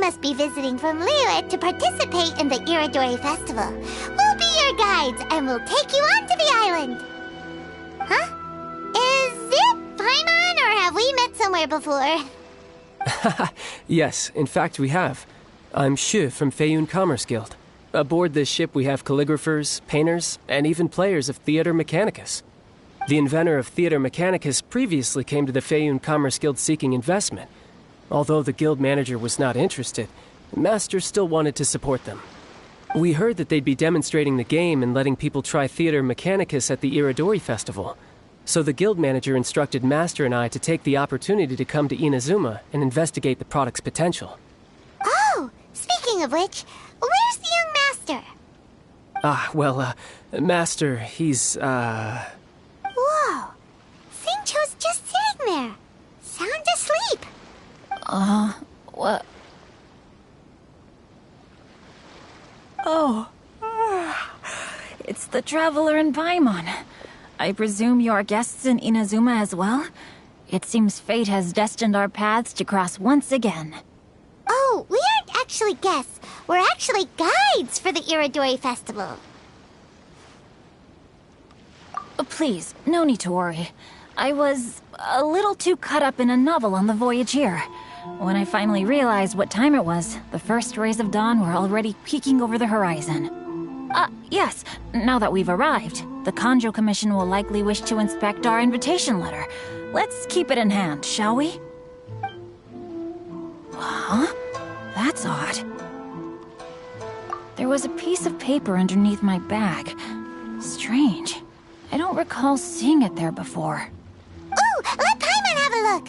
must be visiting from Liyue to participate in the Iridori Festival. We'll be your guides, and we'll take you onto the island. Huh? Is it Paimon, or have we met somewhere before? Yes, in fact we have. I'm Xu from Feiyun Commerce Guild. Aboard this ship we have calligraphers, painters, and even players of Theater Mechanicus. The inventor of Theater Mechanicus previously came to the Feiyun Commerce Guild seeking investment. Although the guild manager was not interested, Master still wanted to support them. We heard that they'd be demonstrating the game and letting people try Theater Mechanicus at the Iridori Festival. So the guild manager instructed Master and I to take the opportunity to come to Inazuma and investigate the product's potential. Oh, speaking of which, where's the young master? Master, he's, Whoa! Xingqiu's just sitting there, sound asleep. What? Oh, it's the Traveler and Paimon. I presume you are guests in Inazuma as well? It seems fate has destined our paths to cross once again. Oh, we aren't actually guests. We're actually guides for the Iridori Festival. Please, no need to worry. I was a little too caught up in a novel on the voyage here. When I finally realized what time it was, the first rays of dawn were already peeking over the horizon. Yes, now that we've arrived, the Kanjo Commission will likely wish to inspect our invitation letter. Let's keep it in hand, shall we? Huh? That's odd. There was a piece of paper underneath my bag. Strange. I don't recall seeing it there before. Ooh, let Paimon have a look!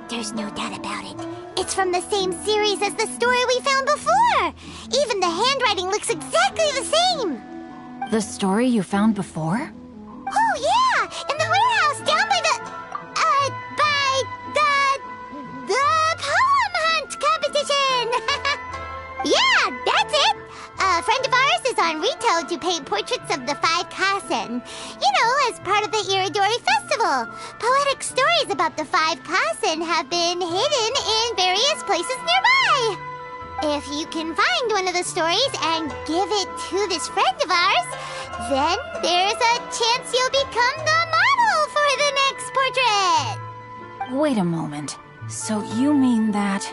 There's no doubt about it. It's from the same series as the story we found before! Even the handwriting looks exactly the same! The story you found before? Oh, yeah! In the warehouse down by the poem hunt competition! Yeah, that's it! A friend of ours is on Rito to paint portraits of the 5 Kasen. You know, as part of the Iridori Festival. Poetic stories about the 5 Kasen have been hidden in various places nearby. If you can find one of the stories and give it to this friend of ours, then there's a chance you'll become the model for the next portrait. Wait a moment. So you mean that...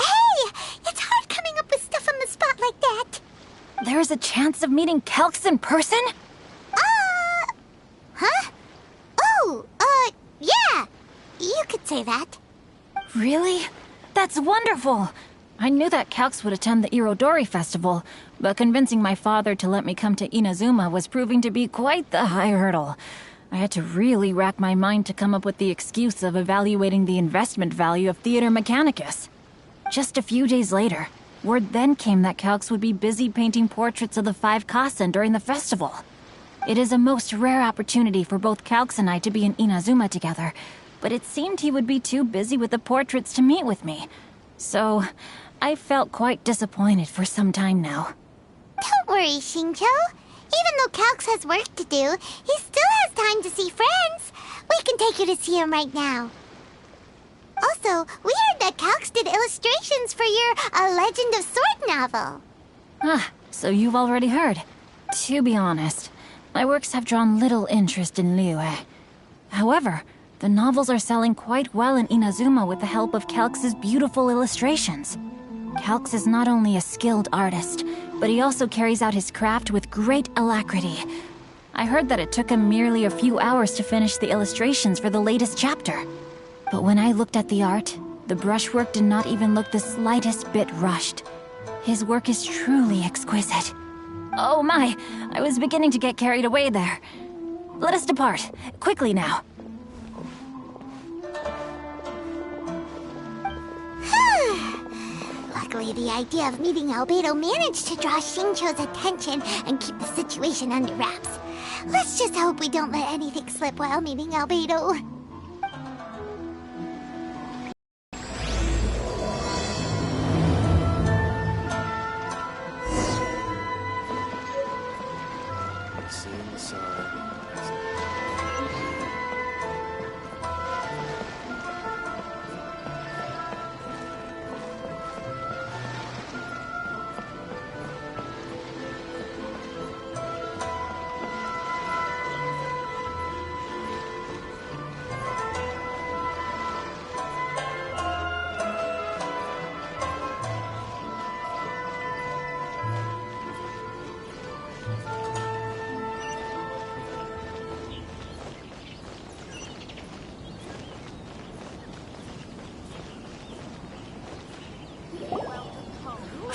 Hey! It's hard coming up with stuff on the spot like that. There's a chance of meeting Calx in person? Huh? Oh, yeah. You could say that. Really? That's wonderful! I knew that Calx would attend the Iridori Festival, but convincing my father to let me come to Inazuma was proving to be quite the high hurdle. I had to really rack my mind to come up with the excuse of evaluating the investment value of Theater Mechanicus. Just a few days later, word then came that Calx would be busy painting portraits of the 5 Kasen during the festival. It is a most rare opportunity for both Calx and I to be in Inazuma together, but it seemed he would be too busy with the portraits to meet with me. So, I felt quite disappointed for some time now. Don't worry, Xinqiu. Even though Calx has work to do, he still has time to see friends. We can take you to see him right now. Also, we heard that Calx did illustrations for your A Legend of Sword novel. So you've already heard. To be honest, my works have drawn little interest in Liyue. However, the novels are selling quite well in Inazuma with the help of Calx's beautiful illustrations. Calx is not only a skilled artist, but he also carries out his craft with great alacrity. I heard that it took him merely a few hours to finish the illustrations for the latest chapter. But when I looked at the art, the brushwork did not even look the slightest bit rushed. His work is truly exquisite. Oh my, I was beginning to get carried away there. Let us depart, quickly now. Luckily, the idea of meeting Albedo managed to draw Xingqiu's attention and keep the situation under wraps. Let's just hope we don't let anything slip while meeting Albedo.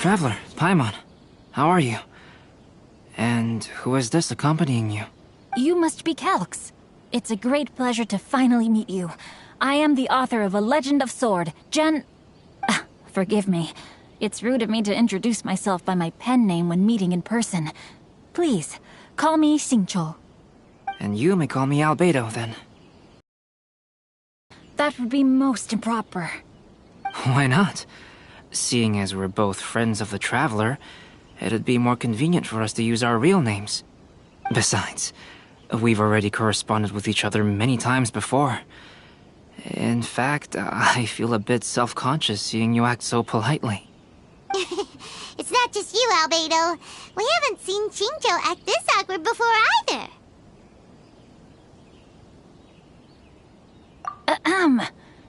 Traveler, Paimon, how are you? And who is this accompanying you? You must be Calx. It's a great pleasure to finally meet you. I am the author of A Legend of Sword, Forgive me. It's rude of me to introduce myself by my pen name when meeting in person. Please, call me Xinqi. And you may call me Albedo, then. That would be most improper. Why not? Seeing as we're both friends of the Traveler, it'd be more convenient for us to use our real names. Besides, we've already corresponded with each other many times before. In fact, I feel a bit self-conscious seeing you act so politely. It's not just you, Albedo. We haven't seen Xinqi act this awkward before either.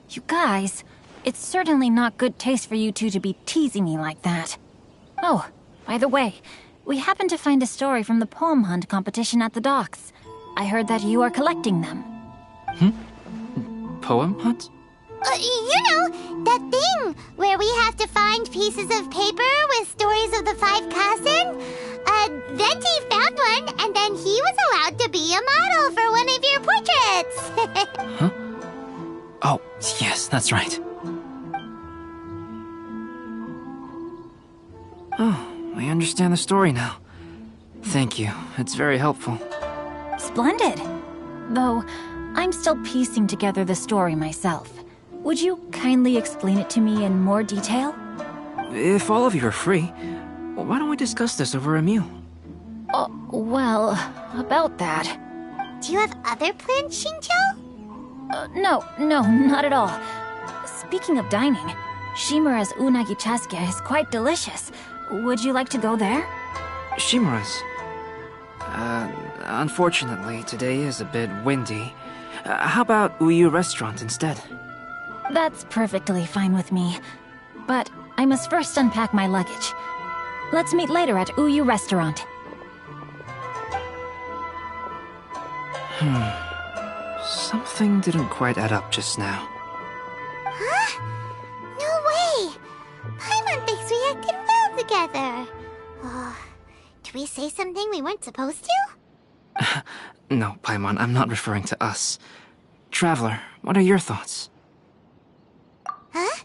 You guys, it's certainly not good taste for you two to be teasing me like that. Oh, by the way, we happened to find a story from the poem hunt competition at the docks. I heard that you are collecting them. Poem hunt? You know, that thing where we have to find pieces of paper with stories of the 5 Kasen. Venti found one, and then he was allowed to be a model for one of your portraits. Huh? Oh, yes, that's right. Oh, I understand the story now. Thank you, it's very helpful. Splendid. Though, I'm still piecing together the story myself. Would you kindly explain it to me in more detail? If all of you are free, why don't we discuss this over a meal? Well, about that. Do you have other plans, Xinqi? No, not at all. Speaking of dining, Shimura's unagi chasuke is quite delicious. Would you like to go there? Shimura's? Unfortunately, today is a bit windy. How about Uyu Restaurant instead? That's perfectly fine with me. But I must first unpack my luggage. Let's meet later at Uyu Restaurant. Something didn't quite add up just now. Huh? No way! Paimon thinks we acted well together. Did we say something we weren't supposed to? No, Paimon, I'm not referring to us. Traveler, what are your thoughts? Huh?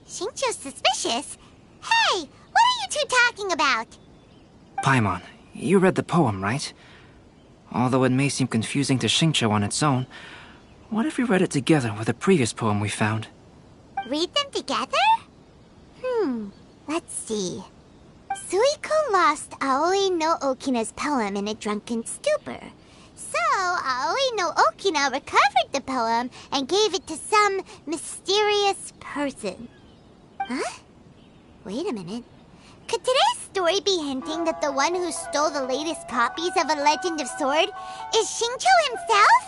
Xinqi's suspicious? Hey, what are you two talking about? Paimon, you read the poem, right? Although it may seem confusing to Xinqi on its own, what if we read it together with a previous poem we found? Read them together? Let's see. Suiko lost Aoi no Okina's poem in a drunken stupor. So, Aoi no Okina recovered the poem and gave it to some mysterious person. Huh? Wait a minute. Could today's story be hinting that the one who stole the latest copies of A Legend of Sword is Xinqi himself?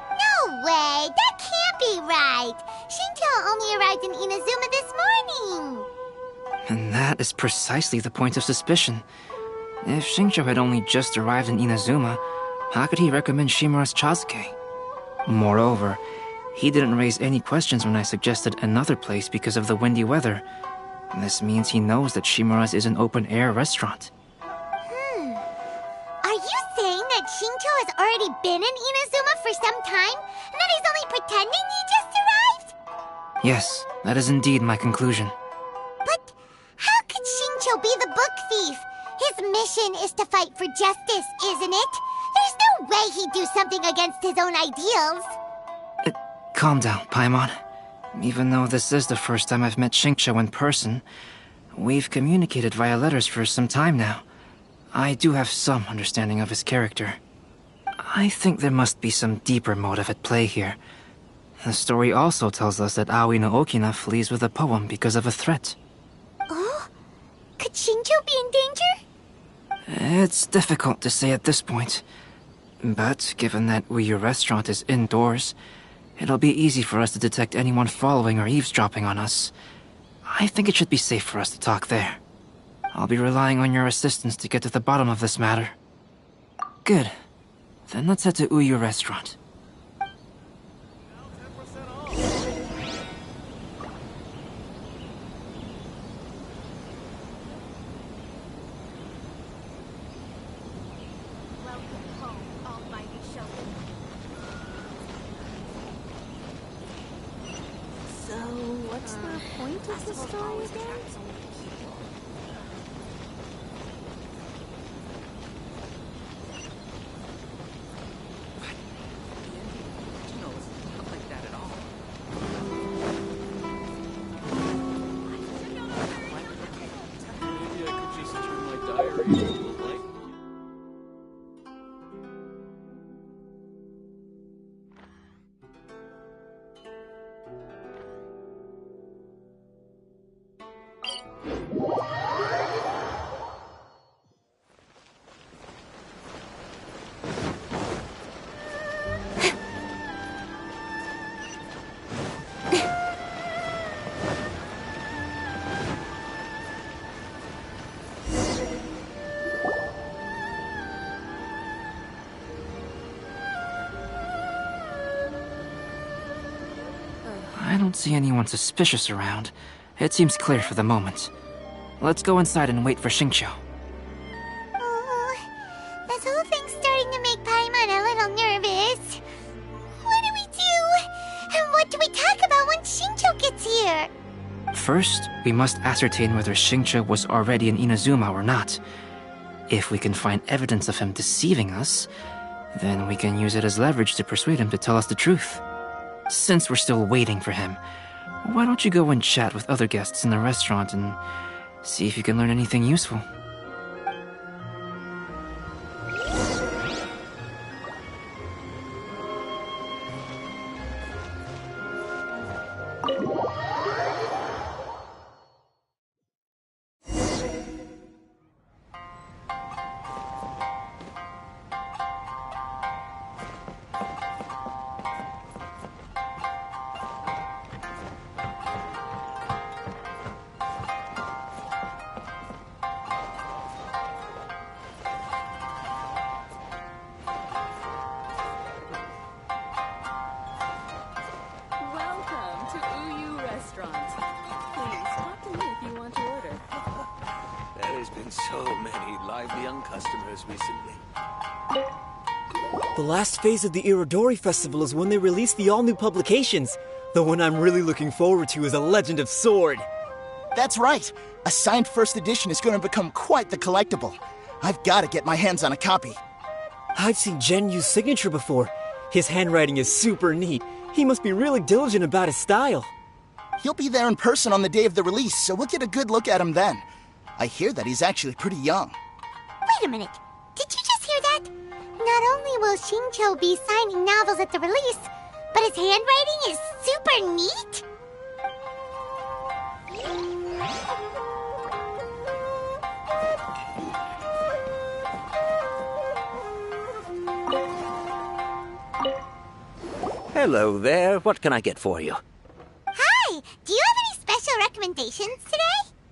No way! That can't be right! Xinqi only arrived in Inazuma this morning! And that is precisely the point of suspicion. If Xinqi had only just arrived in Inazuma, how could he recommend Shimura's chasuke? Moreover, he didn't raise any questions when I suggested another place because of the windy weather. This means he knows that Shimura's is an open-air restaurant. Are you saying that Xinqi has already been in Inazuma for some time, and that he's only pretending he just arrived? Yes, that is indeed my conclusion. But how could Xinqi be the book thief? His mission is to fight for justice, isn't it? There's no way he'd do something against his own ideals. Calm down, Paimon. Even though this is the first time I've met Xinqi in person, we've communicated via letters for some time now. I do have some understanding of his character. I think there must be some deeper motive at play here. The story also tells us that Aoi no Okina flees with a poem because of a threat. Oh? Could Xinqi be in danger? It's difficult to say at this point. But given that Uyu Restaurant is indoors, it'll be easy for us to detect anyone following or eavesdropping on us. I think it should be safe for us to talk there. I'll be relying on your assistance to get to the bottom of this matter. Good. Then let's head to Uyu Restaurant. What's the point of the story again? I don't see anyone suspicious around. It seems clear for the moment. Let's go inside and wait for Xinqi. Oh, this whole thing's starting to make Paimon a little nervous. What do we do? And what do we talk about when Xinqi gets here? First, we must ascertain whether Xinqi was already in Inazuma or not. If we can find evidence of him deceiving us, then we can use it as leverage to persuade him to tell us the truth. Since we're still waiting for him, why don't you go and chat with other guests in the restaurant and see if you can learn anything useful? So many lively young customers recently. The last phase of the Iridori Festival is when they release the all-new publications. The one I'm really looking forward to is A Legend of Sword. That's right. A signed first edition is going to become quite the collectible. I've got to get my hands on a copy. I've seen Genyu's signature before. His handwriting is super neat. He must be really diligent about his style. He'll be there in person on the day of the release, so we'll get a good look at him then. I hear that he's actually pretty young. Wait a minute. Did you just hear that? Not only will Xinqi be signing novels at the release, but his handwriting is super neat? Hello there. What can I get for you? Hi. Do you have any special recommendations today?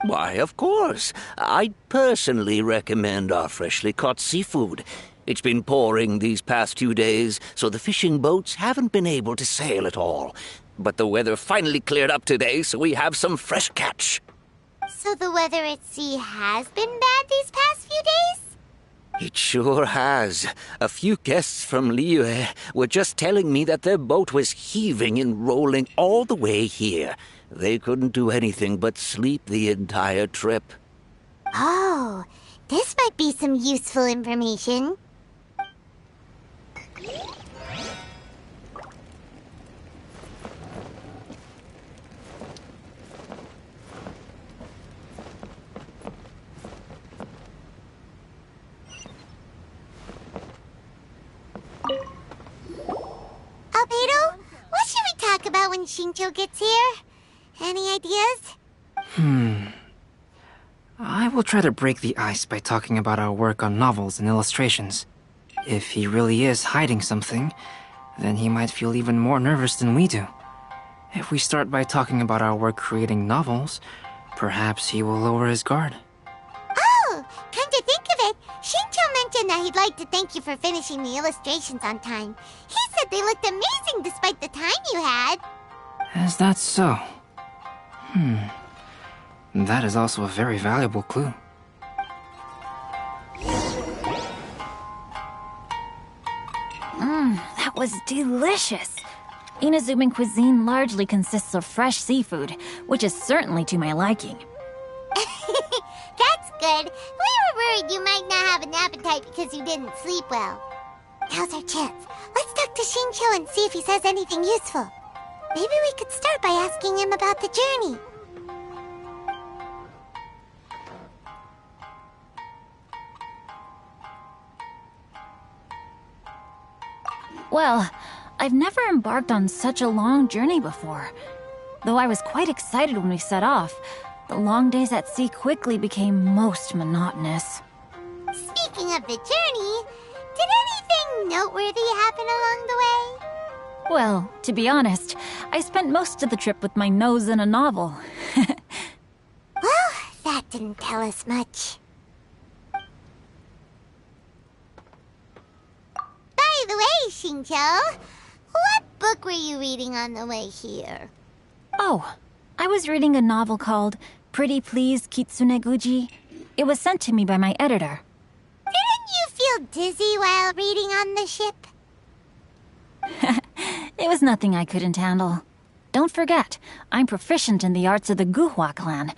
Why, of course. I'd personally recommend our freshly caught seafood. It's been pouring these past few days, so the fishing boats haven't been able to sail at all. But the weather finally cleared up today, so we have some fresh catch. So the weather at sea has been bad these past few days? It sure has. A few guests from Liyue were just telling me that their boat was heaving and rolling all the way here. They couldn't do anything but sleep the entire trip. Oh, this might be some useful information. Albedo, what should we talk about when Xinqi gets here? Any ideas? I will try to break the ice by talking about our work on novels and illustrations. If he really is hiding something, then he might feel even more nervous than we do. If we start by talking about our work creating novels, perhaps he will lower his guard. Oh, come to think of it, Xinqi mentioned that he'd like to thank you for finishing the illustrations on time. He said they looked amazing despite the time you had. Is that so? That is also a very valuable clue. That was delicious. Inazuman cuisine largely consists of fresh seafood, which is certainly to my liking. That's good. We were worried you might not have an appetite because you didn't sleep well. Now's our chance. Let's talk to Xinqi and see if he says anything useful. Maybe we could start by asking him about the journey. Well, I've never embarked on such a long journey before. Though I was quite excited when we set off, the long days at sea quickly became most monotonous. Speaking of the journey, did anything noteworthy happen along the way? Well, to be honest, I spent most of the trip with my nose in a novel. Well, that didn't tell us much. By the way, Xinqi, what book were you reading on the way here? Oh, I was reading a novel called Pretty Please Kitsune Guji. It was sent to me by my editor. Didn't you feel dizzy while reading on the ship? It was nothing I couldn't handle. Don't forget, I'm proficient in the arts of the Guhua clan.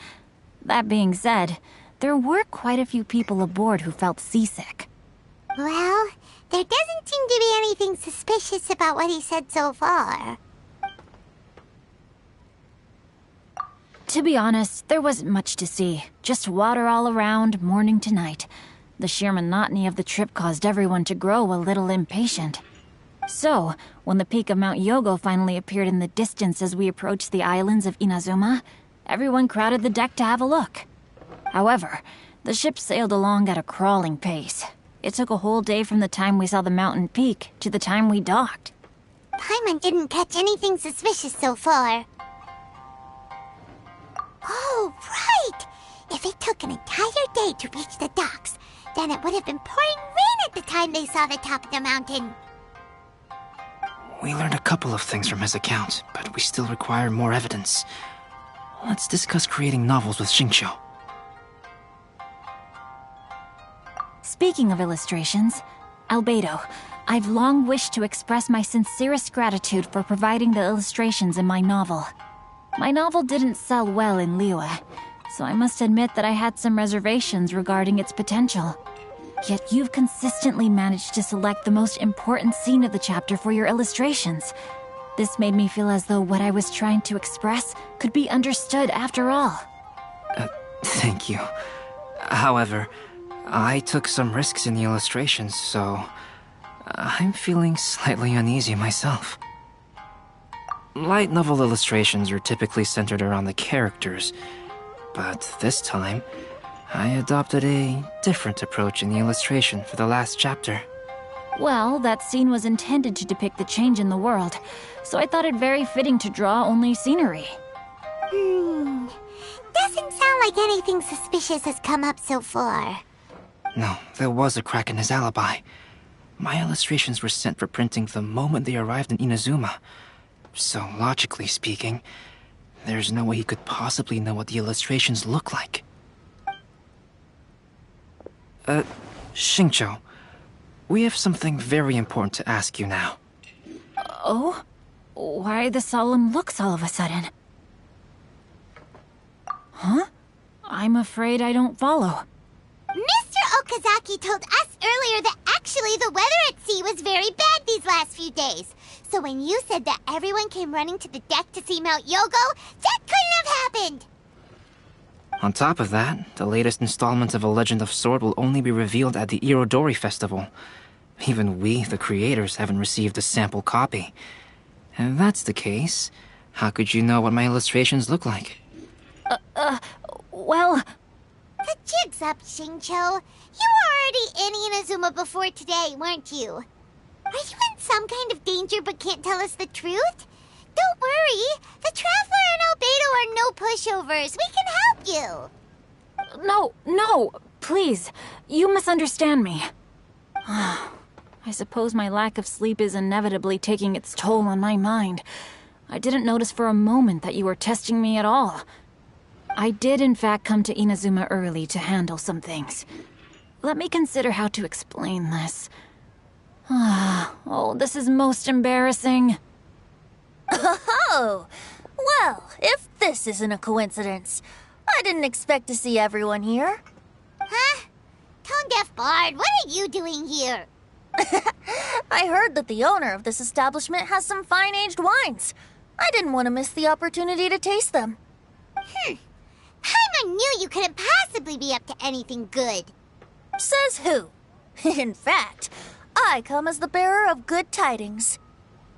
That being said, there were quite a few people aboard who felt seasick. Well, there doesn't seem to be anything suspicious about what he said so far. To be honest, there wasn't much to see. Just water all around, morning to night. The sheer monotony of the trip caused everyone to grow a little impatient. So, when the peak of Mount Yogo finally appeared in the distance as we approached the islands of Inazuma, everyone crowded the deck to have a look. However, the ship sailed along at a crawling pace. It took a whole day from the time we saw the mountain peak to the time we docked. Paimon didn't catch anything suspicious so far. Oh, right! If it took an entire day to reach the docks, then it would have been pouring rain at the time they saw the top of the mountain. We learned a couple of things from his account, but we still require more evidence. Let's discuss creating novels with Xinqi. Speaking of illustrations, Albedo, I've long wished to express my sincerest gratitude for providing the illustrations in my novel. My novel didn't sell well in Liyue, so I must admit that I had some reservations regarding its potential. Yet you've consistently managed to select the most important scene of the chapter for your illustrations. This made me feel as though what I was trying to express could be understood after all. Thank you. However, I took some risks in the illustrations, so I'm feeling slightly uneasy myself. Light novel illustrations are typically centered around the characters, but this time, I adopted a different approach in the illustration for the last chapter. Well, that scene was intended to depict the change in the world, so I thought it very fitting to draw only scenery. Doesn't sound like anything suspicious has come up so far. No, there was a crack in his alibi. My illustrations were sent for printing the moment they arrived in Inazuma. So, logically speaking, there's no way he could possibly know what the illustrations look like. Xinqi, we have something very important to ask you now. Oh? Why the solemn looks all of a sudden? Huh? I'm afraid I don't follow. Mr. Okazaki told us earlier that actually the weather at sea was very bad these last few days. So when you said that everyone came running to the deck to see Mount Yogo, that couldn't have happened! On top of that, the latest installment of A Legend of Sword will only be revealed at the Iridori Festival. Even we, the creators, haven't received a sample copy. And if that's the case, how could you know what my illustrations look like? Well... The jig's up, Xinqi. You were already in Inazuma before today, weren't you? Are you in some kind of danger but can't tell us the truth? Don't worry. The Traveler and Albedo are no pushovers. We can help you. No, please. You misunderstand me. I suppose my lack of sleep is inevitably taking its toll on my mind. I didn't notice for a moment that you were testing me at all. I did in fact come to Inazuma early to handle some things. Let me consider how to explain this. Oh, this is most embarrassing. Oh, well, if this isn't a coincidence, I didn't expect to see everyone here. Huh? Tone-deaf bard, what are you doing here? I heard that the owner of this establishment has some fine-aged wines. I didn't want to miss the opportunity to taste them. Paimon knew you couldn't possibly be up to anything good. Says who? In fact, I come as the bearer of good tidings.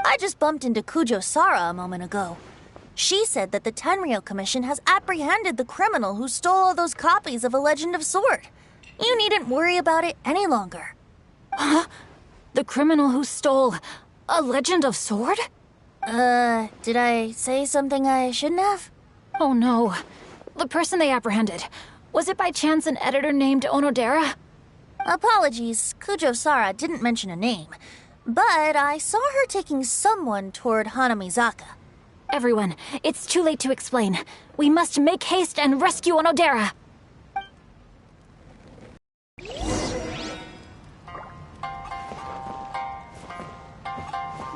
I just bumped into Kujo Sara a moment ago. She said that the Tenryou Commission has apprehended the criminal who stole all those copies of A Legend of Sword. You needn't worry about it any longer. Huh? The criminal who stole A Legend of Sword? Did I say something I shouldn't have? Oh no. The person they apprehended, was it by chance an editor named Onodera? Apologies, Kujo Sara didn't mention a name, but I saw her taking someone toward Hanamizaka. Everyone, it's too late to explain. We must make haste and rescue Onodera.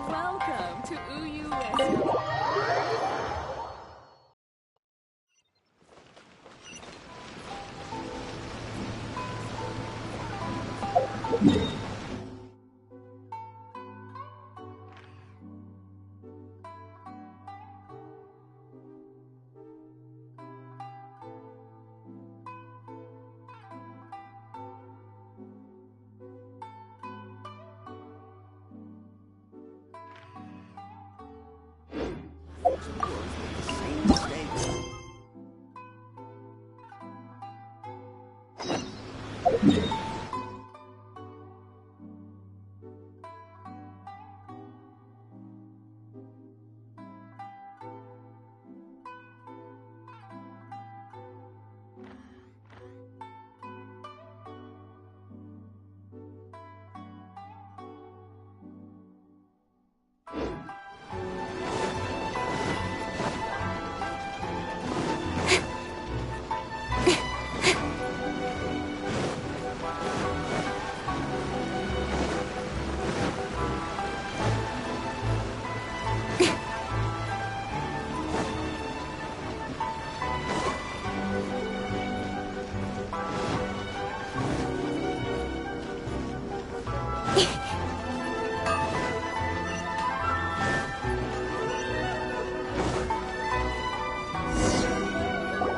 Welcome to Uyu Restaurant.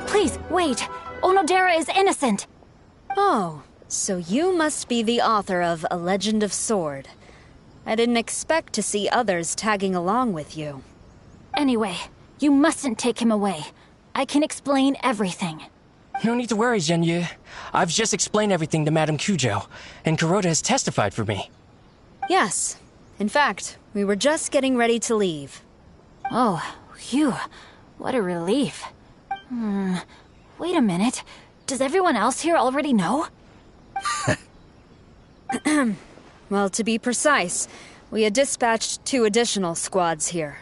Please, wait! Onodera is innocent! Oh, so you must be the author of A Legend of Sword. I didn't expect to see others tagging along with you. Anyway, you mustn't take him away. I can explain everything. No need to worry, Zhenyu. I've just explained everything to Madame Kujo, and Kuroda has testified for me. Yes. In fact, we were just getting ready to leave. Oh, phew. What a relief. Wait a minute. Does everyone else here already know? Well, to be precise, we had dispatched 2 additional squads here,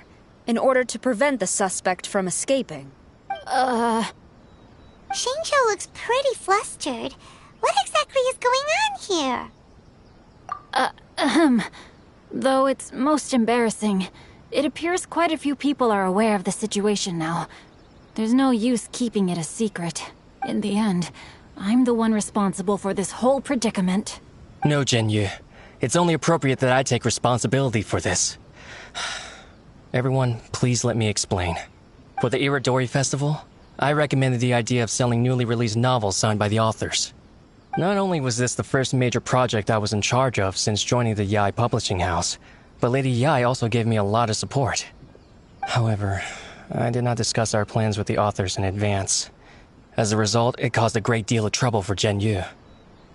in order to prevent the suspect from escaping. Xinqi looks pretty flustered. What exactly is going on here? Though it's most embarrassing, it appears quite a few people are aware of the situation now. There's no use keeping it a secret. In the end, I'm the one responsible for this whole predicament. No, Zhenyu. It's only appropriate that I take responsibility for this. Everyone, please let me explain. For the Iridori Festival, I recommended the idea of selling newly released novels signed by the authors. Not only was this the first major project I was in charge of since joining the Yai publishing house, but Lady Yai also gave me a lot of support. However, I did not discuss our plans with the authors in advance. As a result, it caused a great deal of trouble for Zhenyu.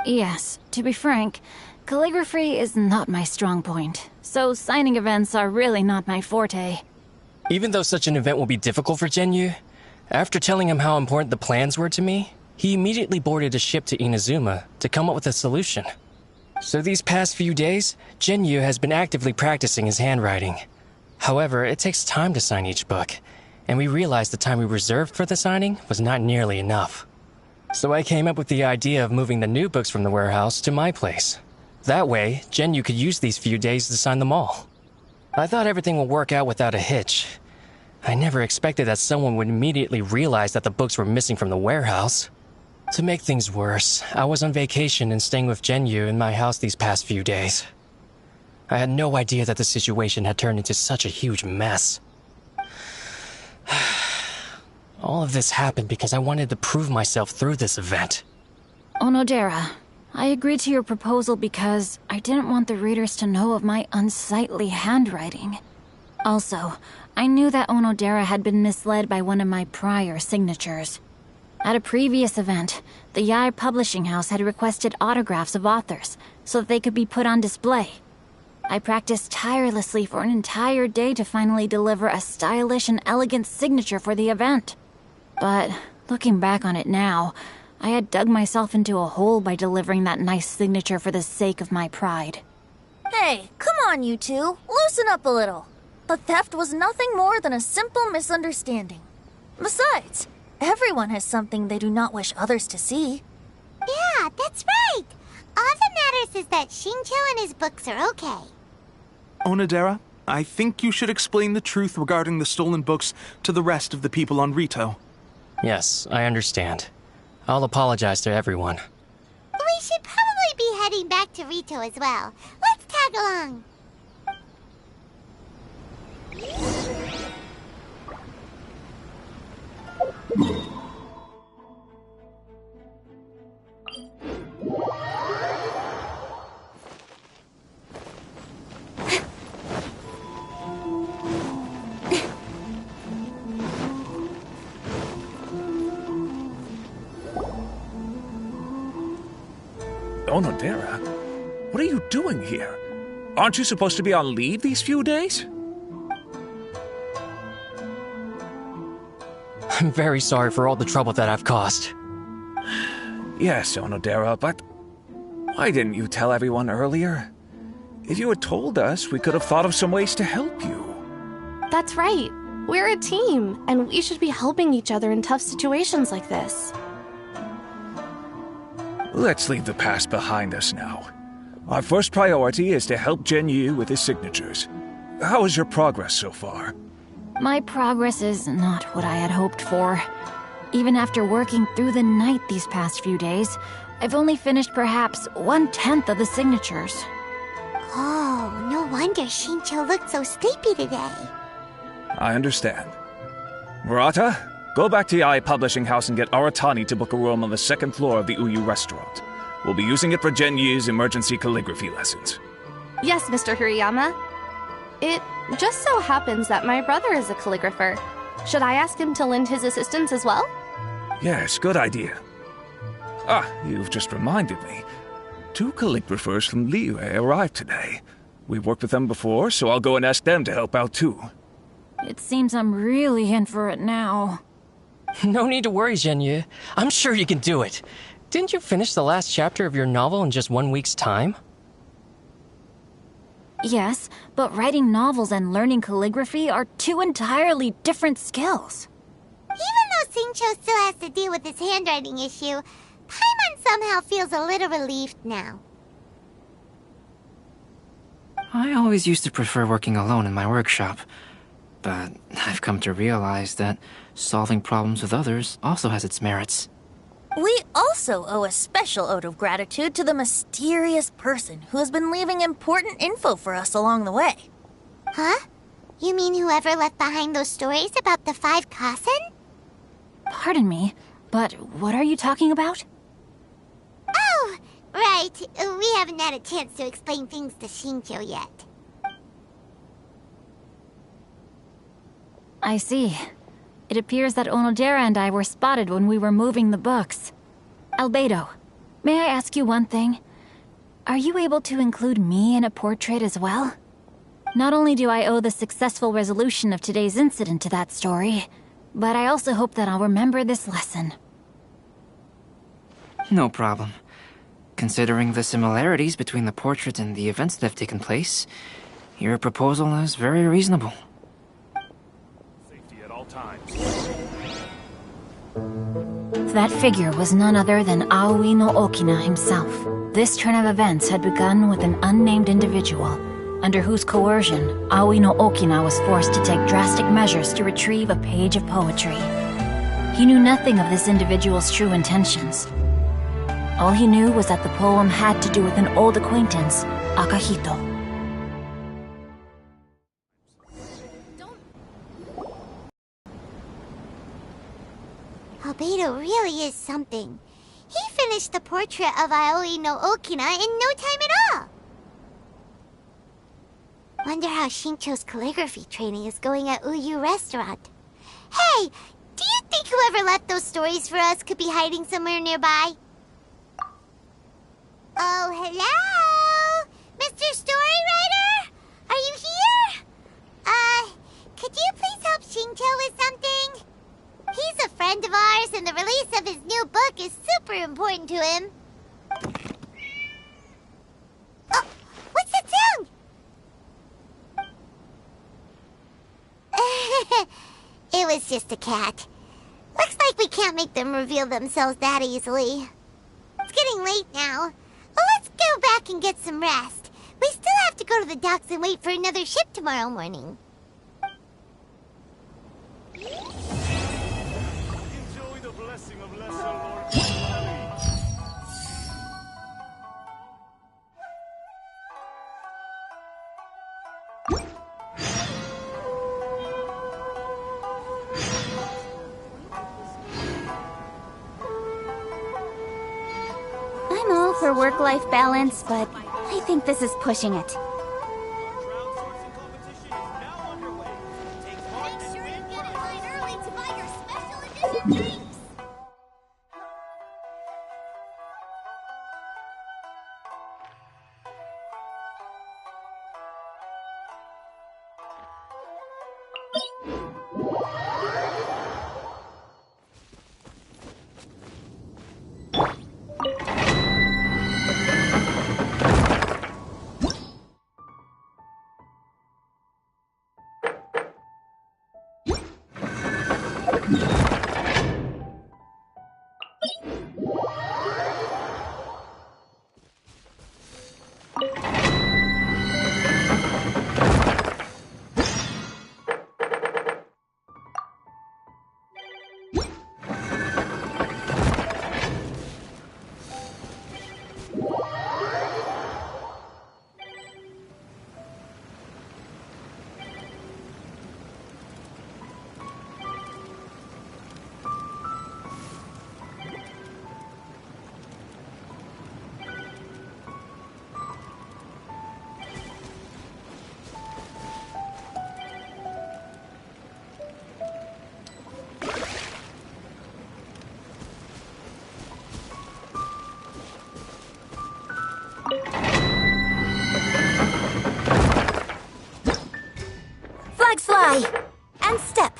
Yes, to be frank, calligraphy is not my strong point, so signing events are really not my forte. Even though such an event will be difficult for Zhenyu, after telling him how important the plans were to me, he immediately boarded a ship to Inazuma to come up with a solution. So these past few days, Zhenyu has been actively practicing his handwriting. However, it takes time to sign each book, and we realized the time we reserved for the signing was not nearly enough. So I came up with the idea of moving the new books from the warehouse to my place. That way, Zhenyu could use these few days to sign them all. I thought everything would work out without a hitch. I never expected that someone would immediately realize that the books were missing from the warehouse. To make things worse, I was on vacation and staying with Jinyu in my house these past few days. I had no idea that the situation had turned into such a huge mess. All of this happened because I wanted to prove myself through this event. Onodera, I agreed to your proposal because I didn't want the readers to know of my unsightly handwriting. Also, I knew that Onodera had been misled by one of my prior signatures. At a previous event, the Yair publishing house had requested autographs of authors so that they could be put on display. I practiced tirelessly for an entire day to finally deliver a stylish and elegant signature for the event. But looking back on it now, I had dug myself into a hole by delivering that nice signature for the sake of my pride. Hey, come on, you two. Loosen up a little. The theft was nothing more than a simple misunderstanding. Besides, everyone has something they do not wish others to see. Yeah, that's right. All that matters is that Xinqi and his books are okay. Onodera, I think you should explain the truth regarding the stolen books to the rest of the people on Rito. Yes, I understand. I'll apologize to everyone. We should probably be heading back to Rito as well. Let's tag along. Onodera, what are you doing here? Aren't you supposed to be on leave these few days? I'm very sorry for all the trouble that I've caused. Yes, Onodera, but why didn't you tell everyone earlier? If you had told us, we could have thought of some ways to help you. That's right. We're a team, and we should be helping each other in tough situations like this. Let's leave the past behind us now. Our first priority is to help Jinyu with his signatures. How is your progress so far? My progress is not what I had hoped for. Even after working through the night these past few days, I've only finished perhaps 1/10 of the signatures. Oh, no wonder Xinqi looked so sleepy today. I understand. Murata, go back to Yair Publishing House and get Aratani to book a room on the second floor of the Uyu restaurant. We'll be using it for Jinyu's emergency calligraphy lessons. Yes, Mr. Hirayama. It just so happens that my brother is a calligrapher. Should I ask him to lend his assistance as well? Yes, good idea. Ah, you've just reminded me. 2 calligraphers from Liyue arrived today. We've worked with them before, so I'll go and ask them to help out too. It seems I'm really in for it now. No need to worry, Jinyu. I'm sure you can do it. Didn't you finish the last chapter of your novel in just 1 week's time? Yes, but writing novels and learning calligraphy are 2 entirely different skills. Even though Xinqi still has to deal with his handwriting issue, Paimon somehow feels a little relieved now. I always used to prefer working alone in my workshop, but I've come to realize that solving problems with others also has its merits. We also owe a special ode of gratitude to the mysterious person who has been leaving important info for us along the way. Huh? You mean whoever left behind those stories about the 5 Kasen? Pardon me, but what are you talking about? Oh, right. We haven't had a chance to explain things to Xinqi yet. I see. It appears that Onodera and I were spotted when we were moving the books. Albedo, may I ask you one thing? Are you able to include me in a portrait as well? Not only do I owe the successful resolution of today's incident to that story, but I also hope that I'll remember this lesson. No problem. Considering the similarities between the portrait and the events that have taken place, your proposal is very reasonable. Safety at all times. That figure was none other than Aoi no Okina himself. This turn of events had begun with an unnamed individual, under whose coercion Aoi no Okina was forced to take drastic measures to retrieve a page of poetry. He knew nothing of this individual's true intentions. All he knew was that the poem had to do with an old acquaintance, Akahito. Albedo really is something. He finished the portrait of Aoi no Okina in no time at all. Wonder how Xinqi's calligraphy training is going at Uyu Restaurant. Hey, do you think whoever left those stories for us could be hiding somewhere nearby? Oh, hello? Mr. Storywriter? Are you here? Could you please help Xinqi with something? He's a friend of ours, and the release of his new book is super important to him. Oh, what's that sound? It was just a cat. Looks like we can't make them reveal themselves that easily. It's getting late now. Well, let's go back and get some rest. We still have to go to the docks and wait for another ship tomorrow morning. Enjoy the blessing of Lesser Lord Xinqui. I'm all for work-life balance, but I think this is pushing it. Flags fly! And step!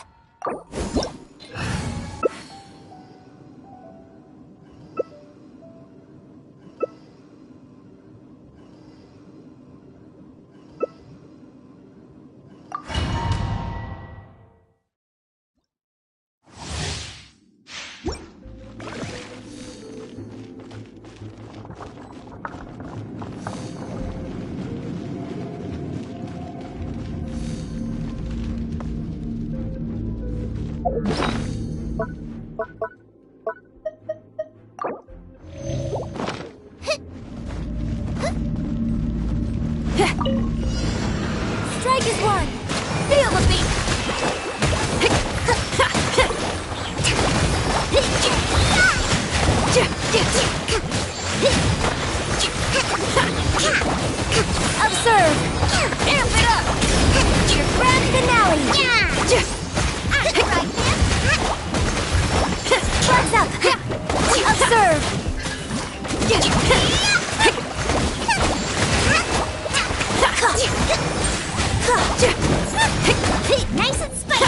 Strike is one! Feel the beat! Observe! Amp it up! Your grand finale! Flags up! Observe! Nice and spicy!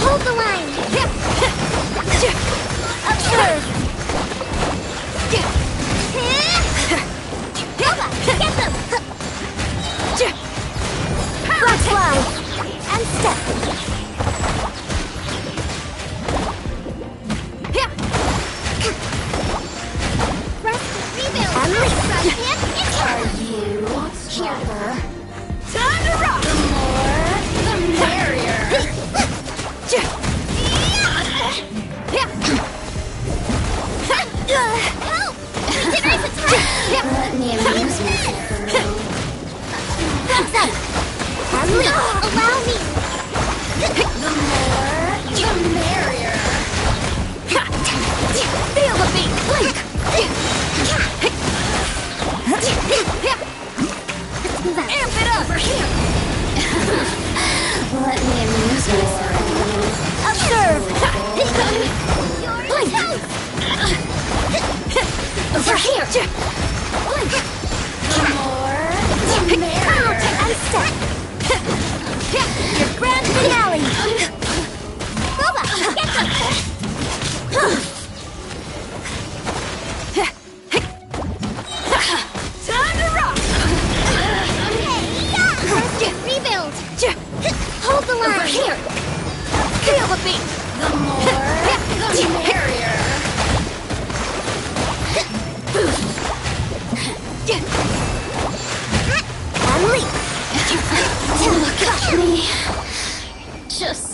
Hold the line! Observe! Get them! Flags fly! And step! Rest, rebuild! Over here! Let me amuse myself. Observe! Over here! More, the merrier. And step! Your grand finale! Boba, get them! Time to rock! Rebuild! Hold the line! Over here! Feel the beat! The more, the merrier! And leap! Look at me! Just...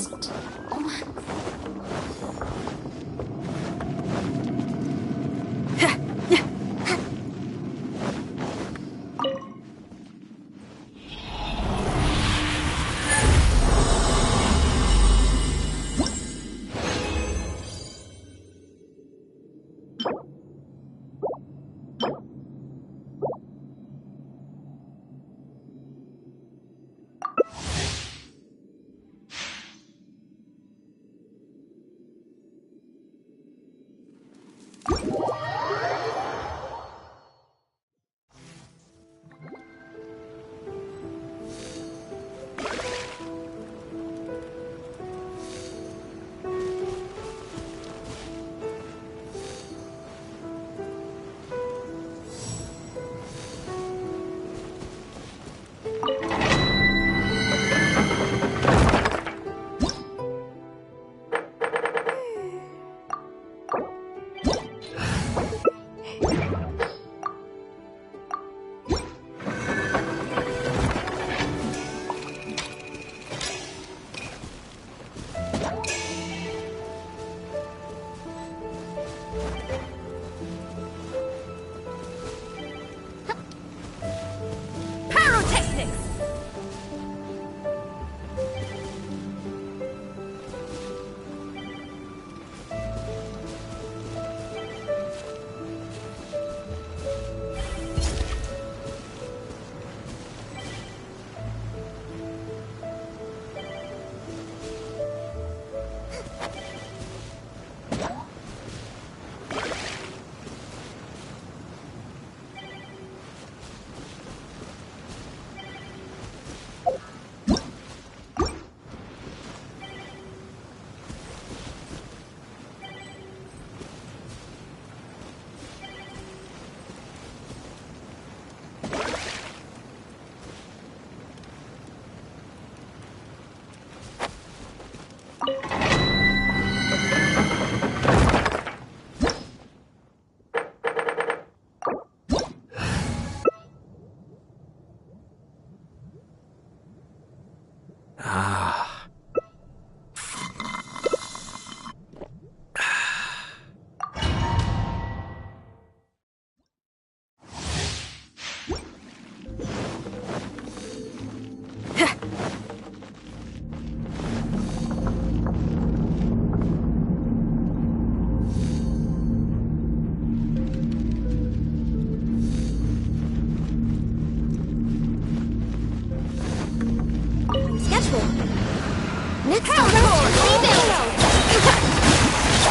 Next time, rebuild!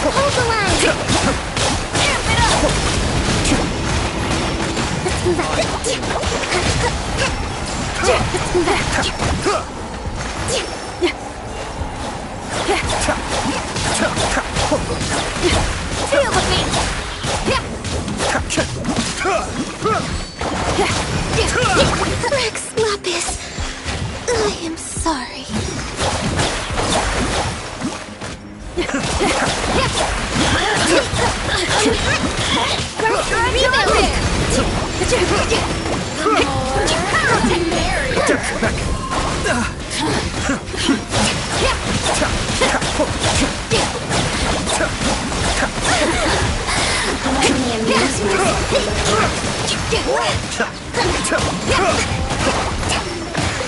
Hold the line! Amp it up! Let's move back. Let's move back. Feel the beat! Rex Lapis, I am sorry.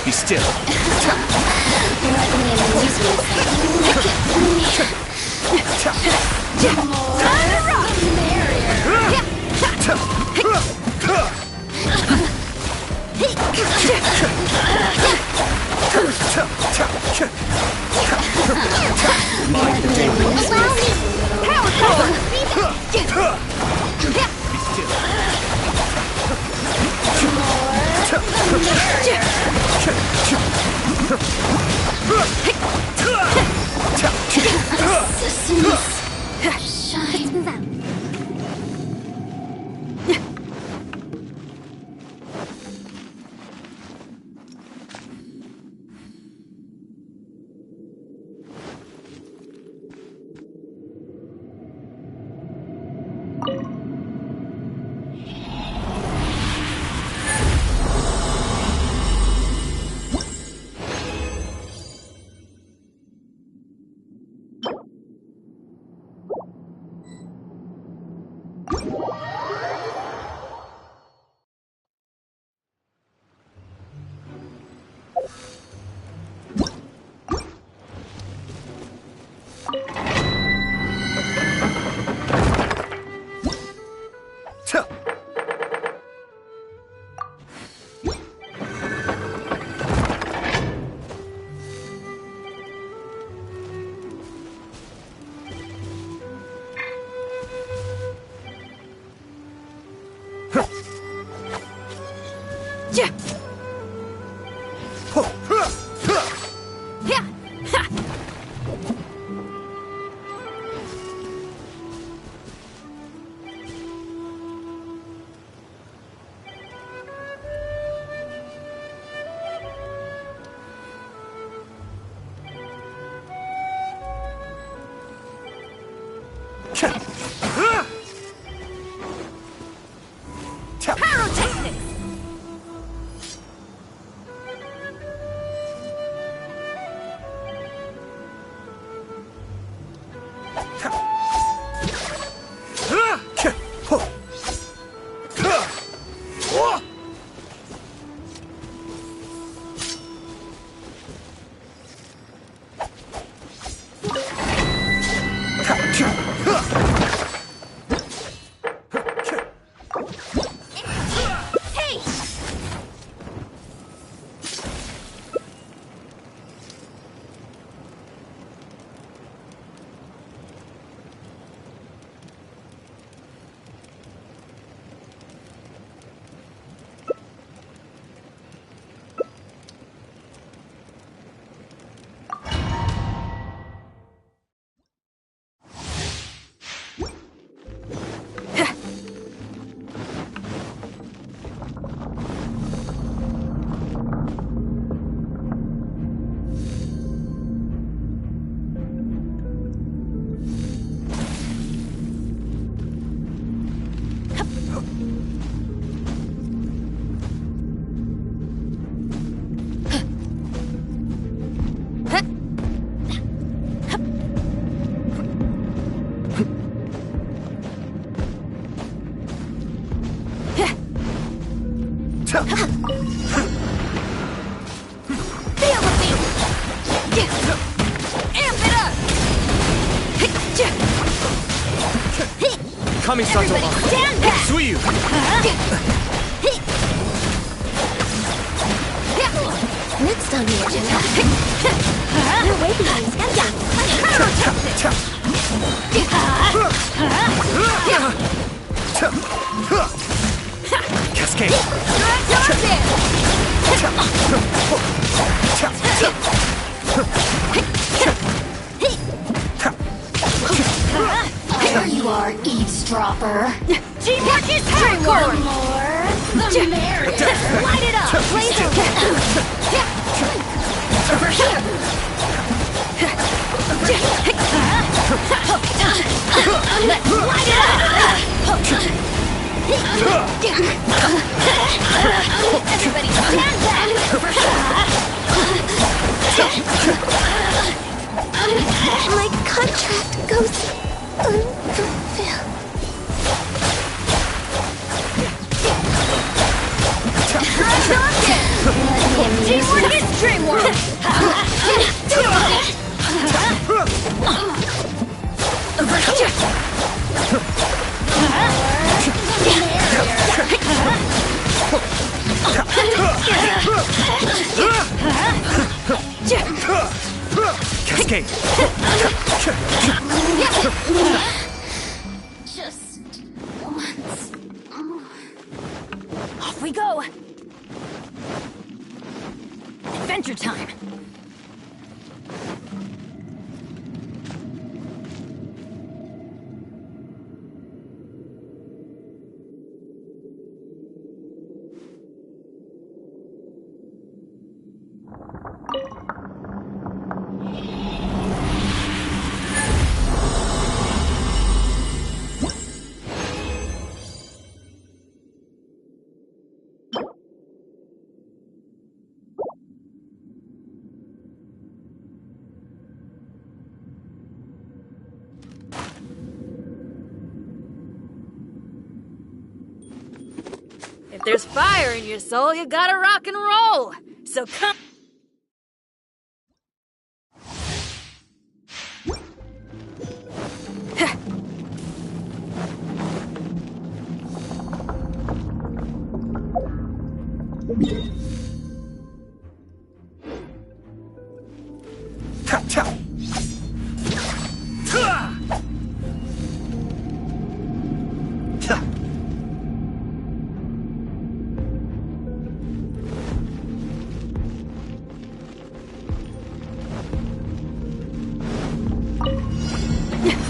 Be still. Mind the dangers. Allow me! Power core! Be still. Let's move out. Coming, Santola. Stand back! Suyu! Next on the agenda. You're waiting on this Cascade! There you are, eavesdropper. Teamwork is hardcore! More, the merrier. Light it up! Blaze Over here. Let's light it up! Everybody stand back! My contract goes unfulfilled. Teamwork is dreamwork! Cascade! Just once more. Off we go! Adventure time! If there's fire in your soul, you gotta rock and roll. So come.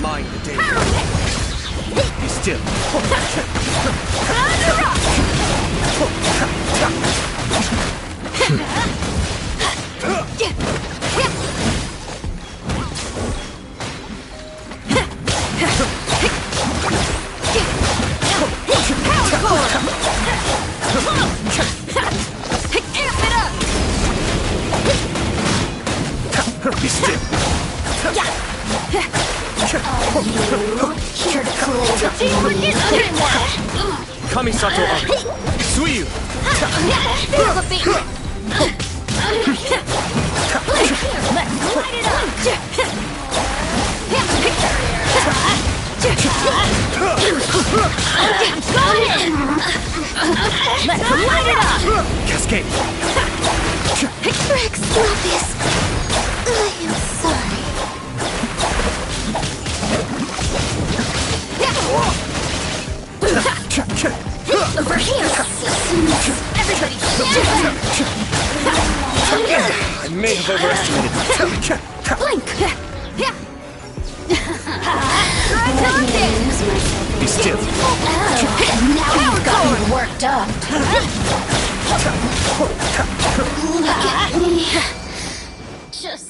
Mind the danger. Be still. Be still. Here to close up Kamisato Ari. Suiyu! Feel the beat. Let's light it up. Go in. Let's light it up. Cascade. Rex, Lapis, I am sorry. Over here. Everybody I may have overestimated you. blink. Be still. Now you've got me worked up. Look at me. Just...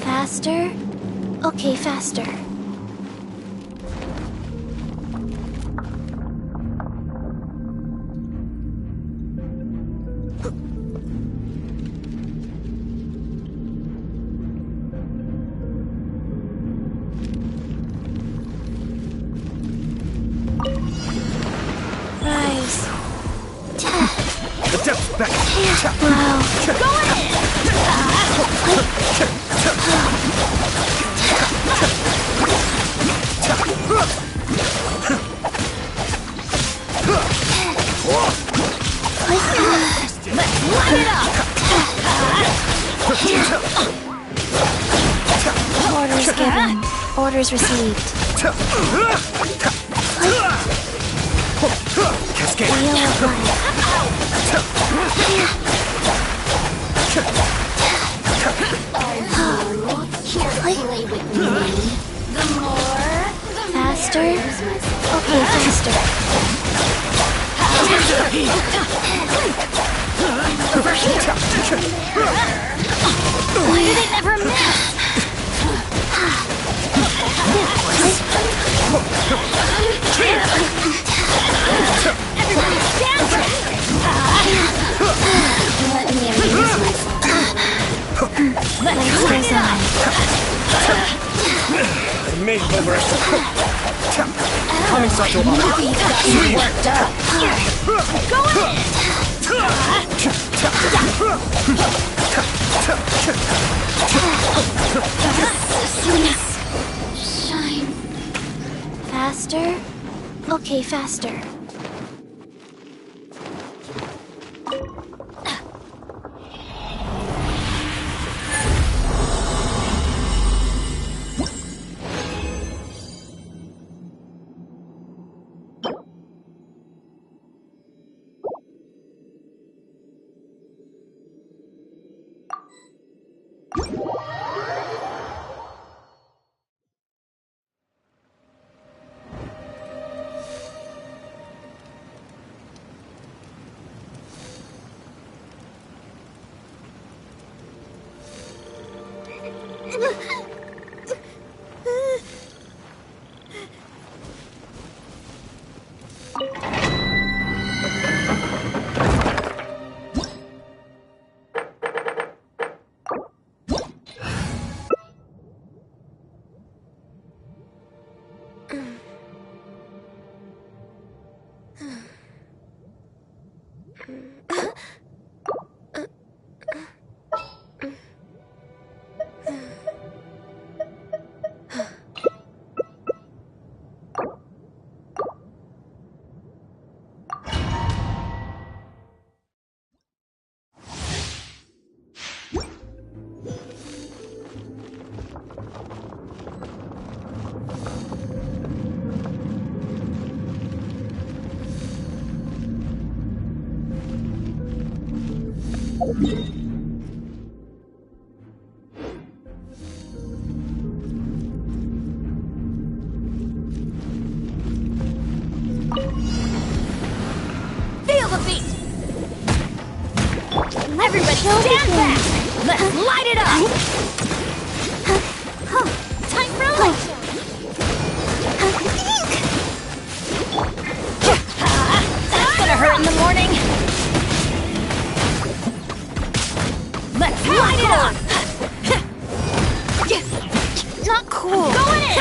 Faster? Okay, faster. Orders given. Orders received. Cascade. Wheel of Play with me. The more, faster. Okay, faster. Why do they never miss? Everybody stand back! Let me amuse myself. Lights goes on. I may have overestimated. Coming satchel up. Now you've got me worked up. Go ahead! Shine. Faster? Okay, faster. Feel the beat! Everybody stand back! Let's light it up! Time for a light show! That's gonna hurt in the morning! Let's light it up! Not cool! Go in it!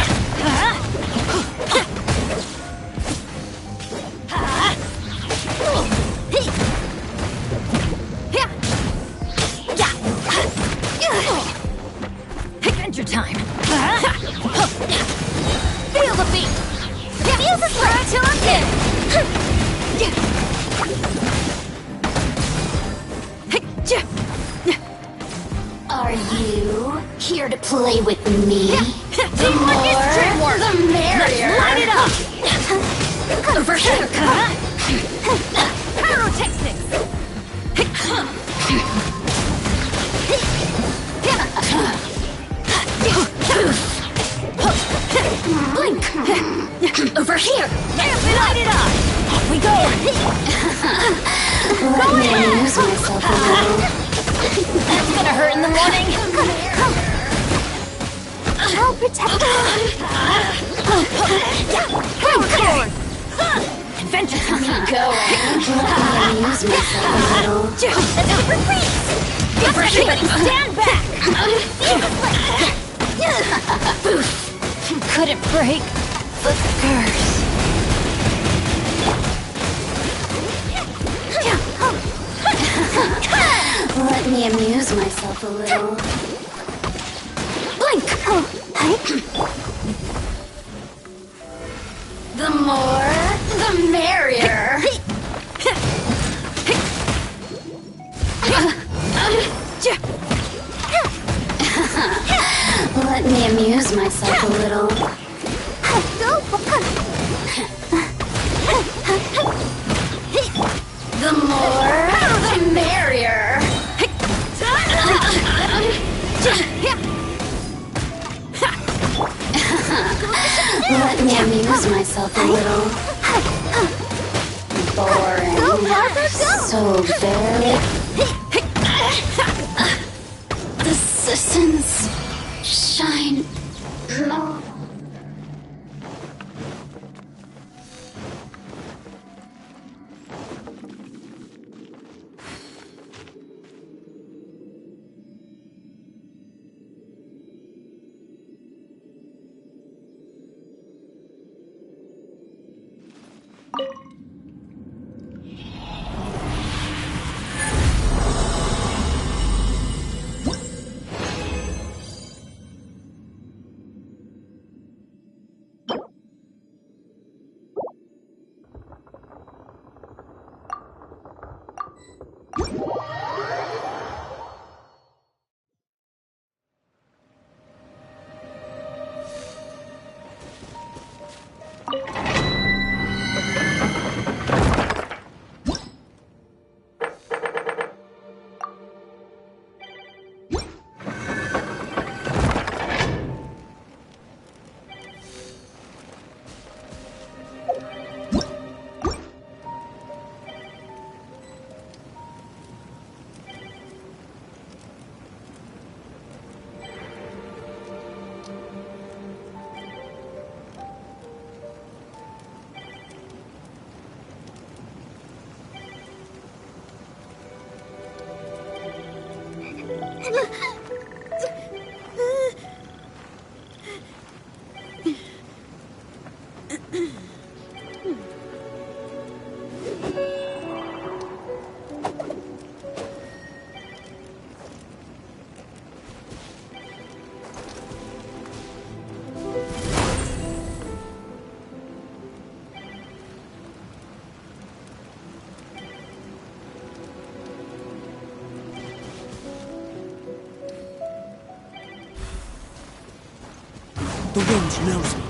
Adventure time! Feel the beat! Feel the slide till I'm dead! Are you here to play with me? Teamwork is dreamwork! The merrier! Let's light it up! Over here! Pyrotechnics! Blink! Over here! Light it up! Off we go! Let me amuse myself a little. That's gonna hurt in the morning! I'll protect you! Popcorn! Adventure time! Go! Let me amuse myself a little. Super freeze! Everybody stand back! Couldn't break the curse. me amuse myself a little. Blink! Oh, hi. The more, the merrier. Let me amuse myself a little. The more, the merrier. Let me amuse myself a little. Boring. So very. The citizens shine. No. The wind knows me.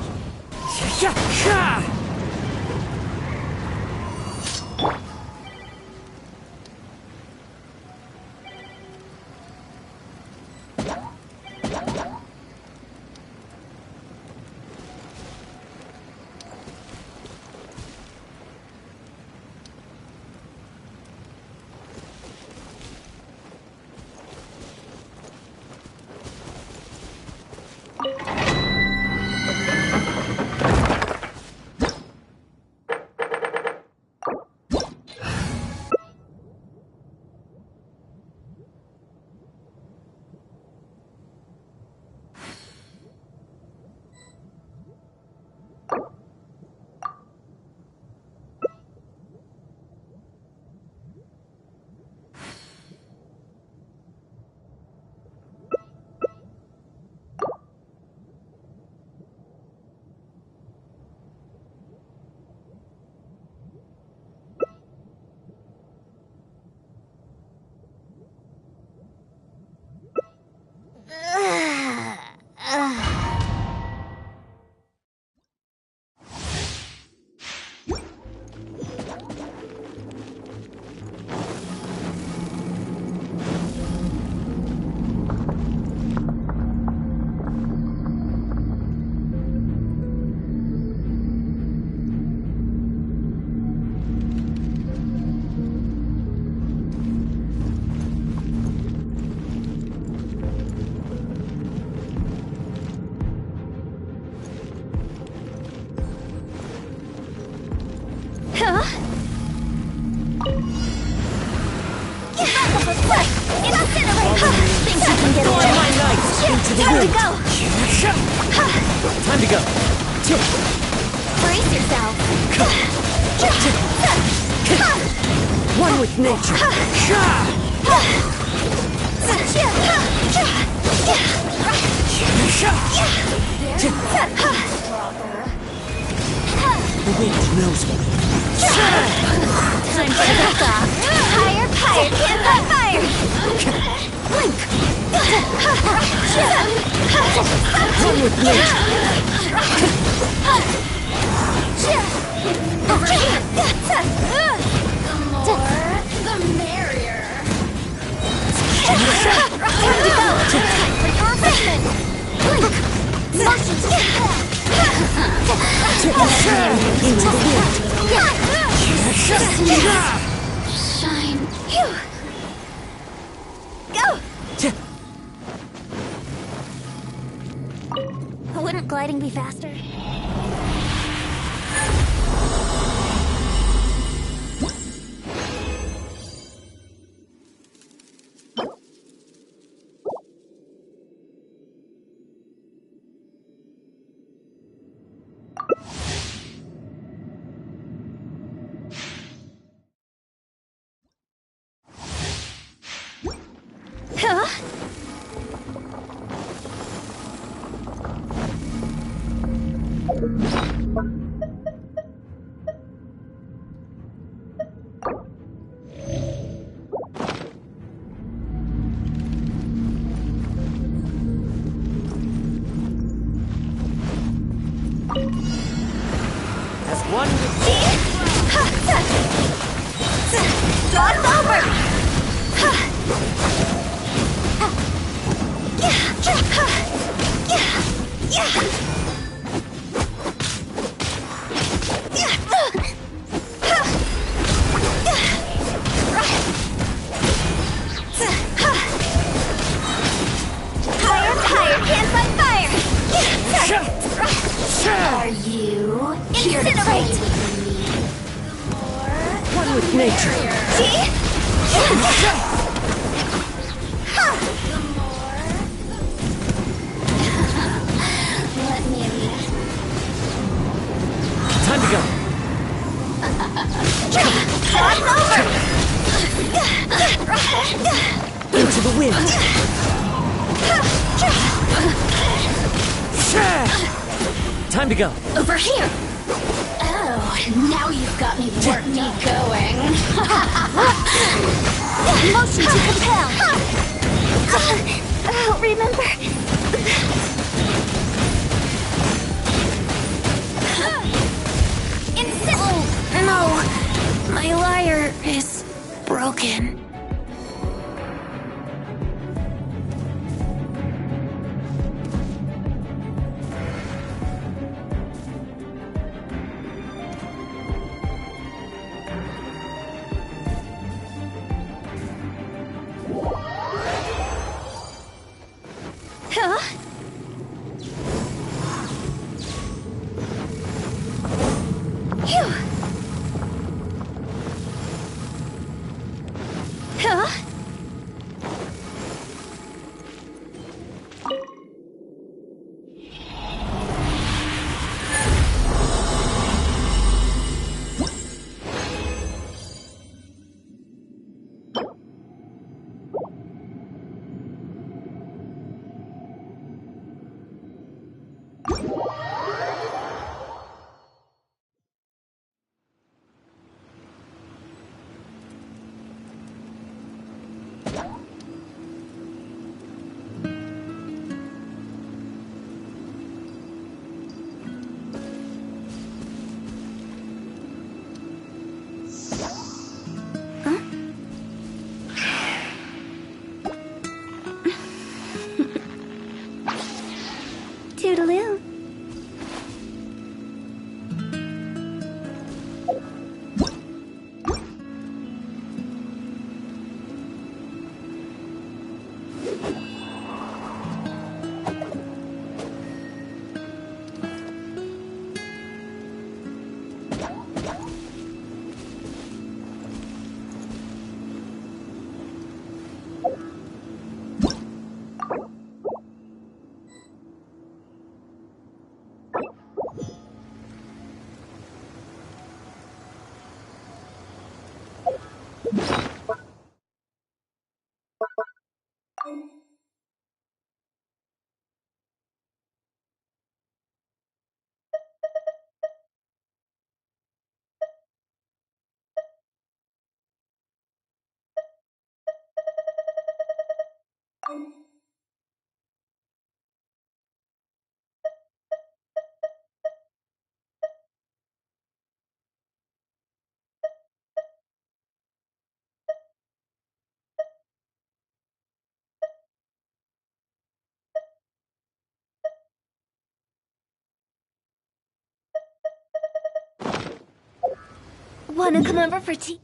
Time to go! Brace yourself! One with nature! The wind knows me. Time for the back. Fire, fire, can't fight fire! Blink! Run with me! Over here! The more, the merrier. Time to go! Time for your refreshment! Blink! Motion to compel! Into the wind! Shine. Go! Wouldn't gliding be faster? Huh? As one with Draw's over! Higher, can't fight fire! Are you here to Incinerate! play with me? one with nature. Let me Time to go. Draw's over! Into the wind. Time to go. over here. Oh, now you've got me going. Motion to compel! Remember... Oh, no! My lyre is broken. Huh? Phew. Huh? Toodaloo. Wanna come over for tea?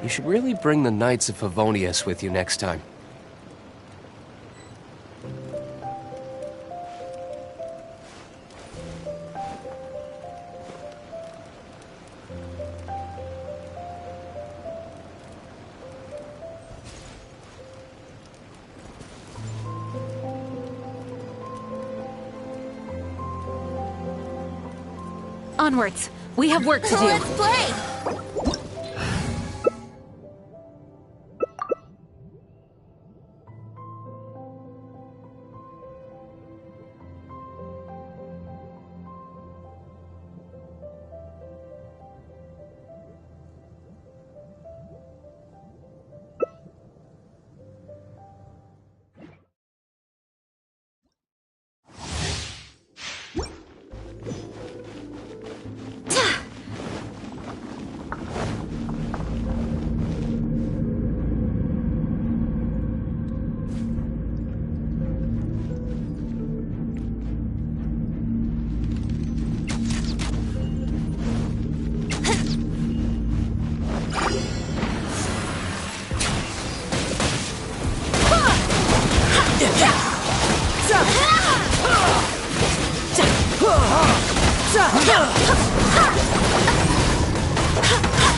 You should really bring the Knights of Favonius with you next time. Onwards. We have work to do. Let's play!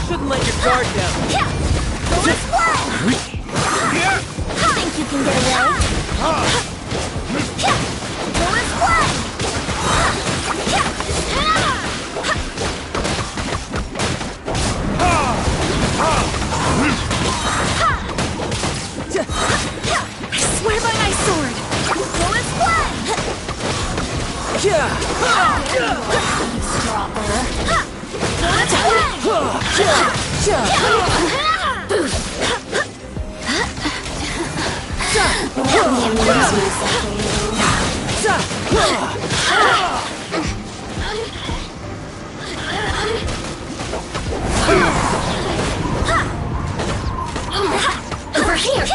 Shouldn't let your guard down. Think you can get away? I swear by my sword. Over here!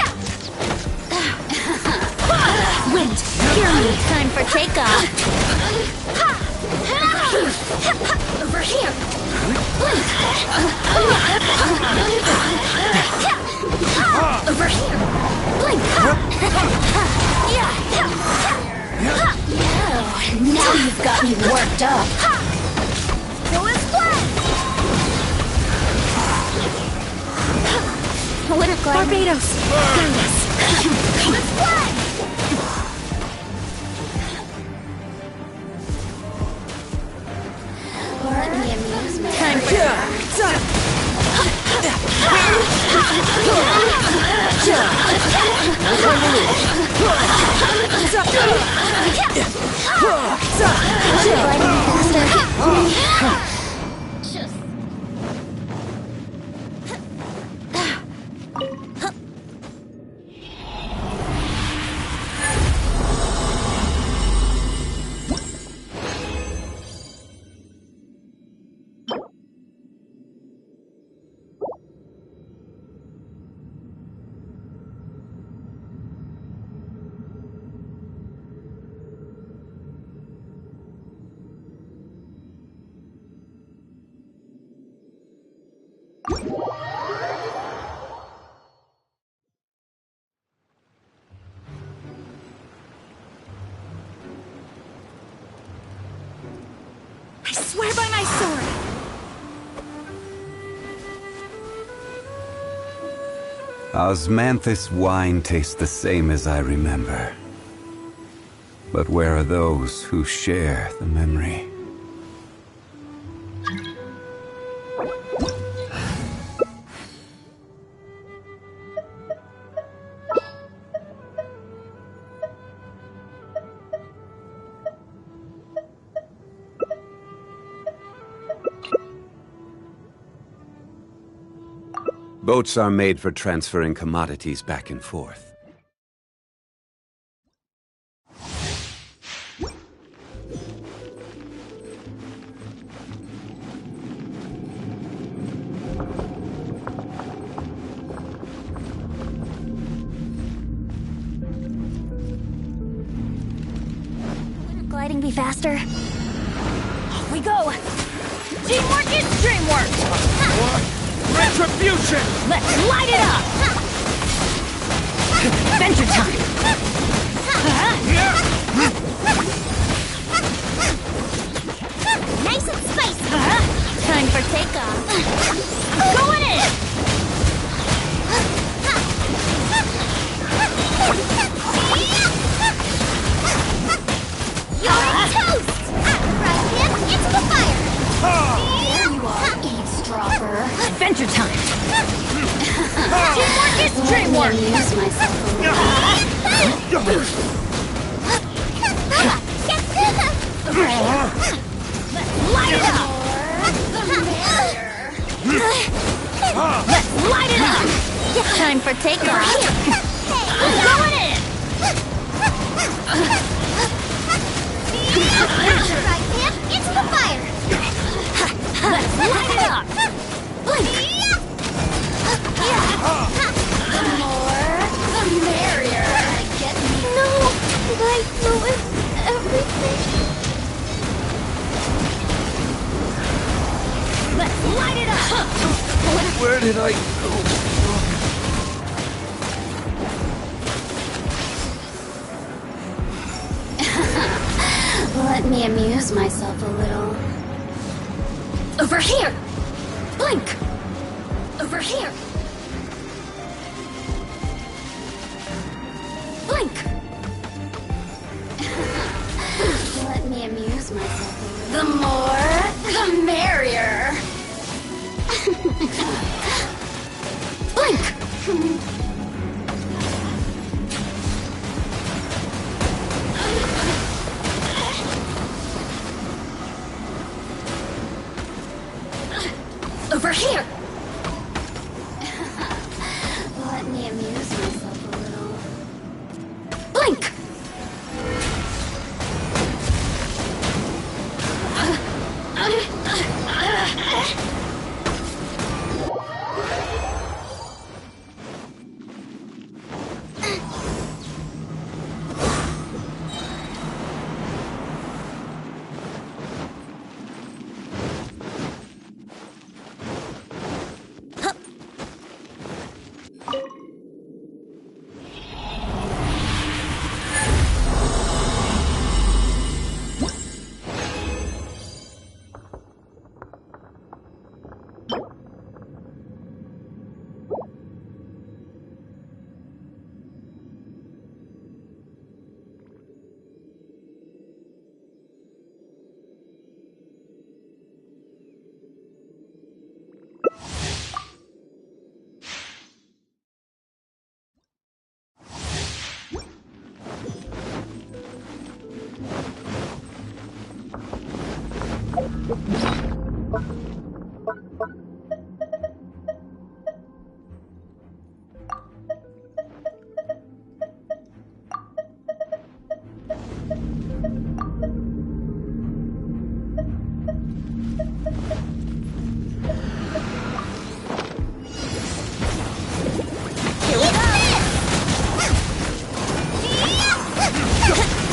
Wind, hear me. Time for takeoff. Over here! Over here! Blink! Now you've got me worked up. Barbados! Guide us! Time for I swear by my sword! Osmanthus wine tastes the same as I remember. But where are those who share the memory? Boats are made for transferring commodities back and forth. Wouldn't gliding be faster? Off we go! Teamwork is dreamwork! Retribution! Let's light it up! Adventure time! Nice and spicy. Time for takeoff. I'm going in! You're toast! Right him into the fire! There you are, eavesdropper. Adventure time! Teamwork is dreamwork! Amuse myself a little. Let's light it up! Let's light it up! Time for takeoff. I'm going in! Right him into the fire! Let's light it up! The more, the merrier. Get me. No! Did I ruin everything? Let's light it up! Where did I go? Let me amuse myself a little. Over here! Blink! Over here! Blink! Let me amuse myself a little. The more, the merrier! Blink! Over here! Let me amuse myself a little. Blink!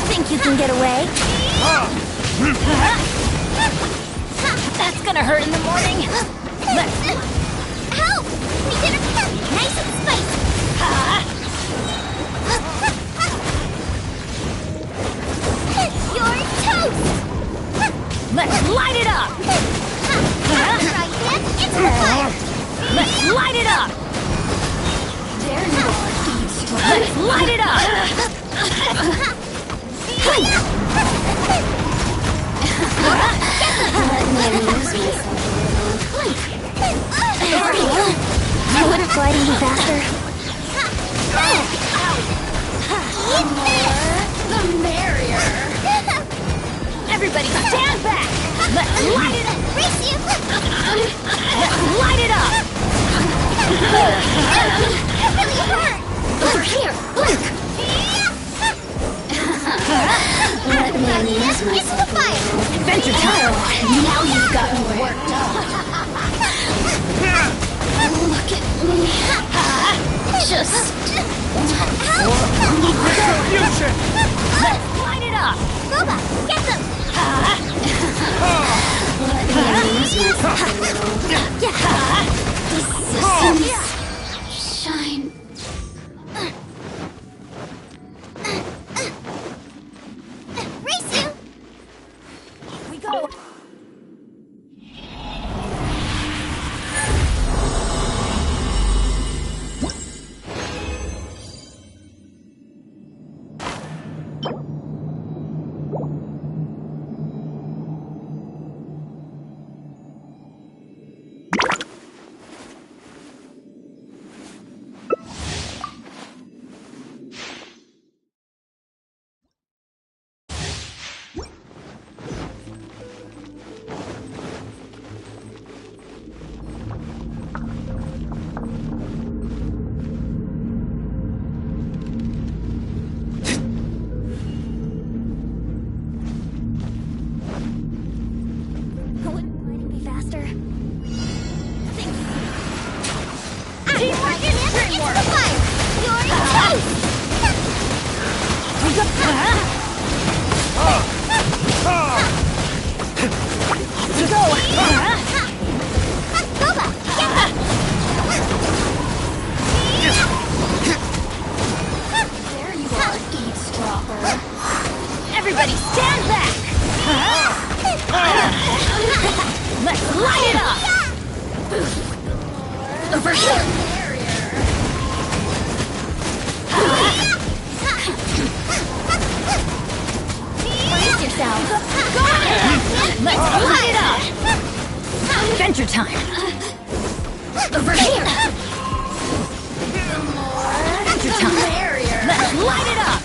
Think you can get away? That's gonna hurt in the morning! Let's... Help! We did a nice and spicy! You're toast! Let's light it up! Right him into the fire! Let's light it up! There you are, eavesdropper. Let's light it up! Let me amuse myself a little. Wouldn't gliding be faster? The more, the merrier. Everybody stand back! Let's light it up! Race you! Let's light it up! really hurt! Over here! Look! Let me amuse myself. Adventure time! Now you've got me worked up. Look at me. Just... Retribution! Light it up! Boba, get them! Let me amuse myself a little. Resistance. Shine. Race you! We go! Everybody stand back! Let's light it up! Over here! Brace yourself! Go ahead! Let's light it up! Adventure time! Over here! Adventure time! Let's light it up!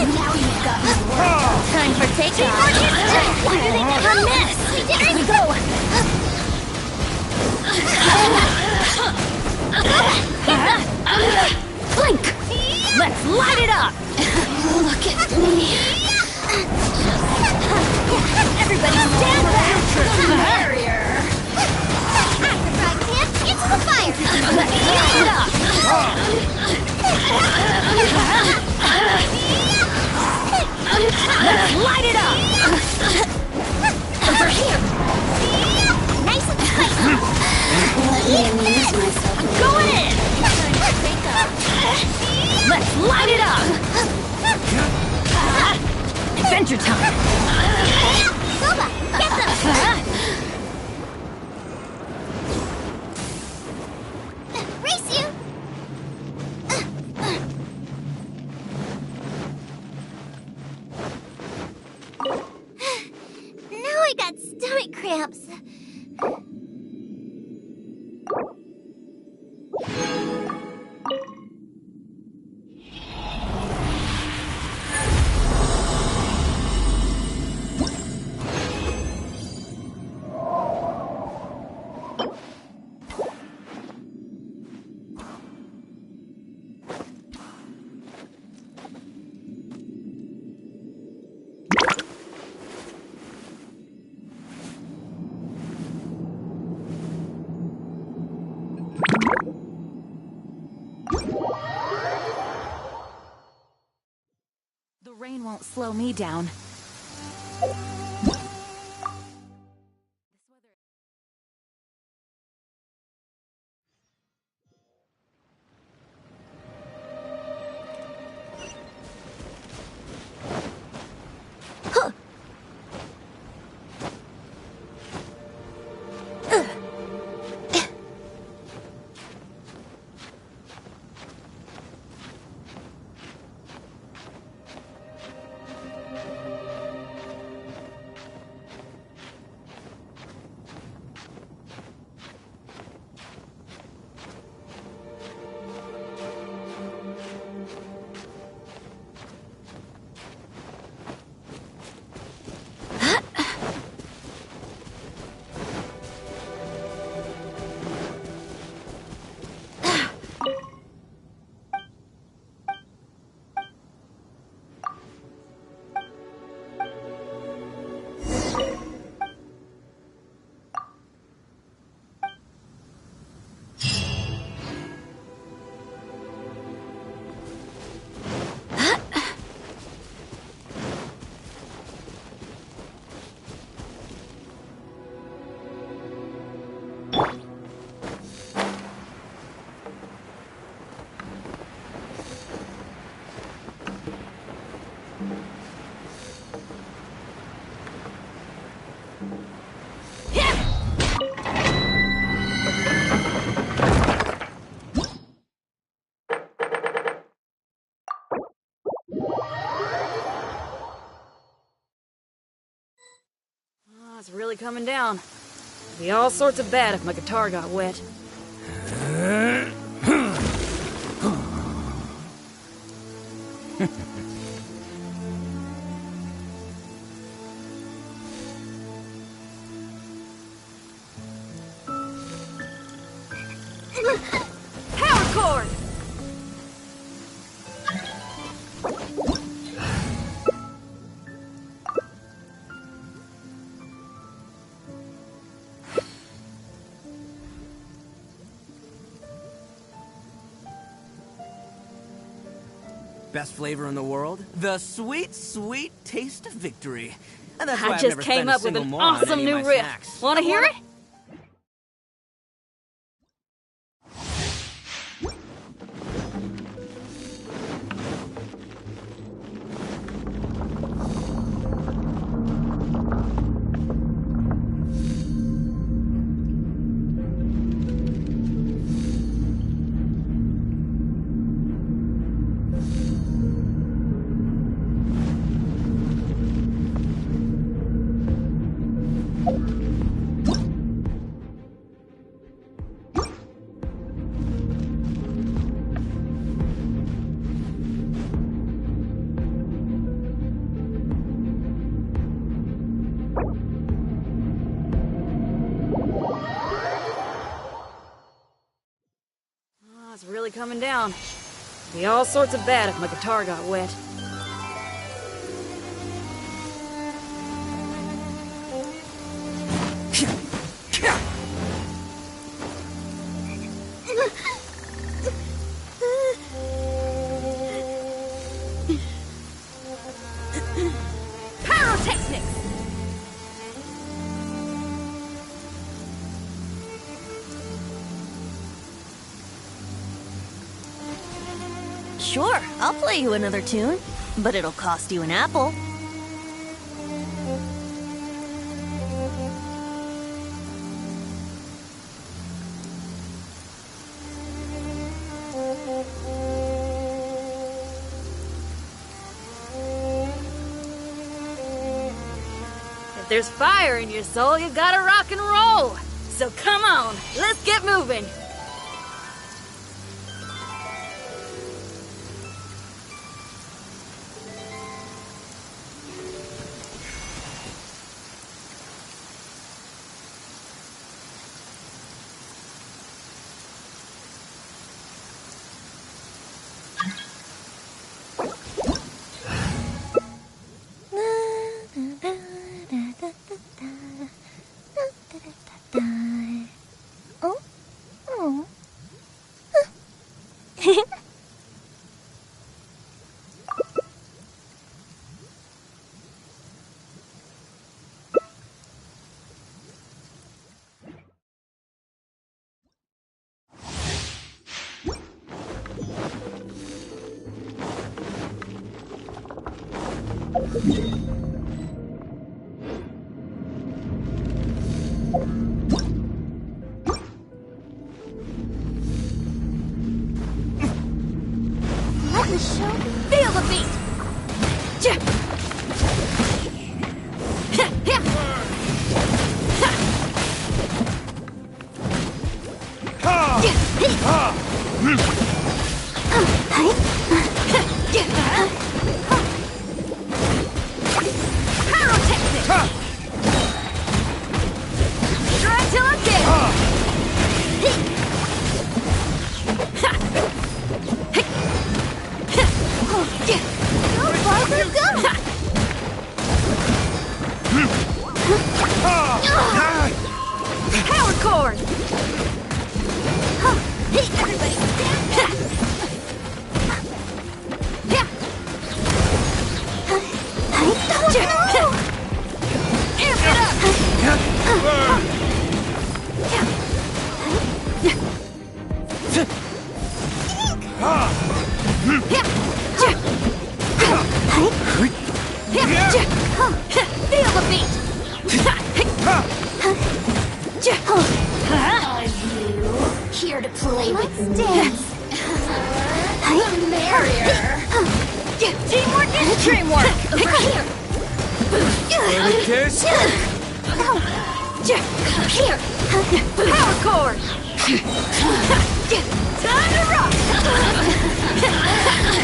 Now you've got me worked. Time for takeoff! Why do they never miss? We did it! We go! Blink! Let's light it up! Look at me. Everybody stand back! Barrier. Into the fire! Let's light it up! Let's light it up! Over here. Nice and spicy! Let me amuse myself. I'm going in! Let's light it up! Adventure time! Boba, get them! Race you! Now I got stomach cramps. The rain won't slow me down. Oh, it's really coming down. It'd be all sorts of bad if my guitar got wet. Power chord! Best flavor in the world? The sweet, sweet taste of victory. And that's why I I've just never came spent a up with single an more on awesome any of new my riff. snacks. Wanna hear it? Oh, it's really coming down. It'd be all sorts of bad if my guitar got wet. Pyrotechnics! Sure, I'll play you another tune, but it'll cost you an apple. If there's fire in your soul, you gotta rock and roll! So come on, let's get moving! Let me show you. Feel the beat! Try till I'm dead! Go, Barbara, go! Power chord! Everybody stand Amp it up! Feel the beat! Are you here to play with dance? The merrier. Teamwork is dreamwork! Over here. Any kiss? Here! Power core! Time to rock!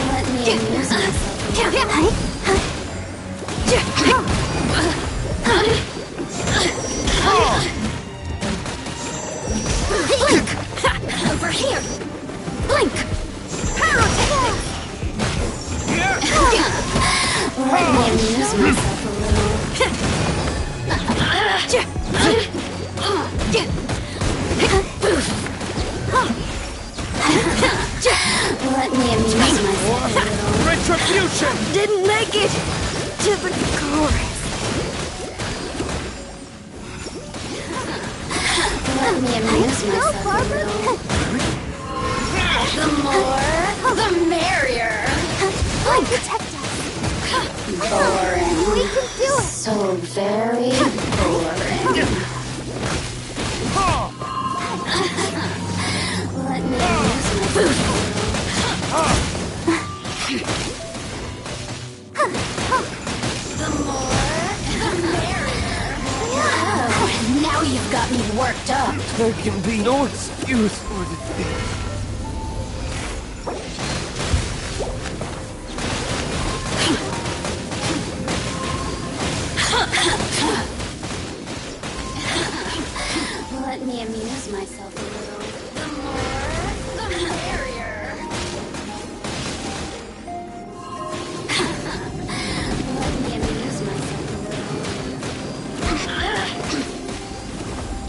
Let me amuse myself. Over here! Blink! Pyrotechnic! Let me amuse myself a little. Let me amuse myself a little. Retribution! Didn't make it to the chorus. Let me amuse myself a little. The more, the merrier. Oh, protect us. Boring. We can do it. So very boring. Let me amuse myself. The more, the merrier. Oh, now you've got me worked up. There can be no excuse for the thing. Let me amuse myself a little. The more, the merrier. Let me amuse myself a little.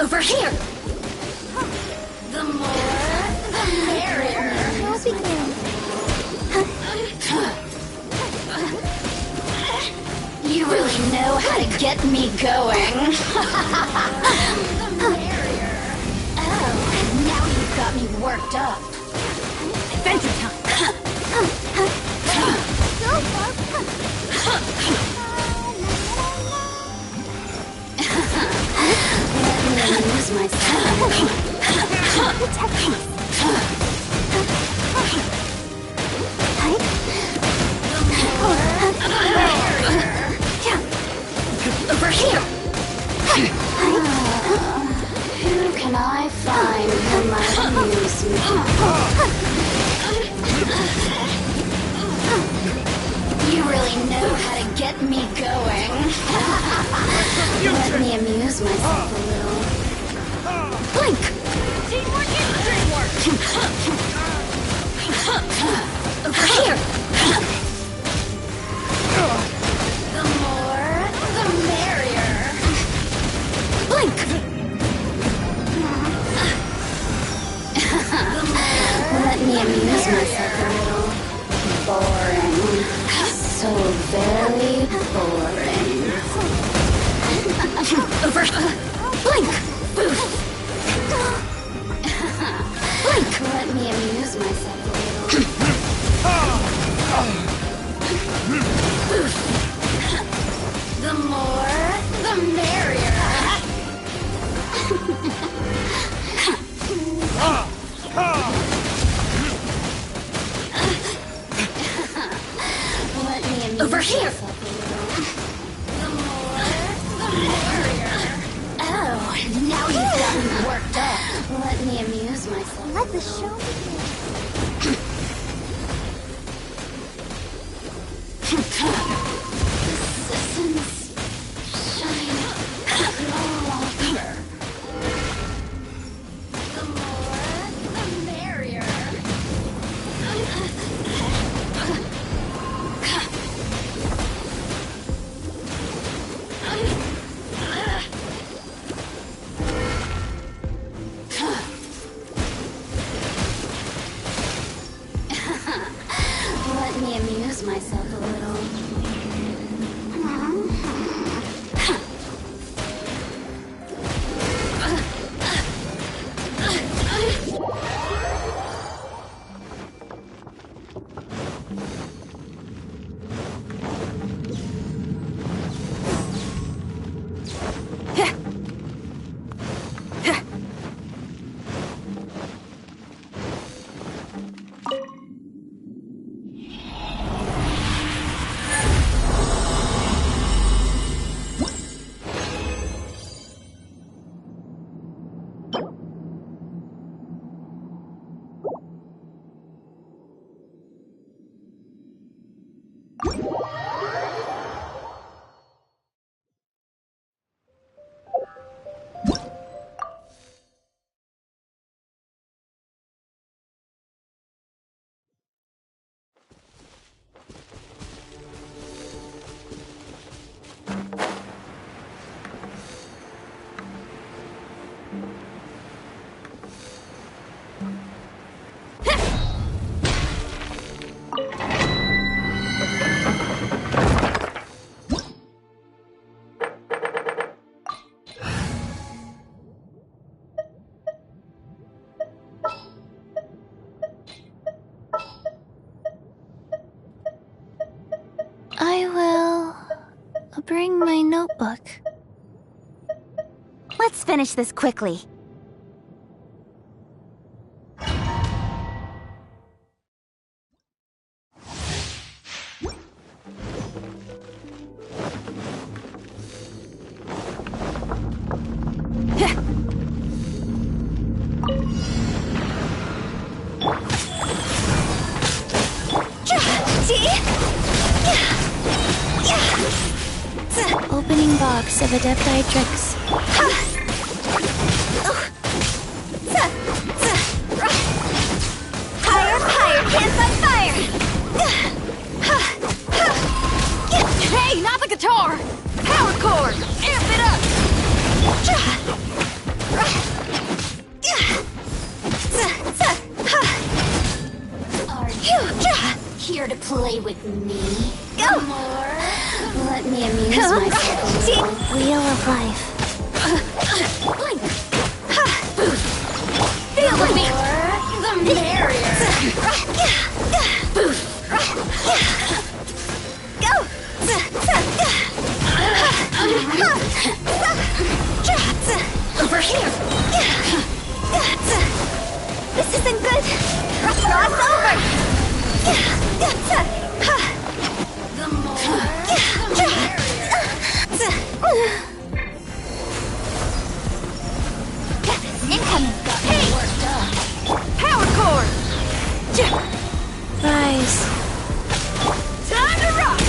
Over here! The more, the merrier. We'll begin. You really know how to get me going. The merrier. Oh, now you've got me worked up. Adventure time! Let me amuse myself. Over here! Who can I find who might amuse me? You really know how to get me going. Let me amuse myself a little. Blink! Teamwork is dreamwork! Over here! The more, the merrier. Blink! Let me amuse myself a little. Boring. So very boring. Over... Blink! Blink! Let me amuse myself a little. The more, the merrier. Let me amuse Over here! myself a little. The more, the merrier. Oh, now you've got me worked up. Let me amuse myself. Let the show begin. Citizens shine no longer. The more, the merrier. I will bring my notebook. Let's finish this quickly. Opening box of Adepti tricks. Higher, can't fight fire! Hey, not the guitar! Power chord! Amp it up! Are you here to play with me? Go! More? Let me amuse myself a little. Wheel of life. Blink! Feel The me! more, the merrier! Go! Over here! This isn't good! Cross over! The more, the merrier! Incoming! Got me worked up. Power chord! Rise. Time to rock!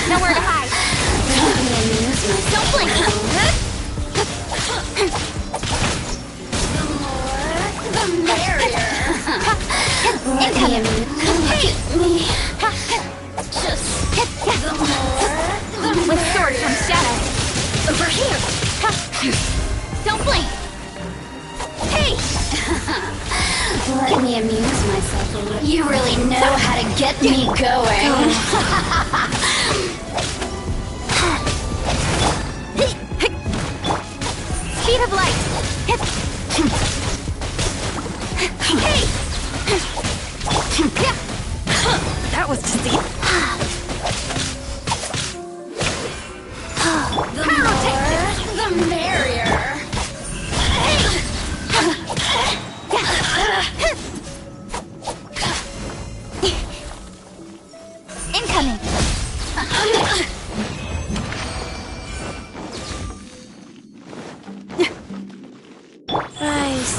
Nowhere to hide! Let me amuse myself. Don't blink! The more, the merrier! Let me amuse. Look at me. Just the more, the With sword merrier. from shadow! Over here! Don't blink! Hey! Let me amuse myself a little. You really know how to get me going. Speed of light! Hey! That was deceit. The more, the merrier. Incoming! Rise.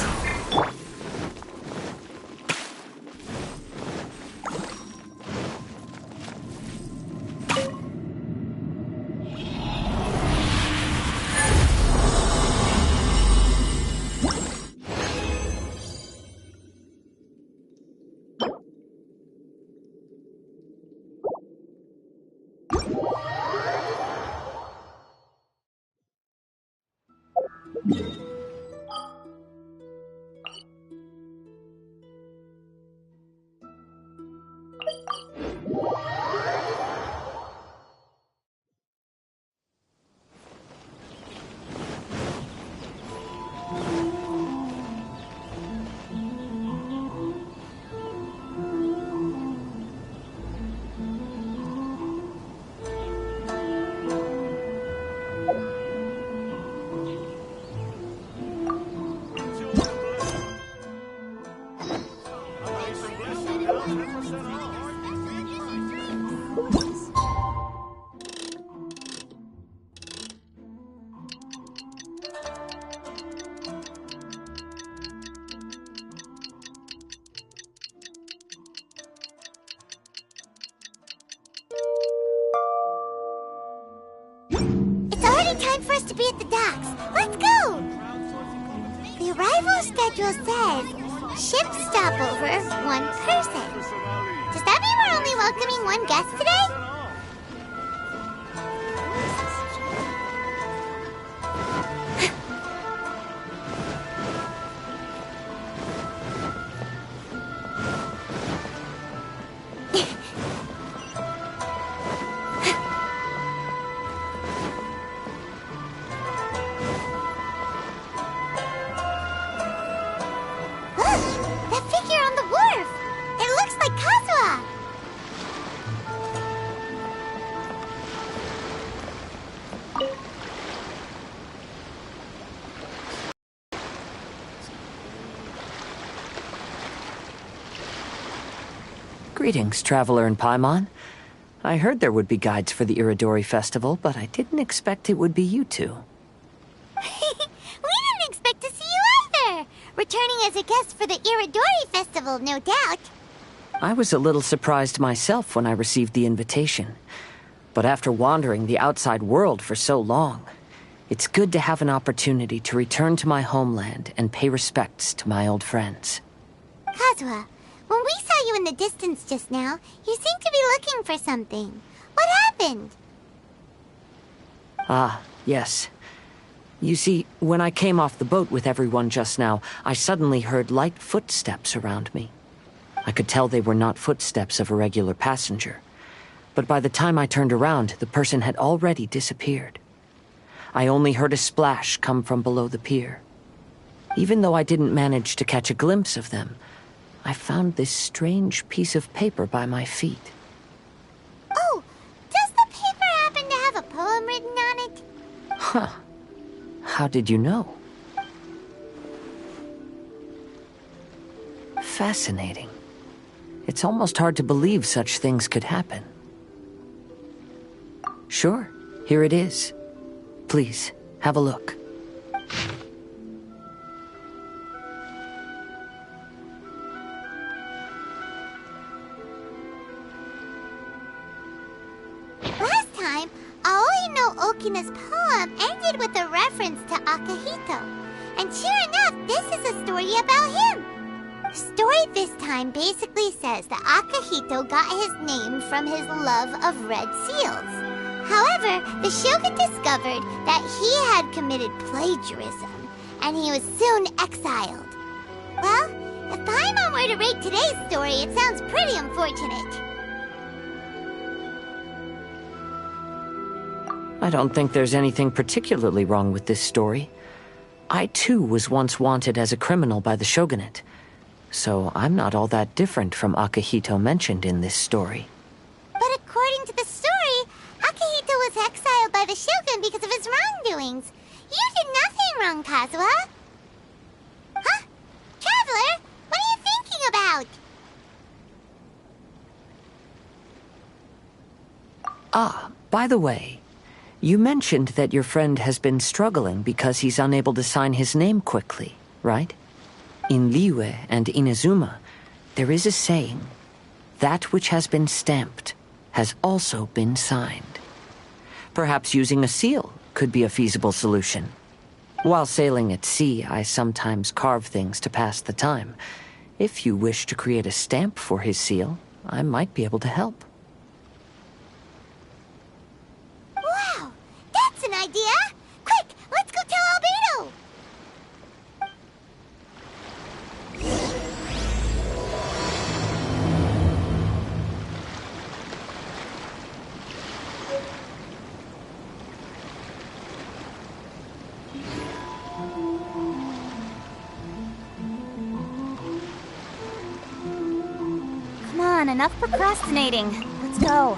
It's already time for us to be at the docks. Let's go! The arrival schedule says ship stopover, 1 person. Does that mean we're only welcoming 1 guest today? Look! That figure on the wharf! It looks like Kazuha! Greetings, Traveler and Paimon. I heard there would be guides for the Iridori Festival, but I didn't expect it would be you two. We didn't expect to see you either! Returning as a guest for the Iridori Festival, no doubt. I was a little surprised myself when I received the invitation. But after wandering the outside world for so long, it's good to have an opportunity to return to my homeland and pay respects to my old friends. Kazuha, when we saw you in the distance just now, you seemed to be looking for something. What happened? Ah, yes. You see, when I came off the boat with everyone just now, I suddenly heard light footsteps around me. I could tell they were not footsteps of a regular passenger. But by the time I turned around, the person had already disappeared. I only heard a splash come from below the pier. Even though I didn't manage to catch a glimpse of them, I found this strange piece of paper by my feet. Oh, does the paper happen to have a poem written on it? Huh. How did you know? Fascinating. It's almost hard to believe such things could happen. Sure, here it is. Please, have a look. Last time, Aoi no Okina's poem ended with a reference to Akihito. And sure enough, this is a story about him. The story this time basically says that Akihito got his name from his love of red seals. However, the shogun discovered that he had committed plagiarism, and he was soon exiled. Well, if Paimon were to rate today's story, it sounds pretty unfortunate. I don't think there's anything particularly wrong with this story. I too was once wanted as a criminal by the shogunate, so I'm not all that different from Akihito mentioned in this story. But according to the story, Akihito was exiled by the shogun because of his wrongdoings. You did nothing wrong, Kazuha. Huh? Traveler, what are you thinking about? Ah, by the way, you mentioned that your friend has been struggling because he's unable to sign his name quickly, right? In Liyue and Inazuma, there is a saying, that which has been stamped has also been signed. Perhaps using a seal could be a feasible solution. While sailing at sea, I sometimes carve things to pass the time. If you wish to create a stamp for his seal, I might be able to help. Wow, that's an idea! Quick, let's go tell Albedo! Come on, enough procrastinating. Let's go.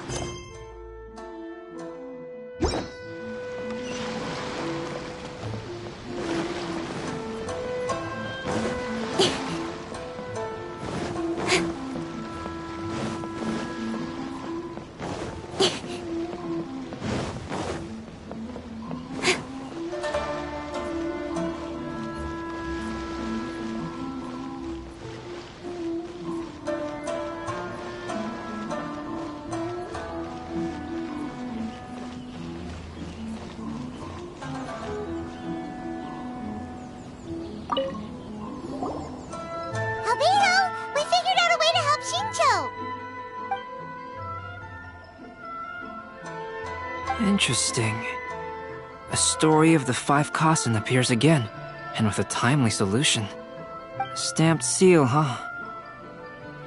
Albedo, we figured out a way to help Xincho! Interesting. A story of the 5 Kasen appears again, and with a timely solution. A stamped seal, huh?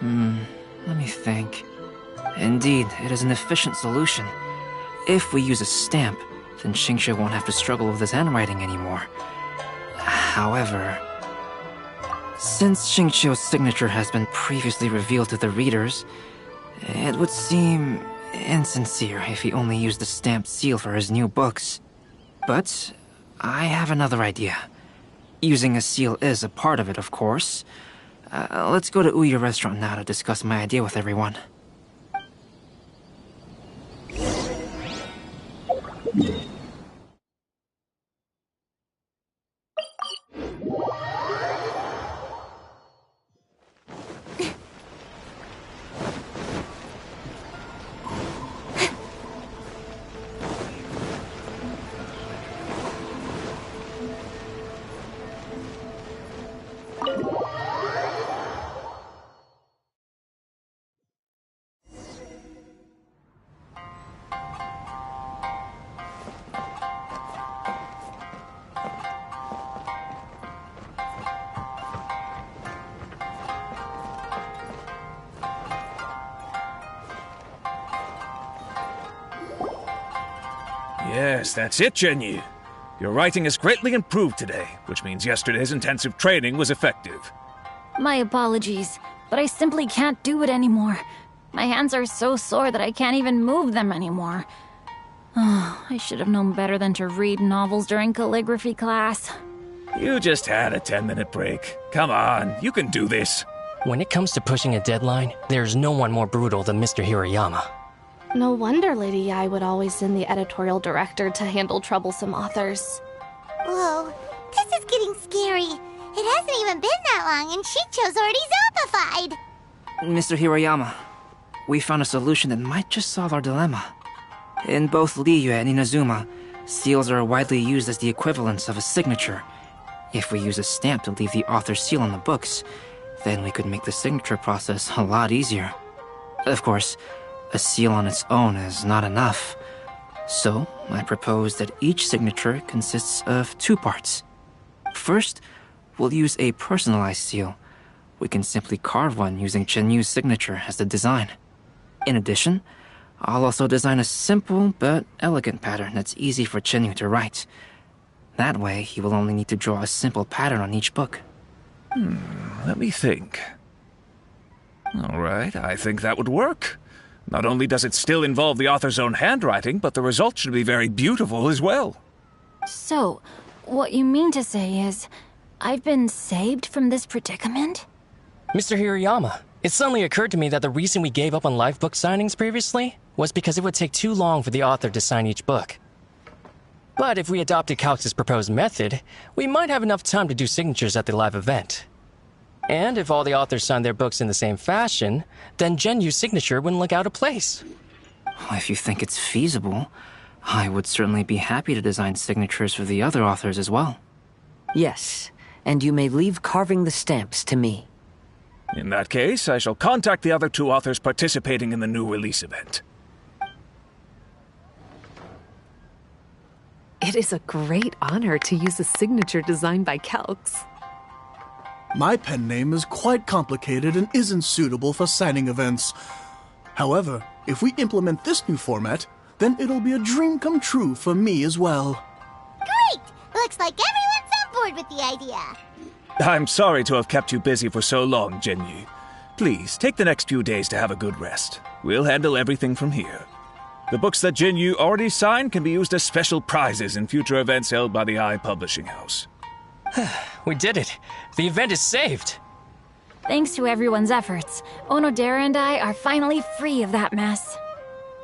Let me think. Indeed, it is an efficient solution. If we use a stamp, then Xinqi won't have to struggle with his handwriting anymore. However, since Xinqiu's signature has been previously revealed to the readers, it would seem insincere if he only used the stamped seal for his new books. But I have another idea. Using a seal is a part of it, of course. Let's go to Uyu Restaurant now to discuss my idea with everyone. Yes, that's it, Xinqui. Your writing has greatly improved today, which means yesterday's intensive training was effective. My apologies, but I simply can't do it anymore. My hands are so sore that I can't even move them anymore. Oh, I should have known better than to read novels during calligraphy class. You just had a 10-minute break. Come on, you can do this. When it comes to pushing a deadline, there's no one more brutal than Mr. Hirayama. No wonder Lady Yai would always send the editorial director to handle troublesome authors. Whoa, this is getting scary. It hasn't even been that long and Xinqi's already zombified. Mr. Hirayama, we found a solution that might just solve our dilemma. In both Liyue and Inazuma, seals are widely used as the equivalents of a signature. If we use a stamp to leave the author's seal on the books, then we could make the signature process a lot easier. Of course, a seal on its own is not enough. So, I propose that each signature consists of 2 parts. First, we'll use a personalized seal. We can simply carve one using Chenyu's signature as the design. In addition, I'll also design a simple but elegant pattern that's easy for Chenyu to write. That way, he will only need to draw a simple pattern on each book. Let me think. All right, I think that would work. Not only does it still involve the author's own handwriting, but the result should be very beautiful as well. So, what you mean to say is, I've been saved from this predicament? Mr. Hirayama, it suddenly occurred to me that the reason we gave up on live book signings previously was because it would take too long for the author to sign each book. But if we adopted Calx's proposed method, we might have enough time to do signatures at the live event. And if all the authors signed their books in the same fashion, then Genyu's signature wouldn't look out of place. If you think it's feasible, I would certainly be happy to design signatures for the other authors as well. Yes, and you may leave carving the stamps to me. In that case, I shall contact the other 2 authors participating in the new release event. It is a great honor to use a signature designed by Calx. My pen name is quite complicated and isn't suitable for signing events. However, if we implement this new format, then it'll be a dream come true for me as well. Great! Looks like everyone's on board with the idea. I'm sorry to have kept you busy for so long, Xinqui. Please, take the next few days to have a good rest. We'll handle everything from here. The books that Xinqui already signed can be used as special prizes in future events held by the Publishing House. We did it! The event is saved! Thanks to everyone's efforts, Onodera and I are finally free of that mess.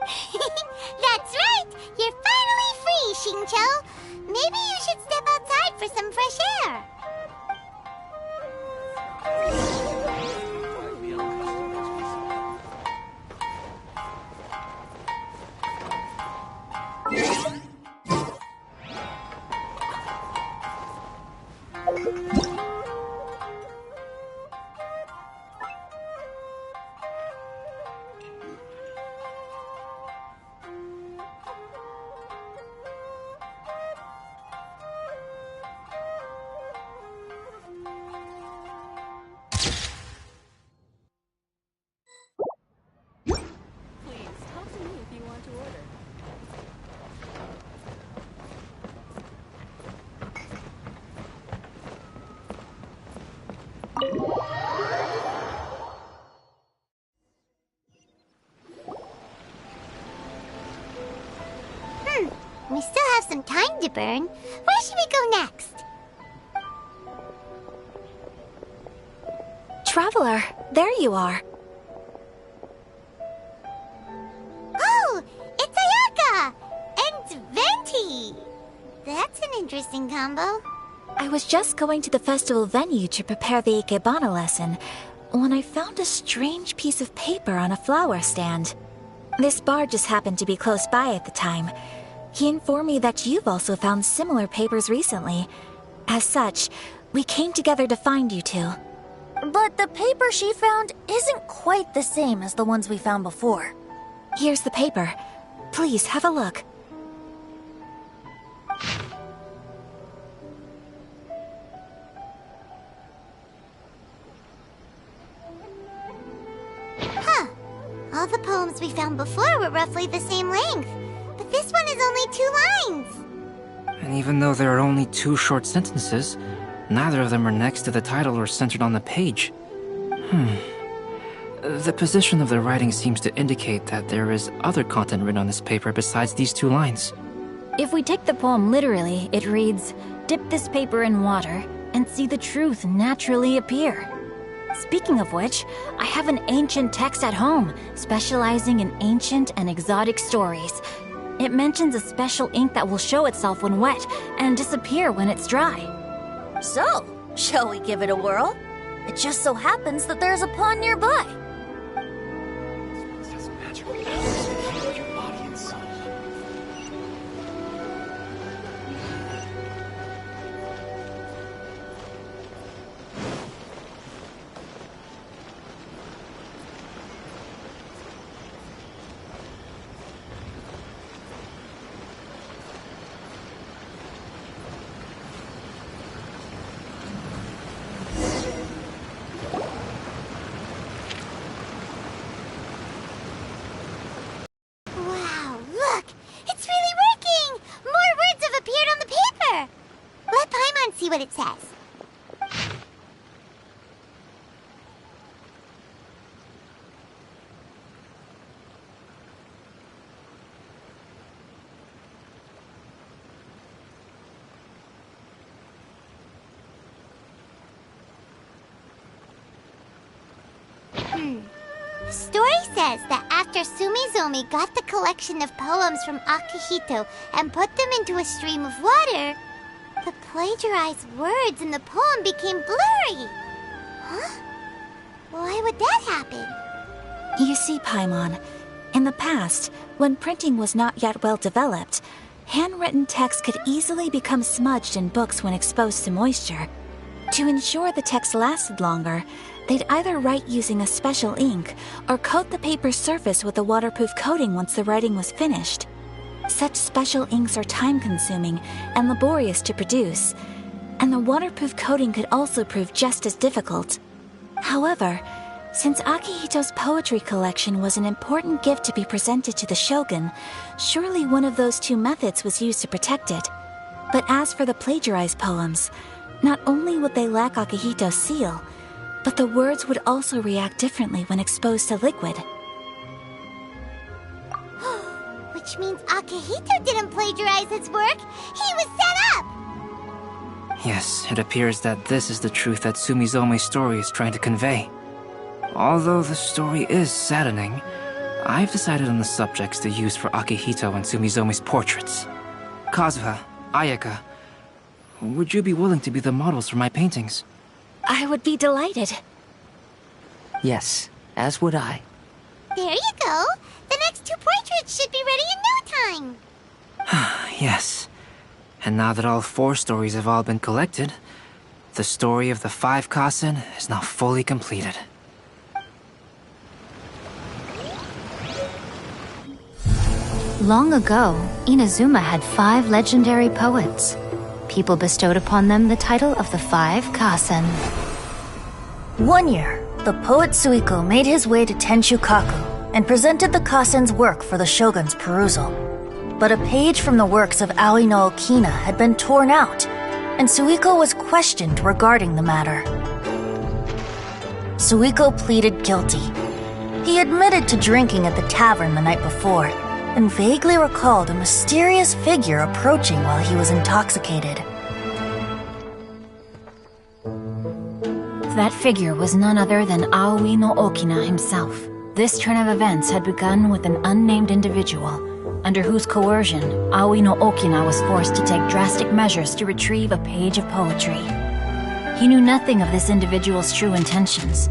That's right! You're finally free, Xinqiu! Maybe you should step outside for some fresh air. We still have some time to burn. Where should we go next? Traveler, there you are. Oh, it's Ayaka! And Venti! That's an interesting combo. I was just going to the festival venue to prepare the Ikebana lesson when I found a strange piece of paper on a flower stand. This bard just happened to be close by at the time. He informed me that you've also found similar papers recently. As such, we came together to find you two. But the paper she found isn't quite the same as the ones we found before. Here's the paper. Please, have a look. Huh. All the poems we found before were roughly the same length. But this one is only 2 lines. And even though there are only 2 short sentences, neither of them are next to the title or centered on the page. The position of the writing seems to indicate that there is other content written on this paper besides these 2 lines. If we take the poem literally, it reads, "Dip this paper in water and see the truth naturally appear." Speaking of which, I have an ancient text at home, specializing in ancient and exotic stories. It mentions a special ink that will show itself when wet and disappear when it's dry. So, shall we give it a whirl? It just so happens that there's a pond nearby. Wow, look! It's really working! More words have appeared on the paper! Let Paimon see what it says. The story says that after Sumizomi got the collection of poems from Akihito and put them into a stream of water, the plagiarized words in the poem became blurry. Huh? Why would that happen? You see, Paimon, in the past, when printing was not yet well developed, handwritten text could easily become smudged in books when exposed to moisture. To ensure the text lasted longer, they'd either write using a special ink or coat the paper's surface with a waterproof coating once the writing was finished. Such special inks are time-consuming and laborious to produce, and the waterproof coating could also prove just as difficult. However, since Akihito's poetry collection was an important gift to be presented to the shogun, surely one of those 2 methods was used to protect it. But as for the plagiarized poems, not only would they lack Akihito's seal, but the words would also react differently when exposed to liquid. Which means Akihito didn't plagiarize his work. He was set up! Yes, it appears that this is the truth that Sumizomi's story is trying to convey. Although the story is saddening, I've decided on the subjects to use for Akihito and Sumizomi's portraits. Kazuha, Ayaka, would you be willing to be the models for my paintings? I would be delighted. Yes, as would I. There you go. The next 2 portraits should be ready in no time. Yes. And now that all 4 stories have all been collected, the story of the 5 Kasen is now fully completed. Long ago, Inazuma had 5 legendary poets. People bestowed upon them the title of the 5 Kasen. One year, the poet Suiko made his way to Tenshukaku and presented the Kasen's work for the shogun's perusal. But a page from the works of Aoi no Okina had been torn out, and Suiko was questioned regarding the matter. Suiko pleaded guilty. He admitted to drinking at the tavern the night before, and vaguely recalled a mysterious figure approaching while he was intoxicated. That figure was none other than Aoi no Okina himself. This turn of events had begun with an unnamed individual, under whose coercion, Aoi no Okina was forced to take drastic measures to retrieve a page of poetry. He knew nothing of this individual's true intentions.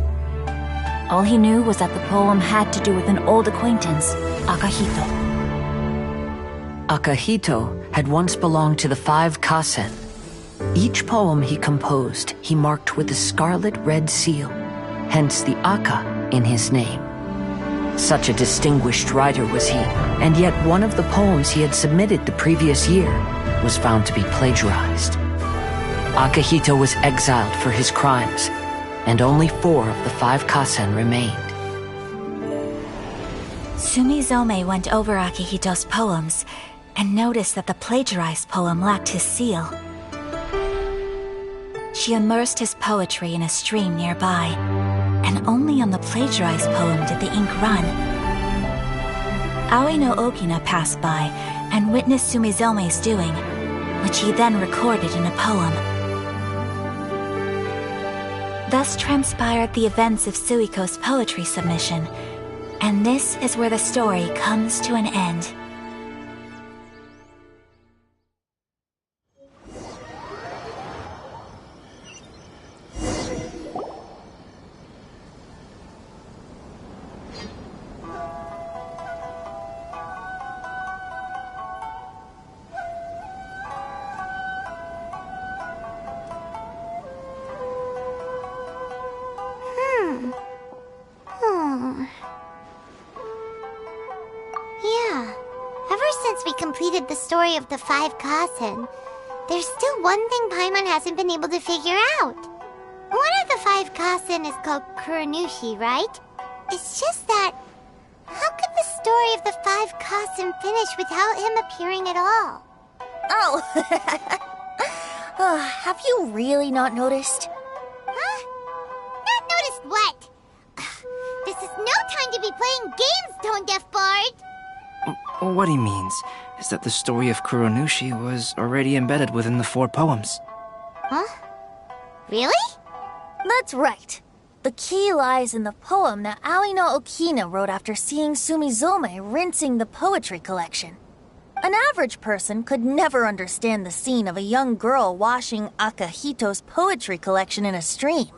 All he knew was that the poem had to do with an old acquaintance, Akahito. Akahito had once belonged to the 5 Kasen. Each poem he composed, he marked with a scarlet red seal, hence the Aka in his name. Such a distinguished writer was he, and yet one of the poems he had submitted the previous year was found to be plagiarized. Akahito was exiled for his crimes, and only 4 of the 5 Kasen remained. Sumizome went over Akihito's poems and noticed that the plagiarized poem lacked his seal. She immersed his poetry in a stream nearby, and only on the plagiarized poem did the ink run. Aoi no Okina passed by and witnessed Sumizome's doing, which he then recorded in a poem. Thus transpired the events of Suiko's poetry submission, and this is where the story comes to an end. Completed the story of the 5 Kasen, there's still one thing Paimon hasn't been able to figure out. One of the 5 Kasen is called Kuranushi, right? It's just that, how could the story of the 5 Kasen finish without him appearing at all? Oh, have you really not noticed? Huh? Not noticed what? This is no time to be playing games, Tone Deaf Bard! What he means is that the story of Kuranushi was already embedded within the 4 poems. Huh? Really? That's right. The key lies in the poem that Aoi no Okina wrote after seeing Sumizome rinsing the poetry collection. An average person could never understand the scene of a young girl washing Akahito's poetry collection in a stream.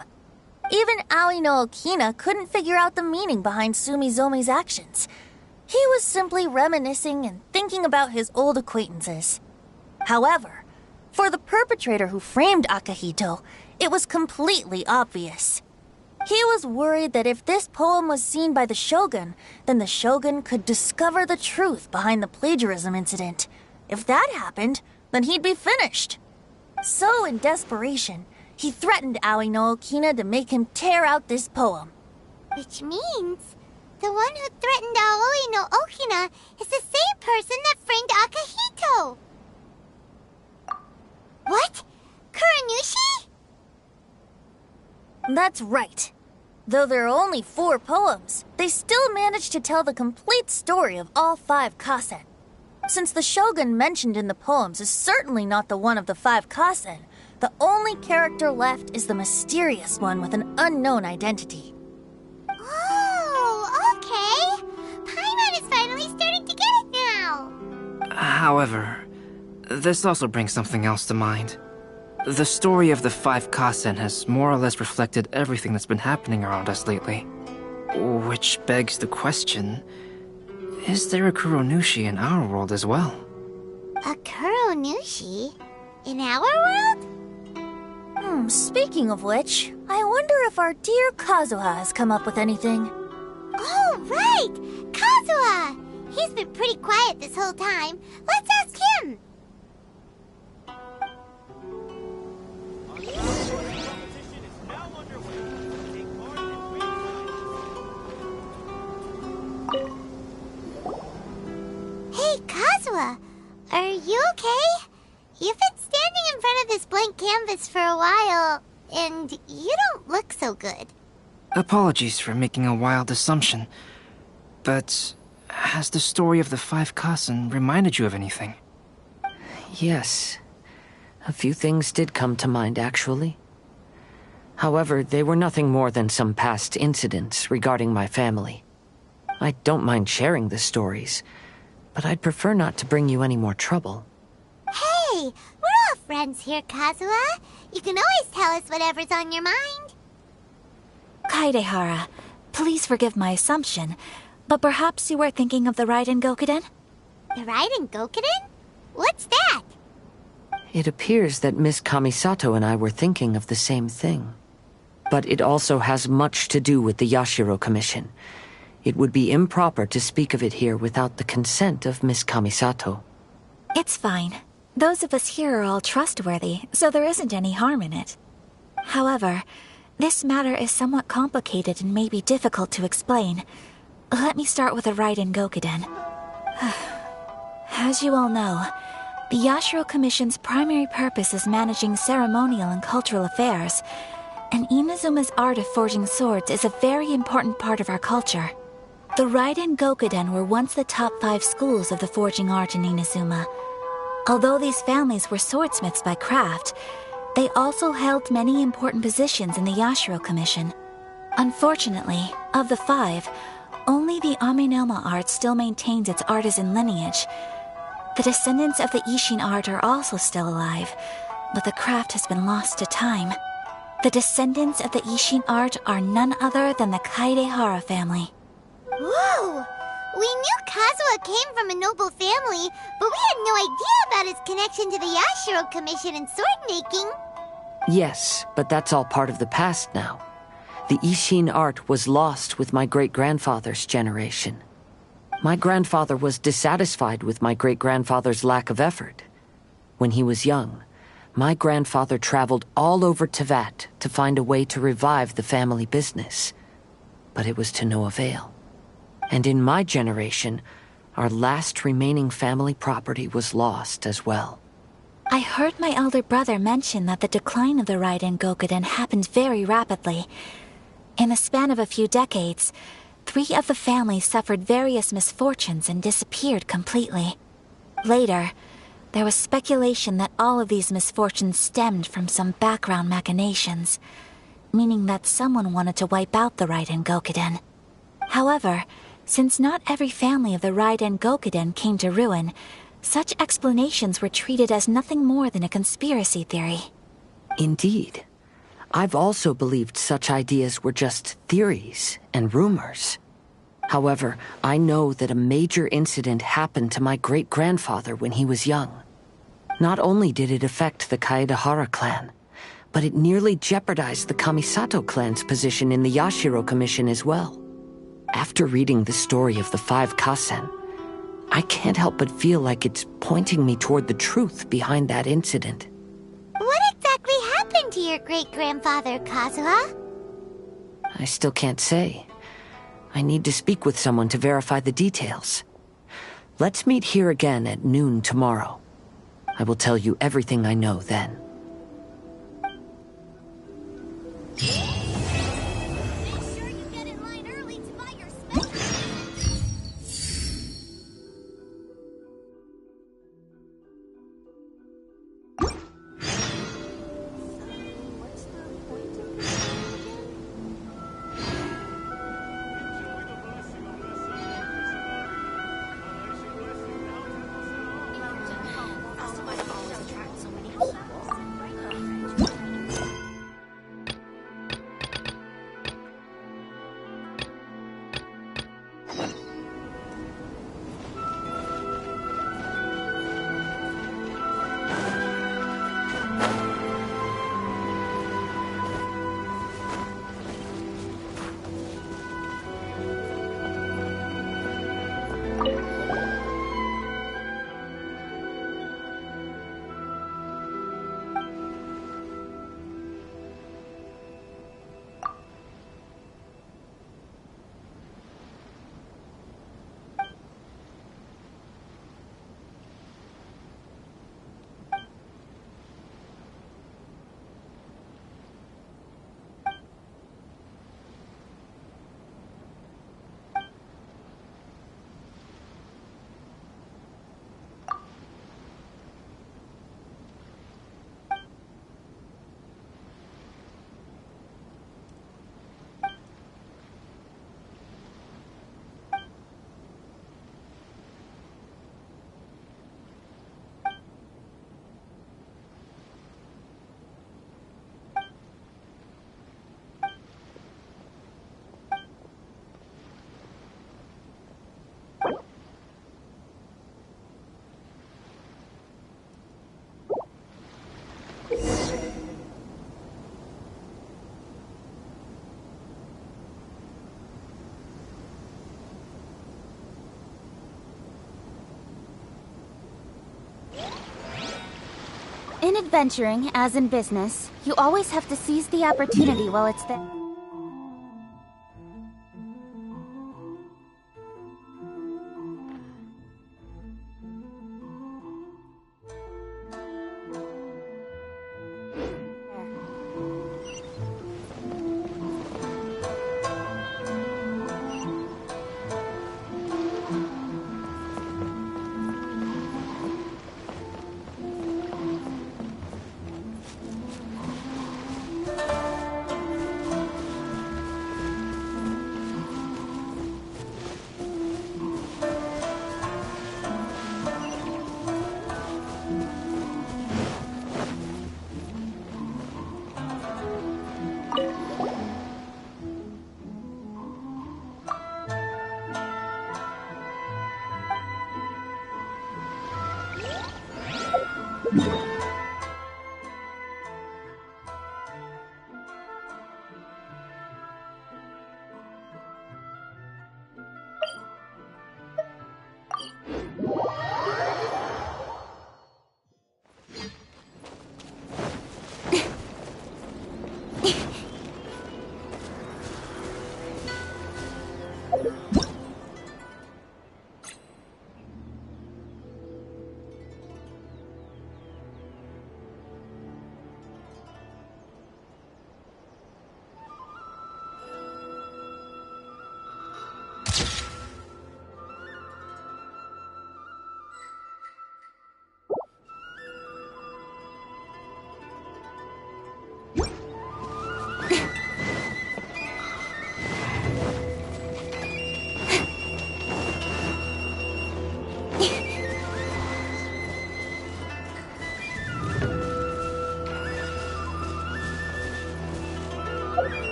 Even Aoi no Okina couldn't figure out the meaning behind Sumizome's actions. He was simply reminiscing and thinking about his old acquaintances. However, for the perpetrator who framed Akahito, it was completely obvious. He was worried that if this poem was seen by the Shogun, then the Shogun could discover the truth behind the plagiarism incident. If that happened, then he'd be finished. So, in desperation, he threatened Aoi no Okina to make him tear out this poem. Which means the one who threatened Aoi no Okina is the same person that framed Akahito. What? Kuranushi? That's right. Though there are only 4 poems, they still managed to tell the complete story of all 5 Kasen. Since the Shogun mentioned in the poems is certainly not the one of the 5 Kasen, the only character left is the mysterious one with an unknown identity. Oh, okay. Paimon is finally starting to get it now. However, this also brings something else to mind. The story of the 5 Kasen has more or less reflected everything that's been happening around us lately. Which begs the question, is there a Kuranushi in our world as well? A Kuranushi? In our world? Speaking of which, I wonder if our dear Kazuha has come up with anything. Oh, right! Kazuha! He's been pretty quiet this whole time. Let's ask him! Hey, Kazuha! Are you okay? You've been standing in front of this blank canvas for a while, and you don't look so good. Apologies for making a wild assumption, but has the story of the 5 Kasen reminded you of anything? Yes. A few things did come to mind, actually. However, they were nothing more than some past incidents regarding my family. I don't mind sharing the stories, but I'd prefer not to bring you any more trouble. Hey, we're all friends here, Kazuha. You can always tell us whatever's on your mind. Kaidehara, please forgive my assumption, but perhaps you were thinking of the Raiden Gokuden? The Raiden Gokuden? What's that? It appears that Miss Kamisato and I were thinking of the same thing. But it also has much to do with the Yashiro Commission. It would be improper to speak of it here without the consent of Miss Kamisato. It's fine. Those of us here are all trustworthy, so there isn't any harm in it. However, this matter is somewhat complicated and may be difficult to explain. Let me start with the Raiden Gokuden. As you all know, the Yashiro Commission's primary purpose is managing ceremonial and cultural affairs, and Inazuma's art of forging swords is a very important part of our culture. The Raiden Gokuden were once the top 5 schools of the forging art in Inazuma. Although these families were swordsmiths by craft, they also held many important positions in the Yashiro Commission. Unfortunately, of the 5, only the Amenoma art still maintains its artisan lineage. The descendants of the Ishin art are also still alive, but the craft has been lost to time. The descendants of the Ishin art are none other than the Kaidehara family. Whoa! We knew Kazuha came from a noble family, but we had no idea about his connection to the Yashiro Commission and sword making. Yes, but that's all part of the past now. The Ishin art was lost with my great-grandfather's generation. My grandfather was dissatisfied with my great-grandfather's lack of effort. When he was young, my grandfather traveled all over Tevat to find a way to revive the family business. But it was to no avail. And in my generation, our last remaining family property was lost as well. I heard my elder brother mention that the decline of the Raiden Gokuden happened very rapidly. In the span of a few decades, 3 of the families suffered various misfortunes and disappeared completely. Later, there was speculation that all of these misfortunes stemmed from some background machinations, meaning that someone wanted to wipe out the Raiden Gokuden. However, since not every family of the Raiden Gokuden came to ruin, such explanations were treated as nothing more than a conspiracy theory. Indeed. I've also believed such ideas were just theories and rumors. However, I know that a major incident happened to my great-grandfather when he was young. Not only did it affect the Kaedehara clan, but it nearly jeopardized the Kamisato clan's position in the Yashiro Commission as well. After reading the story of the 5 Kasen, I can't help but feel like it's pointing me toward the truth behind that incident. What exactly happened to your great-grandfather, Kazuha? I still can't say. I need to speak with someone to verify the details. Let's meet here again at noon tomorrow. I will tell you everything I know then. In adventuring, as in business, you always have to seize the opportunity while it's there.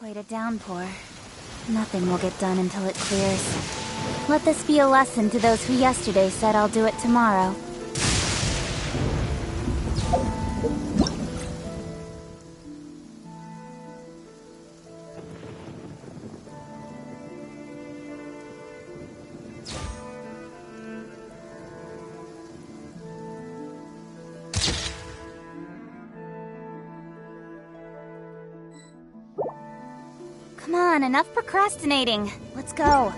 Wait a downpour. Nothing will get done until it clears. Let this be a lesson to those who yesterday said I'll do it tomorrow. Come on, enough procrastinating. Let's go.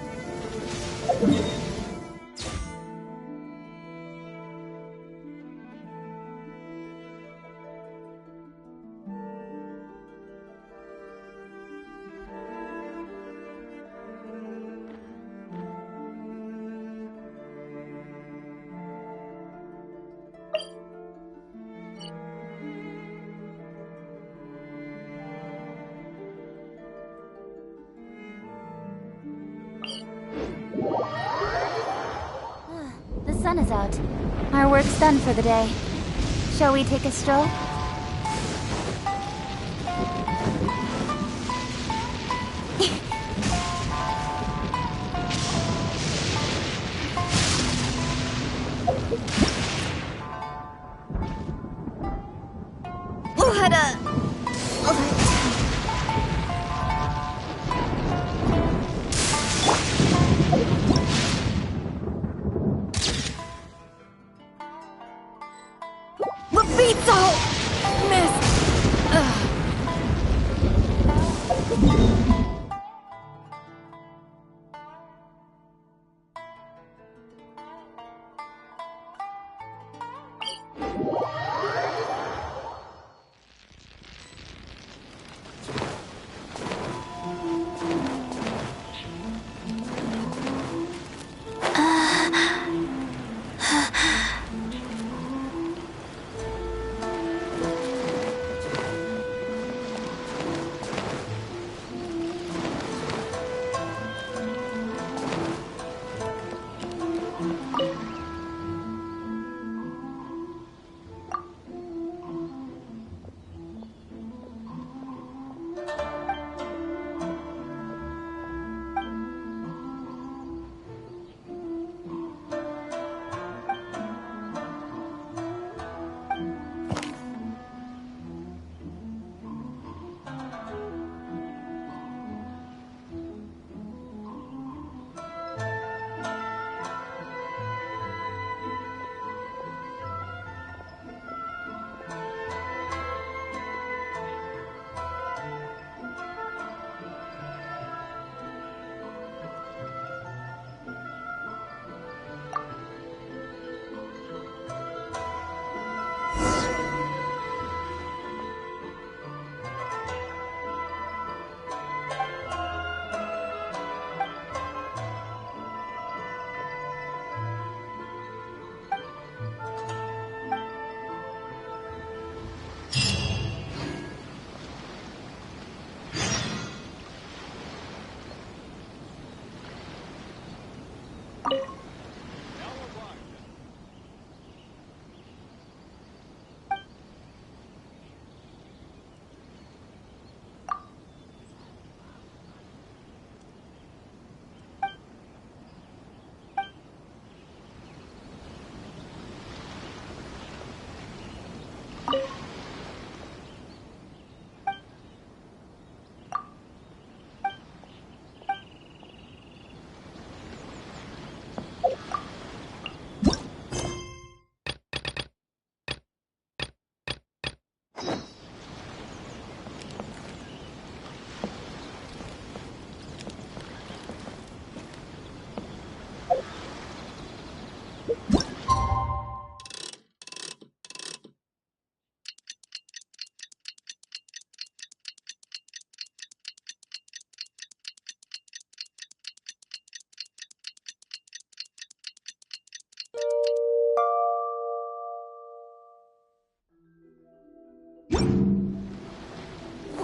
The sun is out. Our work's done for the day. Shall we take a stroll?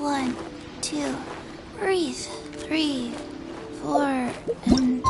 One, two, breathe. 3, 4, and...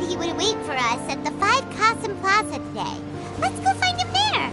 he would wait for us at the 5 Kasen Plaza today. Let's go find him there.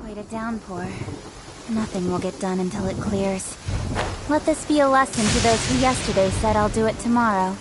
Quite a downpour. Nothing will get done until it clears. Let this be a lesson to those who yesterday said I'll do it tomorrow.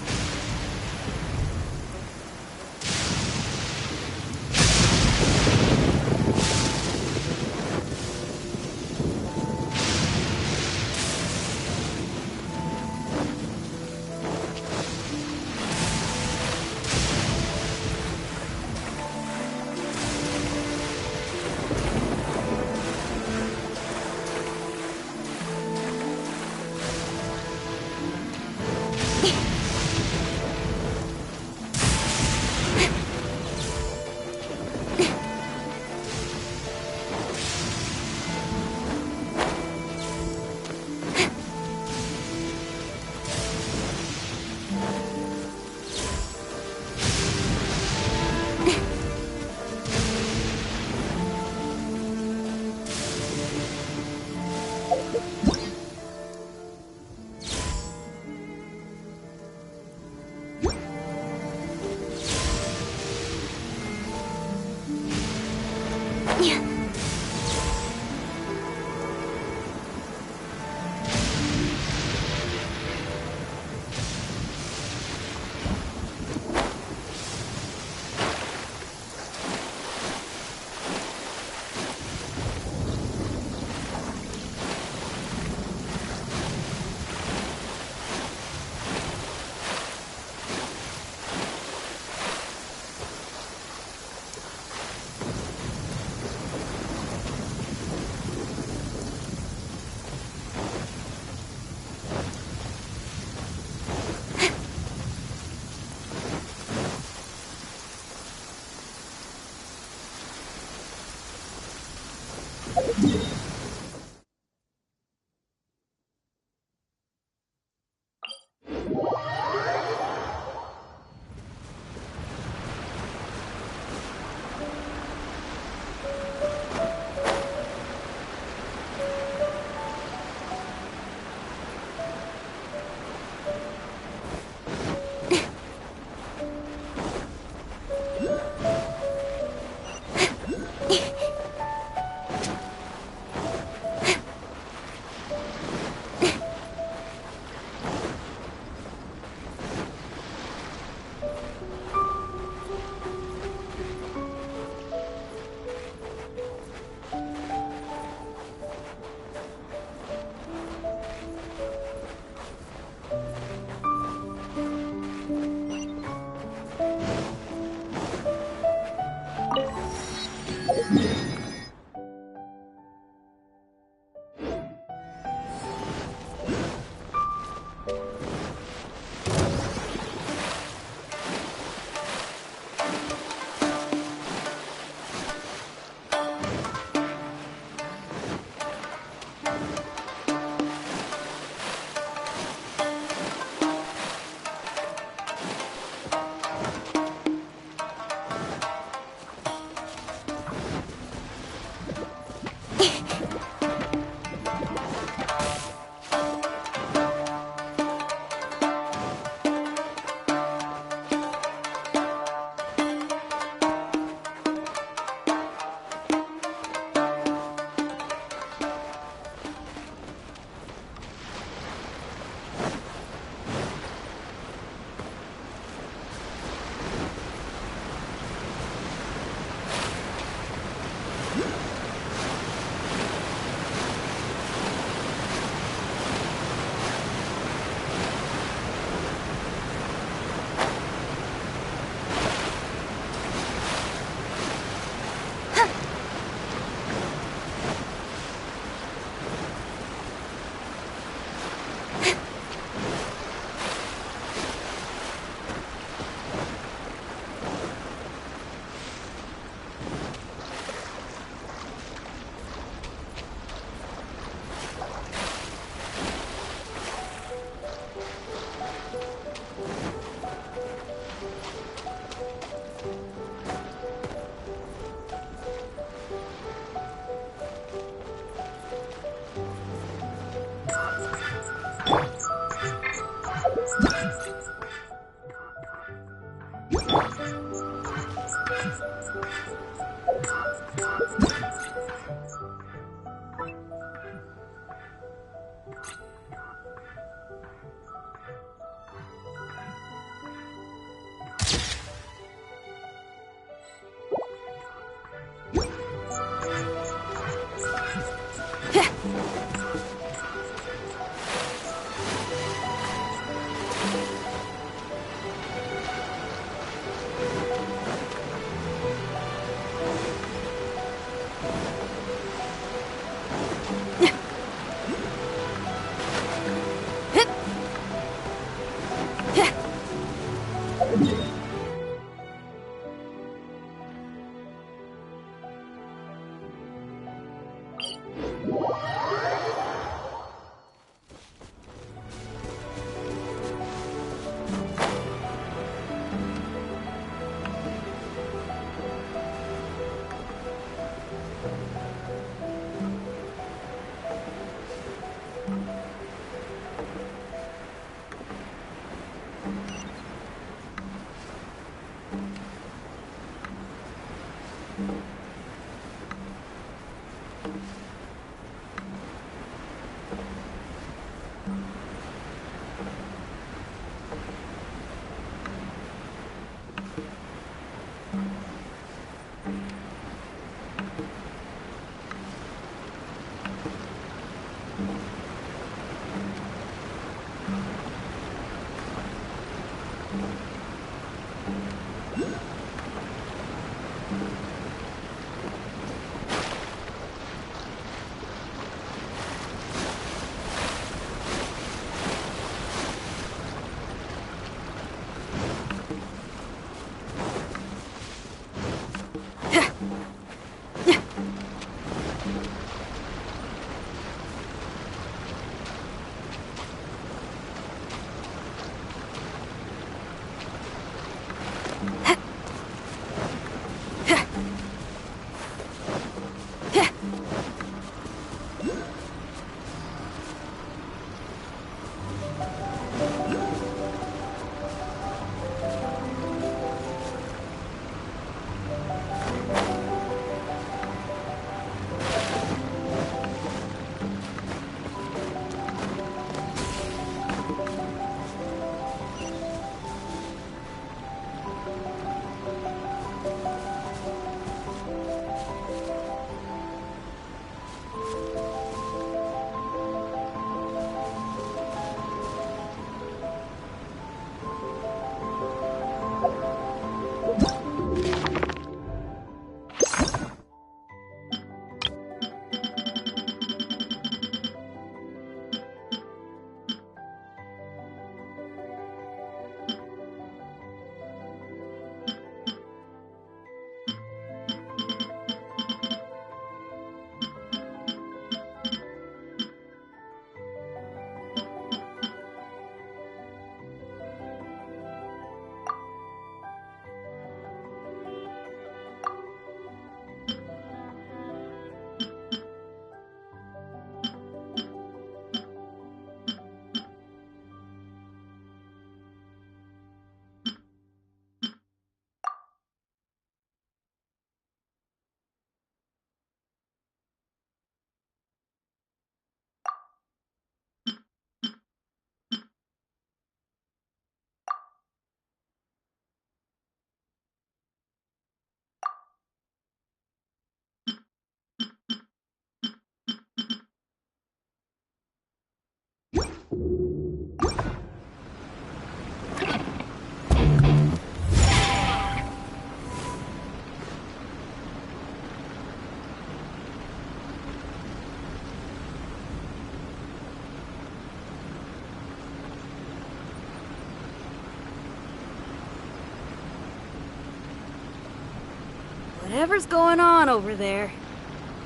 Whatever's going on over there,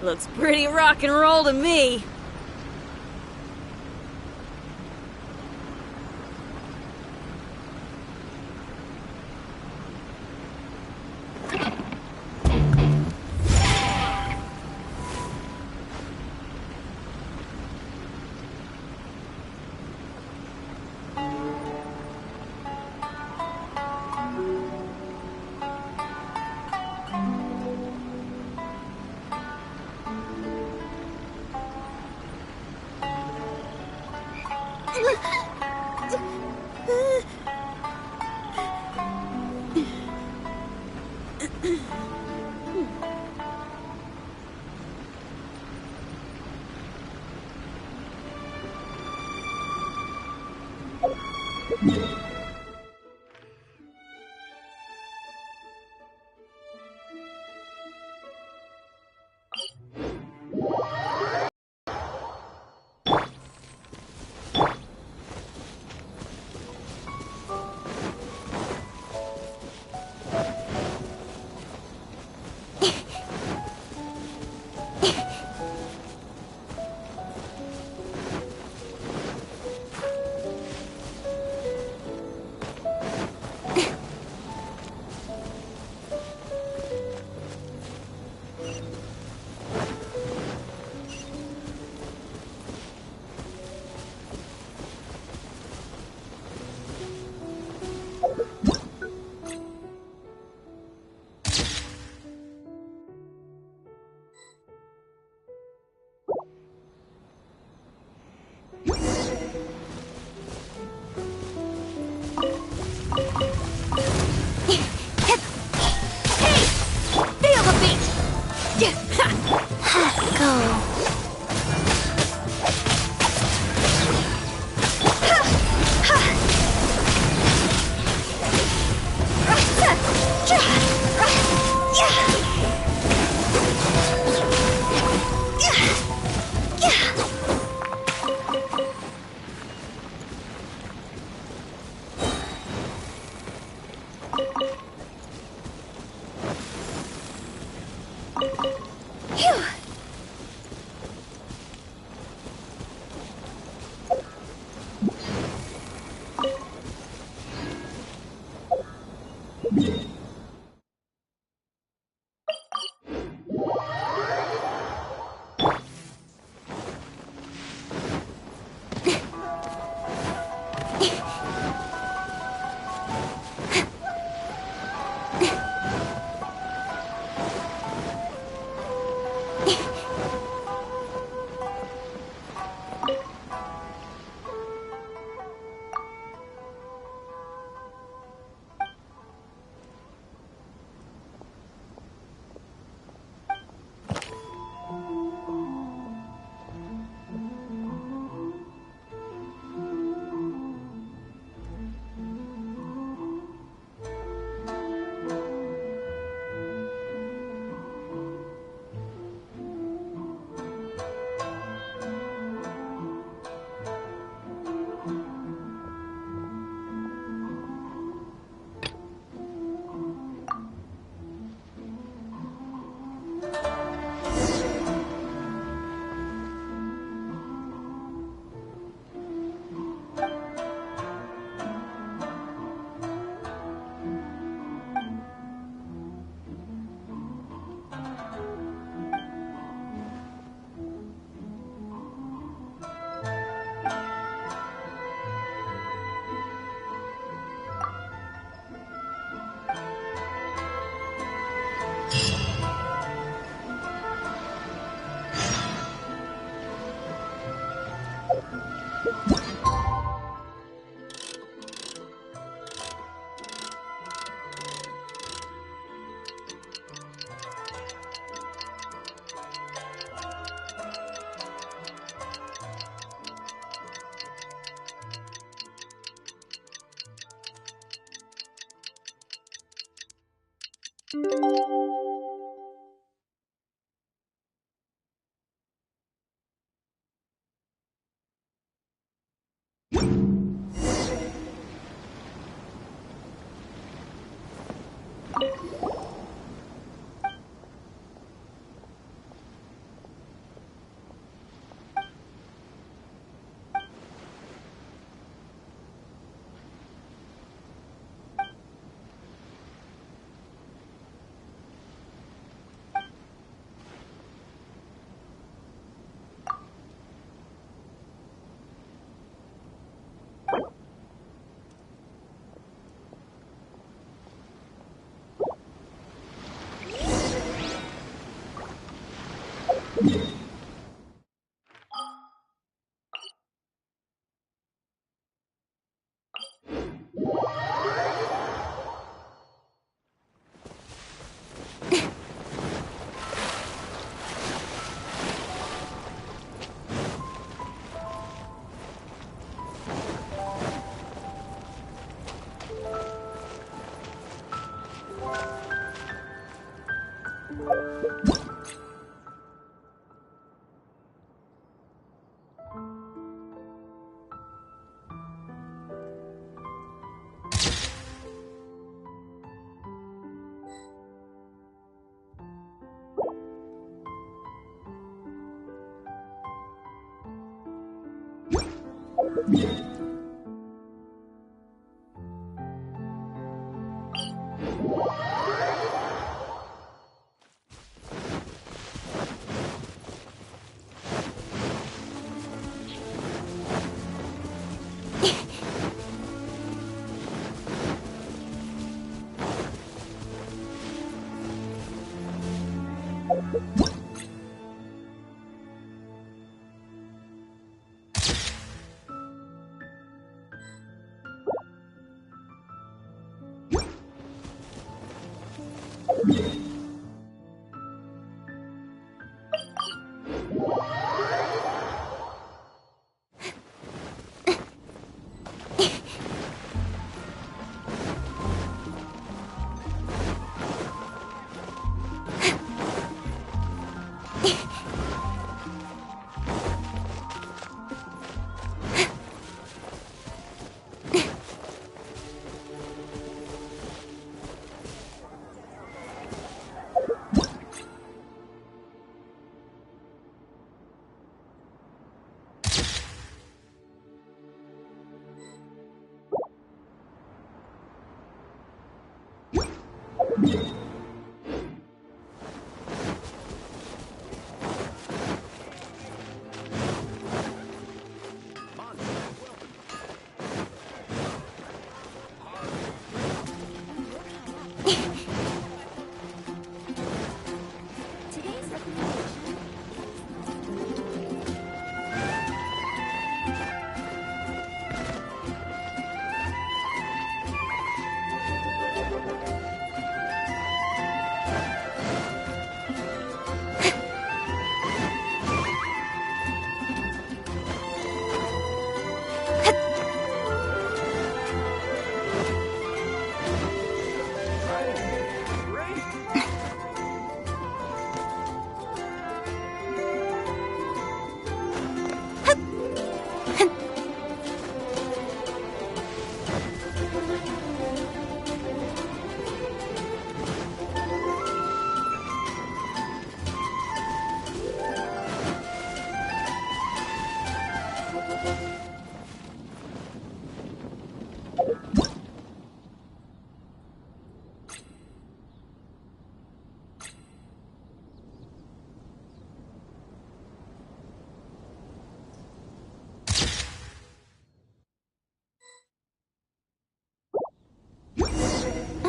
looks pretty rock and roll to me.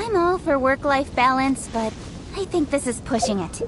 I'm all for work-life balance, but I think this is pushing it.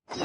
Why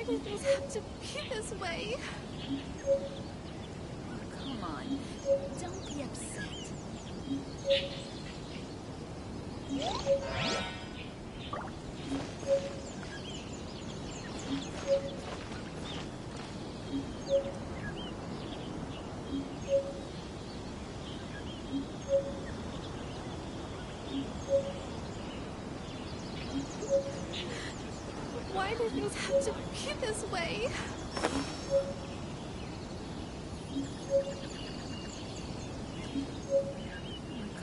did this have to be this way? Come on, don't be upset. Why did things have to be this way?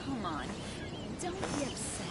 Come on, don't be upset.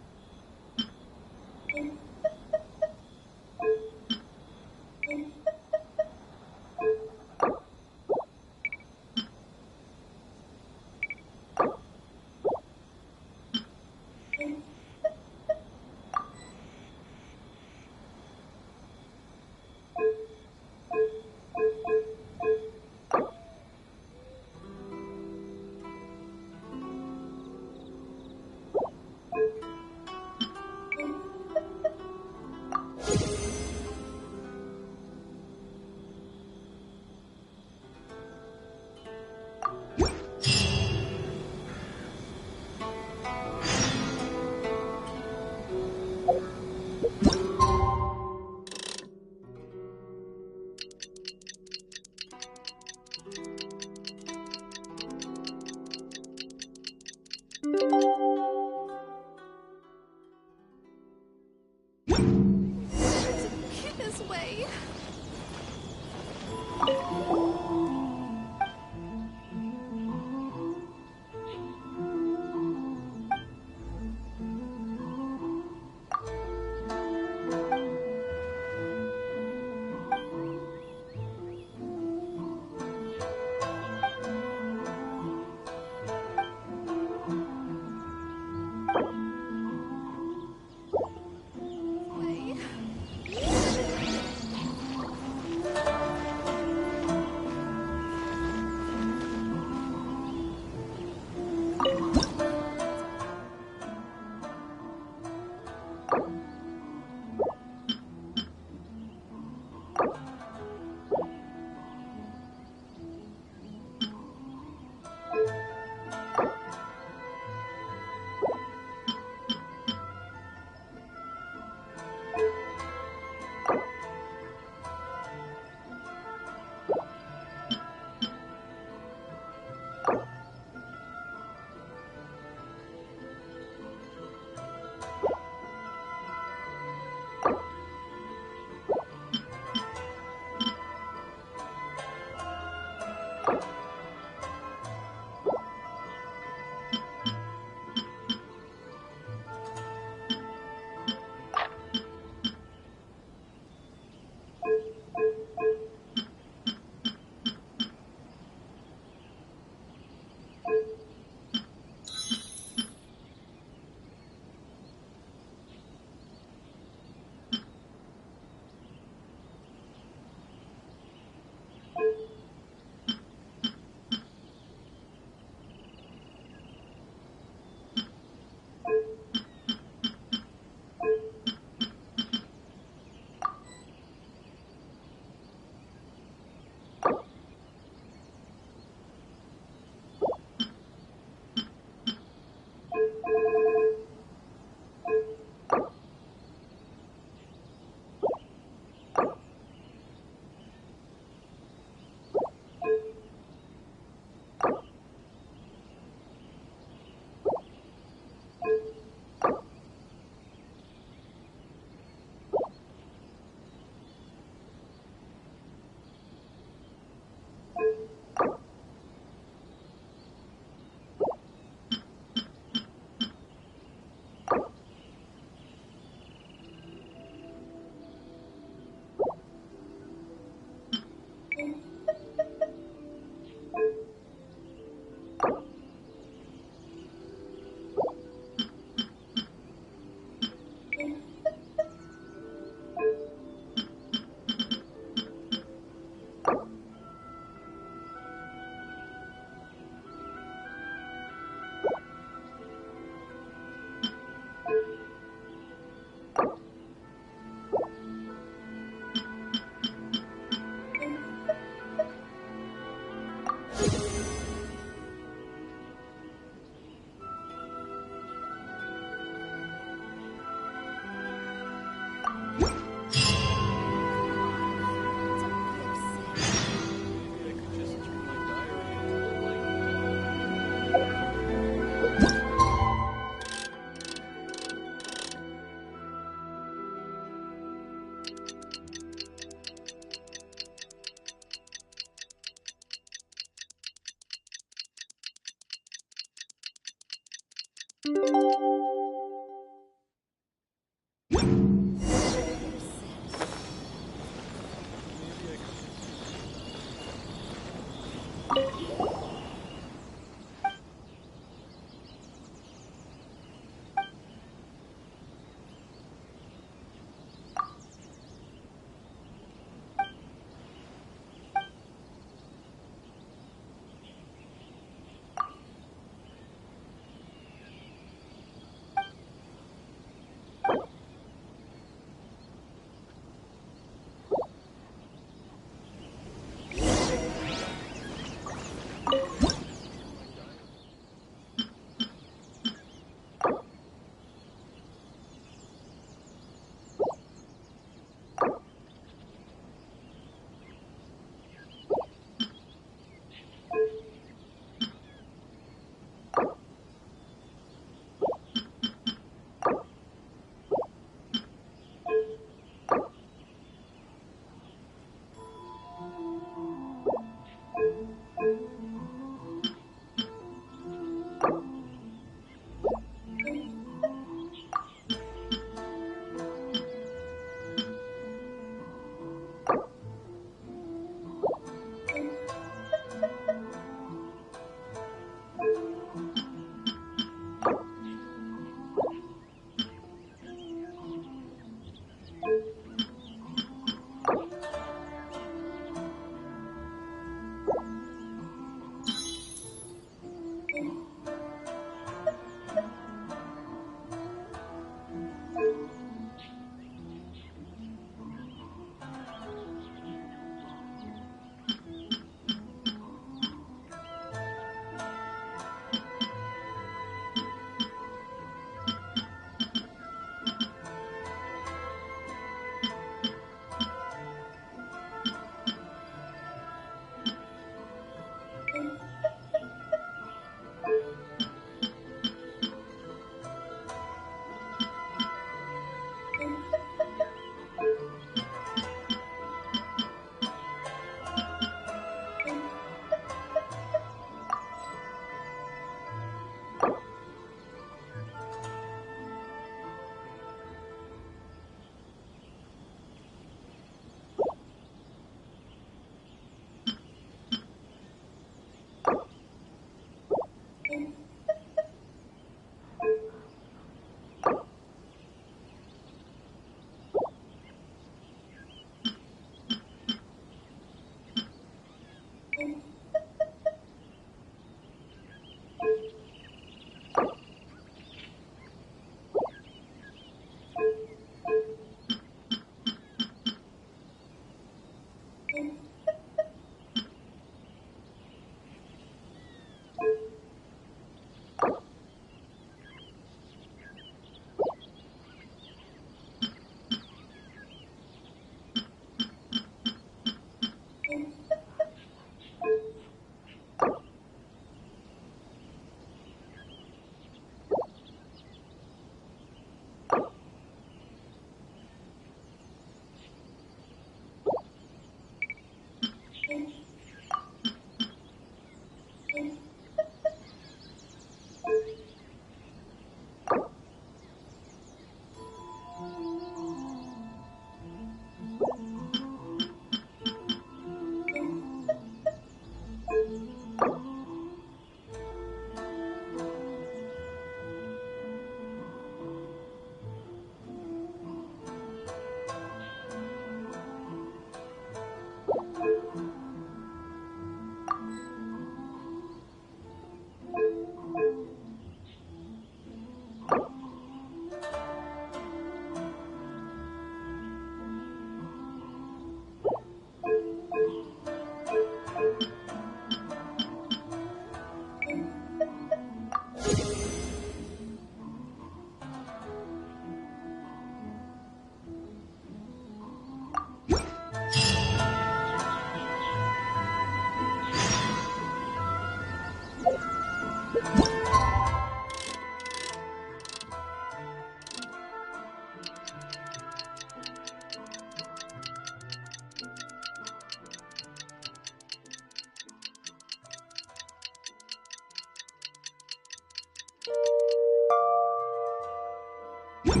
This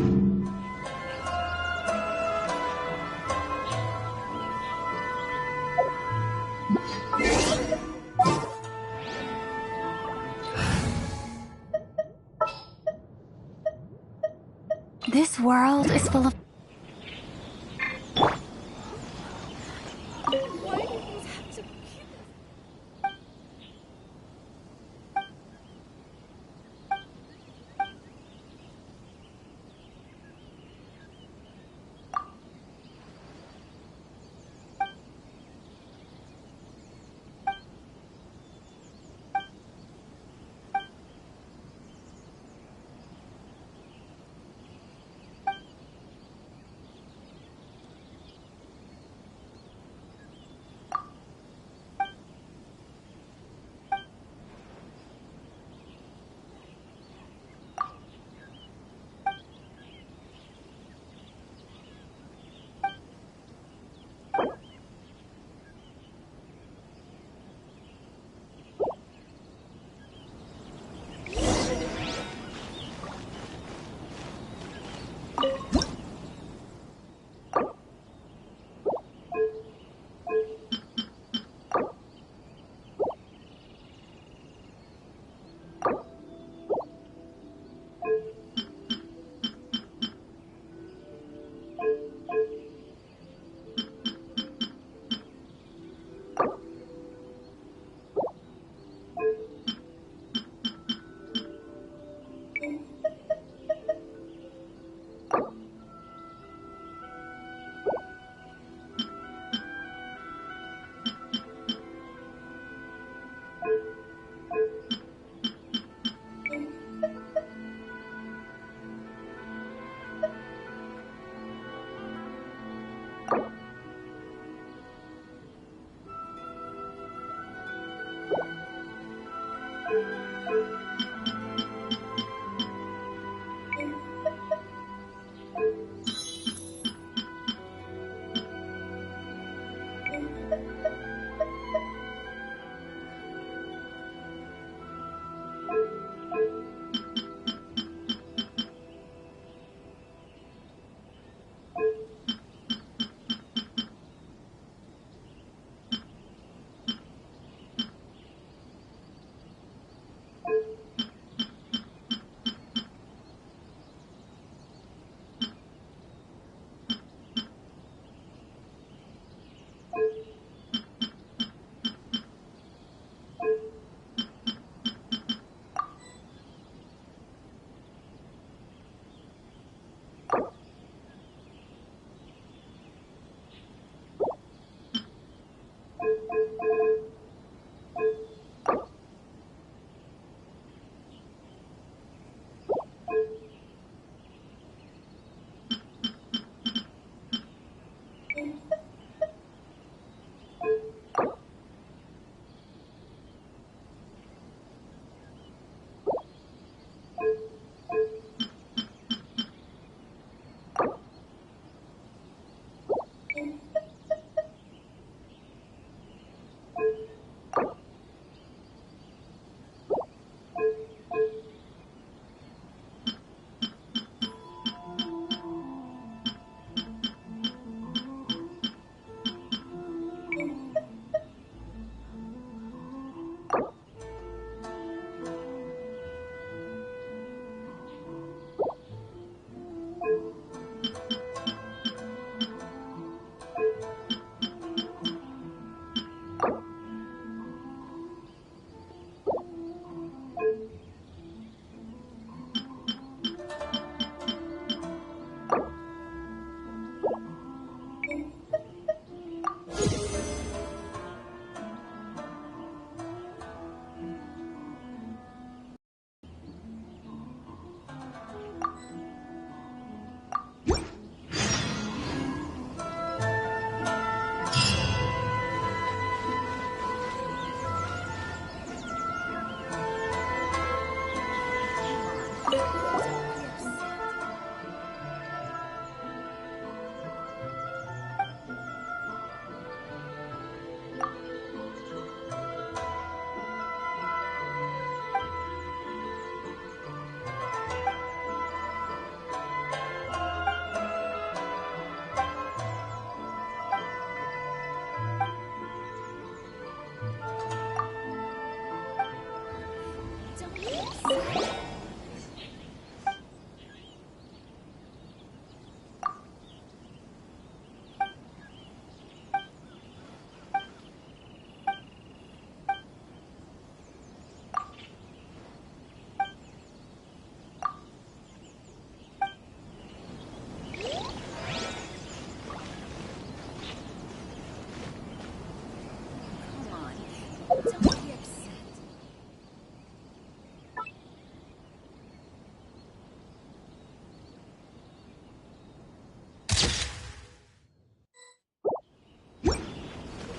world is full of...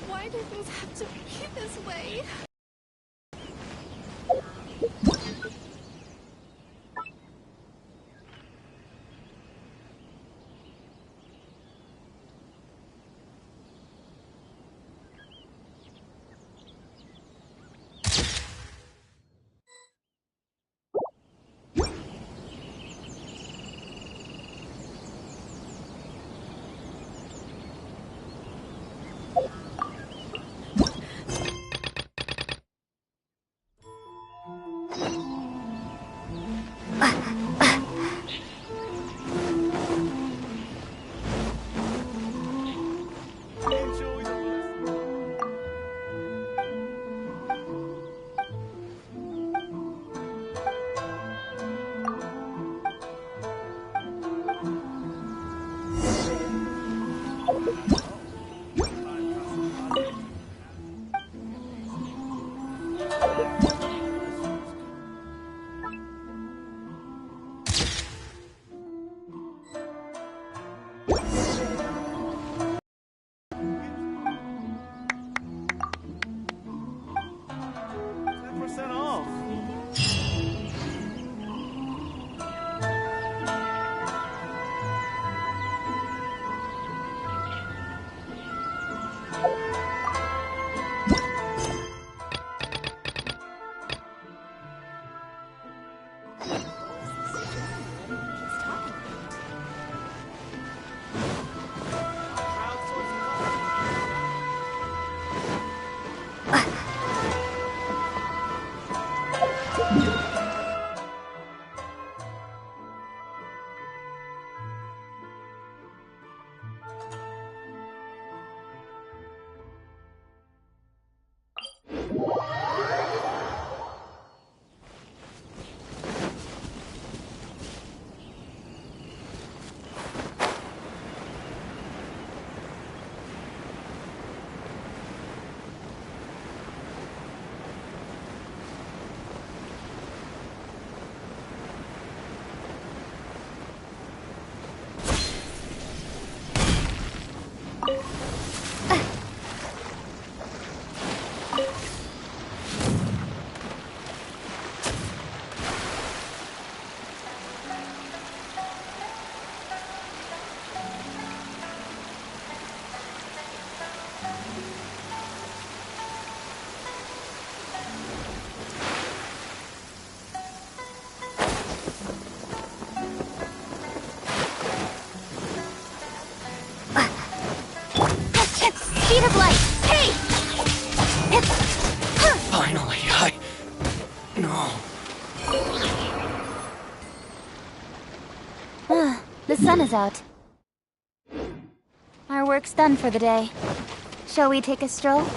Why do things have to be this way? Speed of light! Hey! Finally, No. The sun is out. Our work's done for the day. Shall we take a stroll?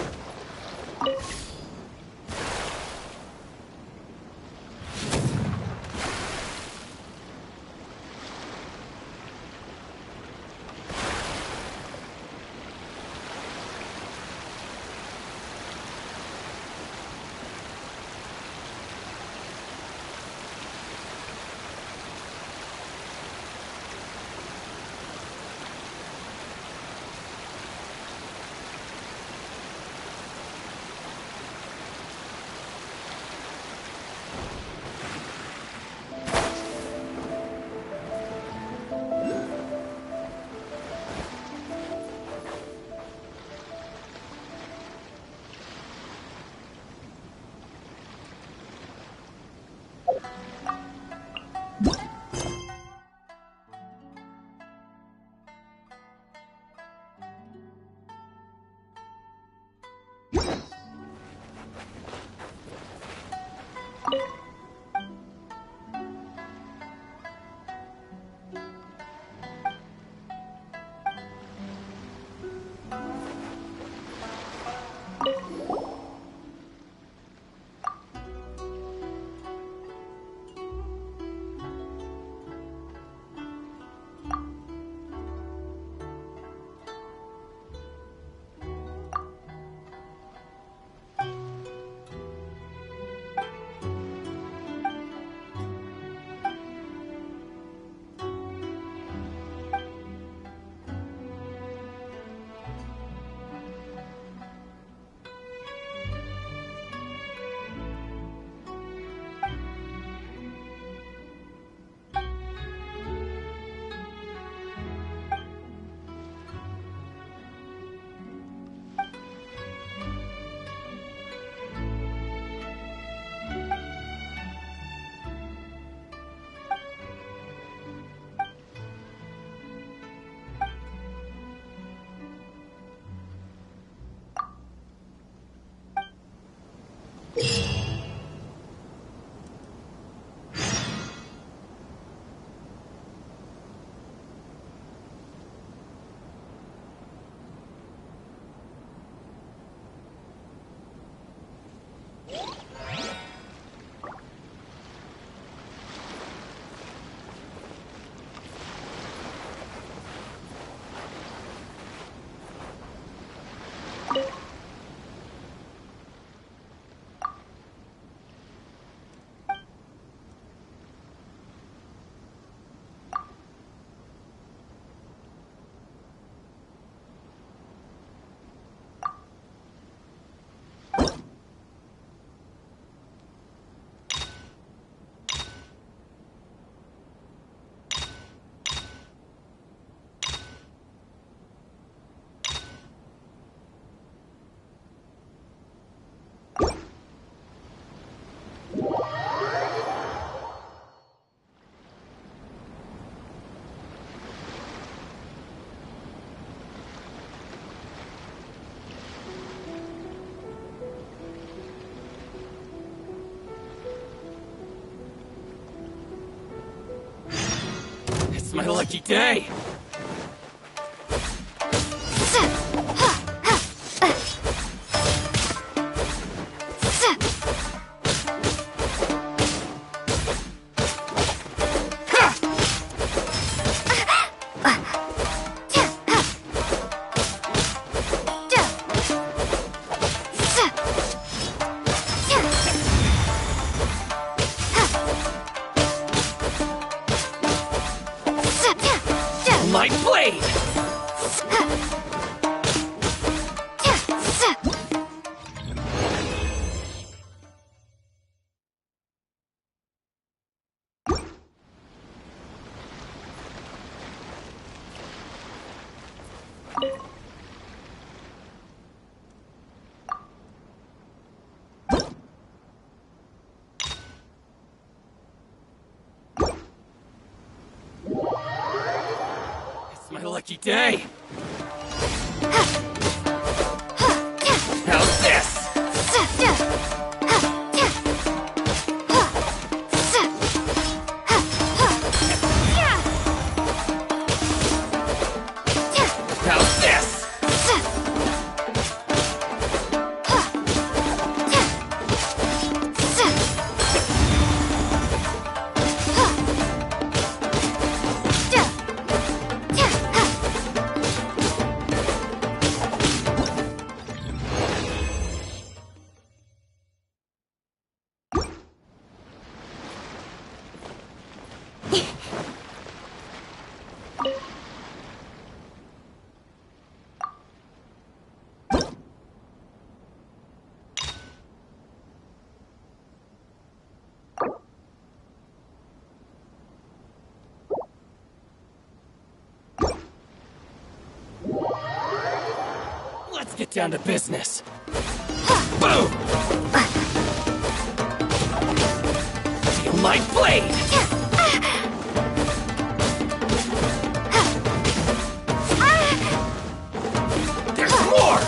my lucky day! My blade! My lucky day! How's this? How's this? Let's get down to business. Boom! Feel my blade! There's more!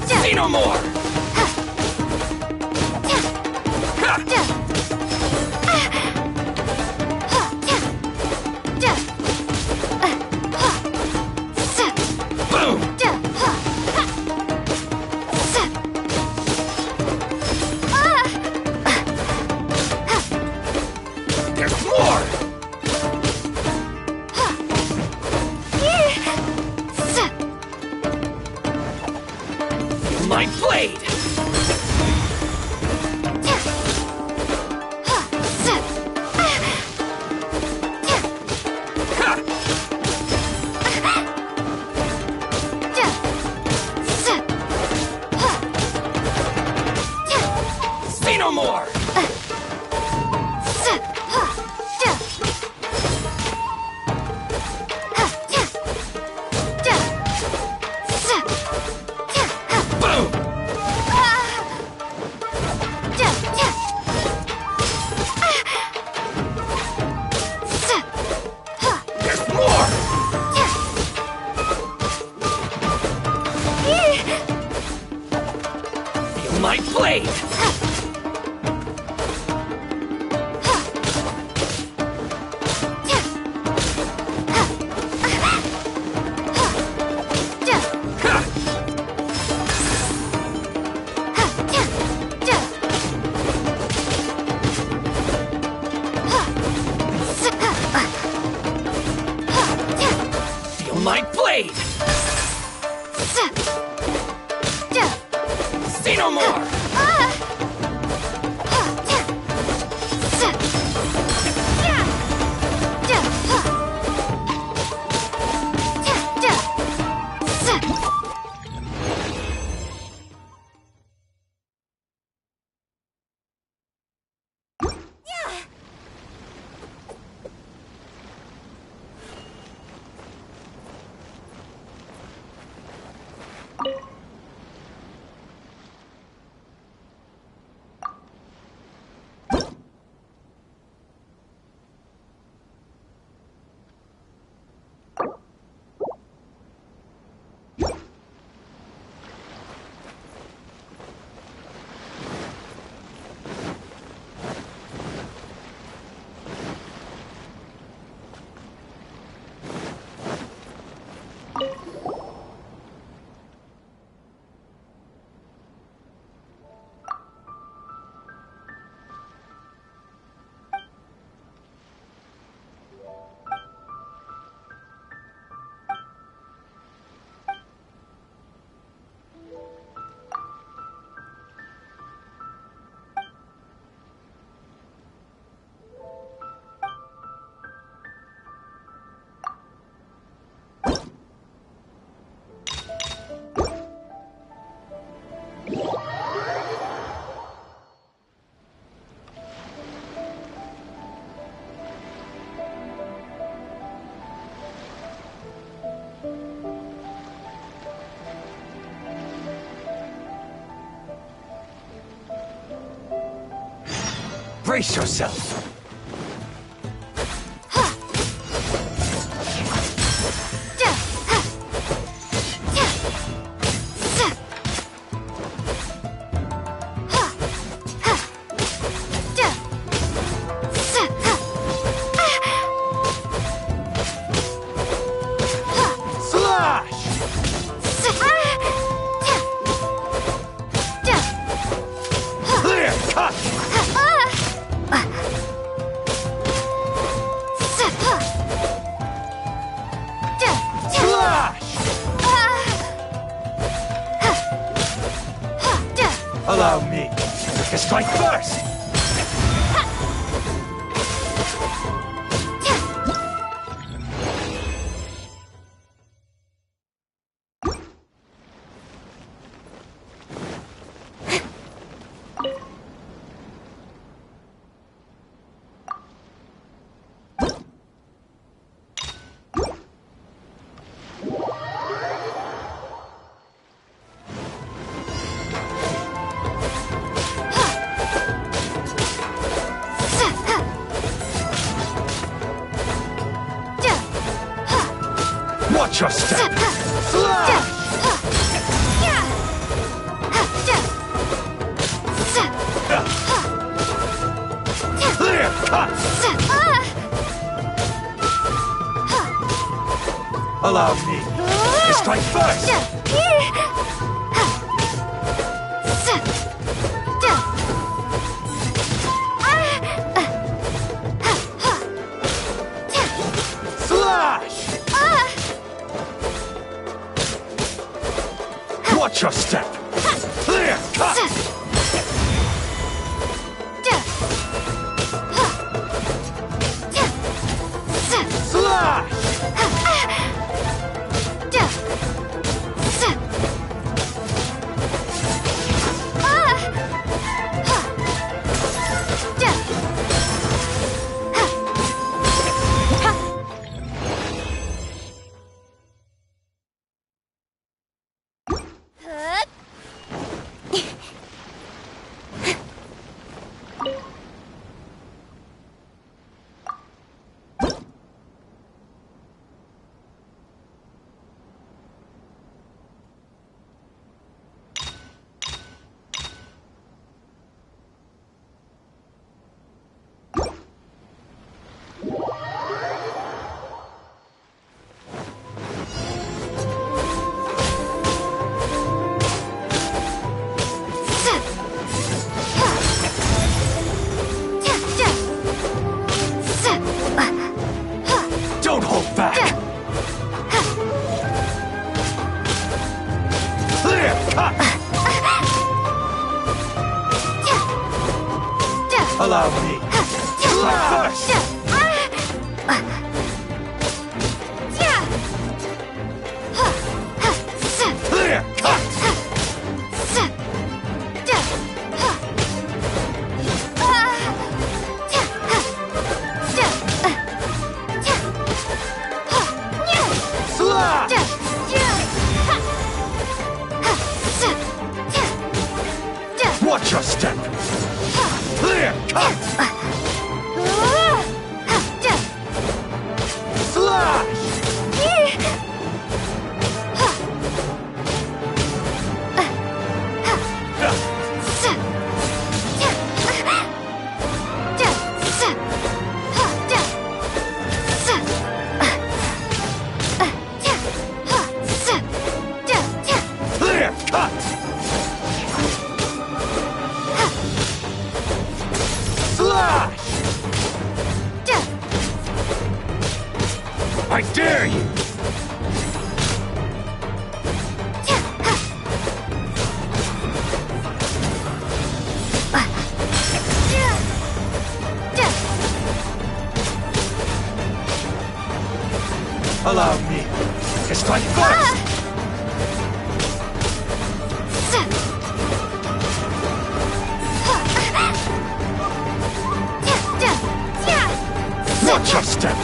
Say no more! There's more! My blade! Say no more! Boom! There's more! Feel my blade! Feel my blade! Say no more! Brace yourself! Allow me to strike first! Watch your step! Slash! Clear cut! Allow me to strike first! Slash! Watch your step! Clear cut! Slash! Don't hold back! Clear cut! Allow me to strike first! Clear cut! Watch your step! Clear cut! strike first! Watch your step!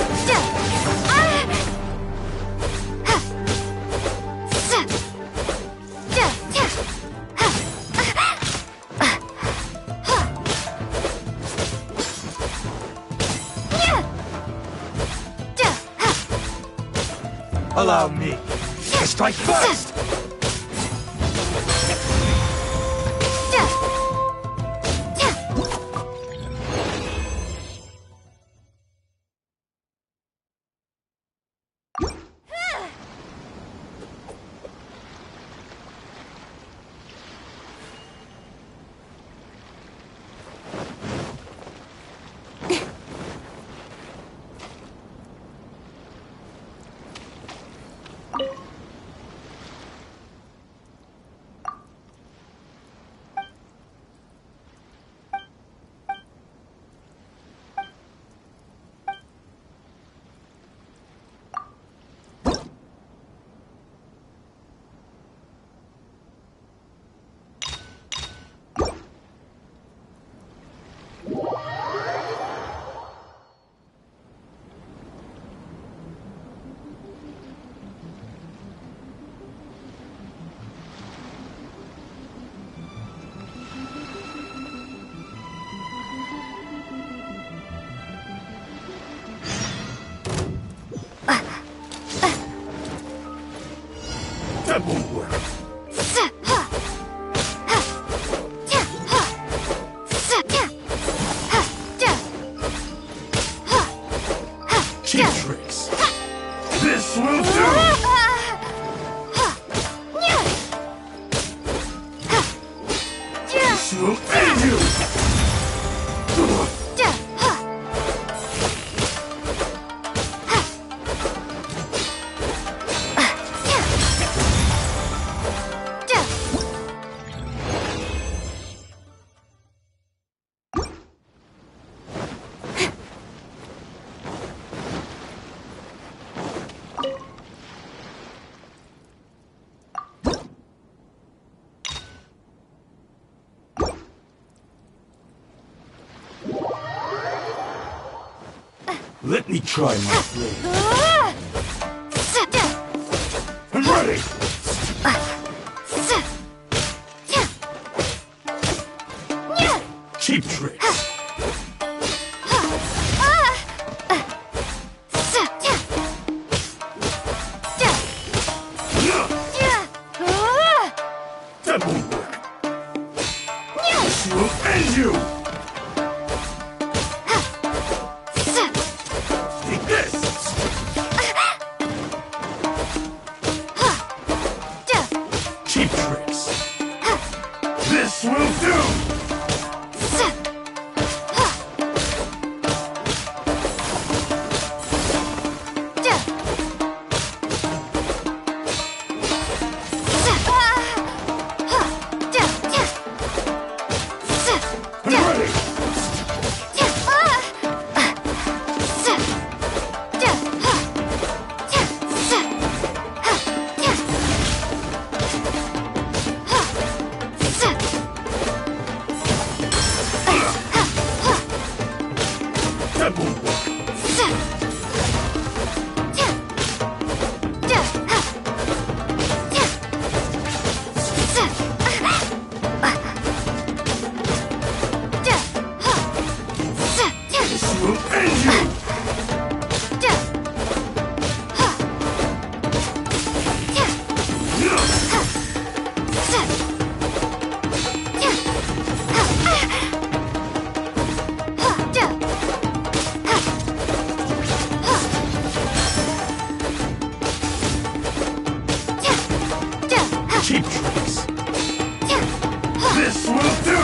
Allow me to strike first! That won't work. Cheap tricks. This will do! This will end you! Let me try my blade. I'm ready! Cheap tricks. That won't work. This will end you! Take this! Cheap tricks. This will do! That won't work. This will end you! Cheap tricks. This will do!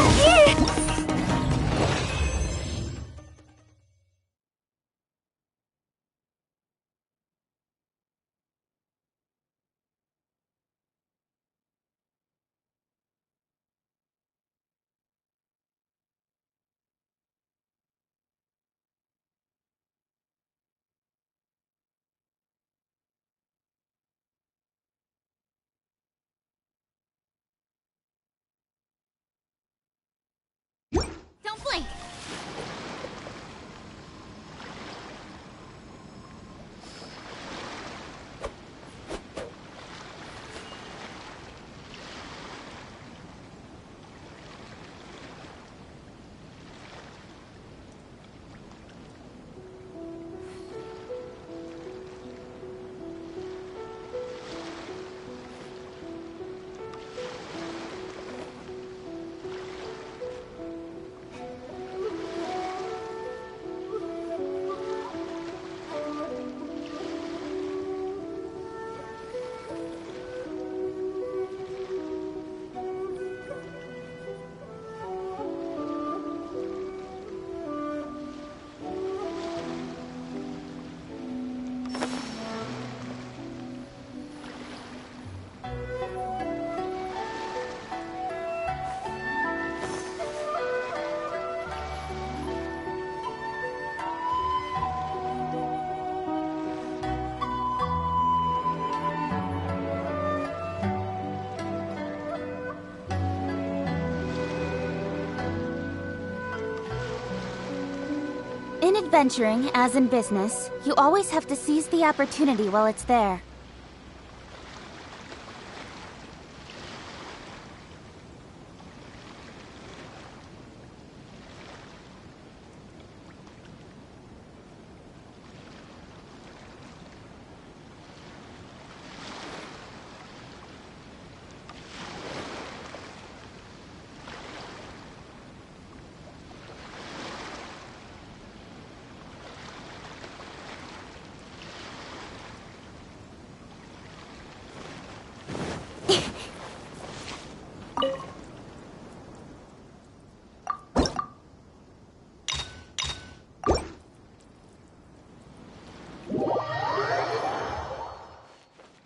In adventuring, as in business, you always have to seize the opportunity while it's there.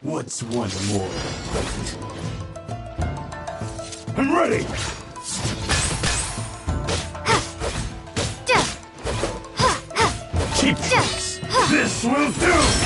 What's one more? I'm ready! Cheap tricks! This will do!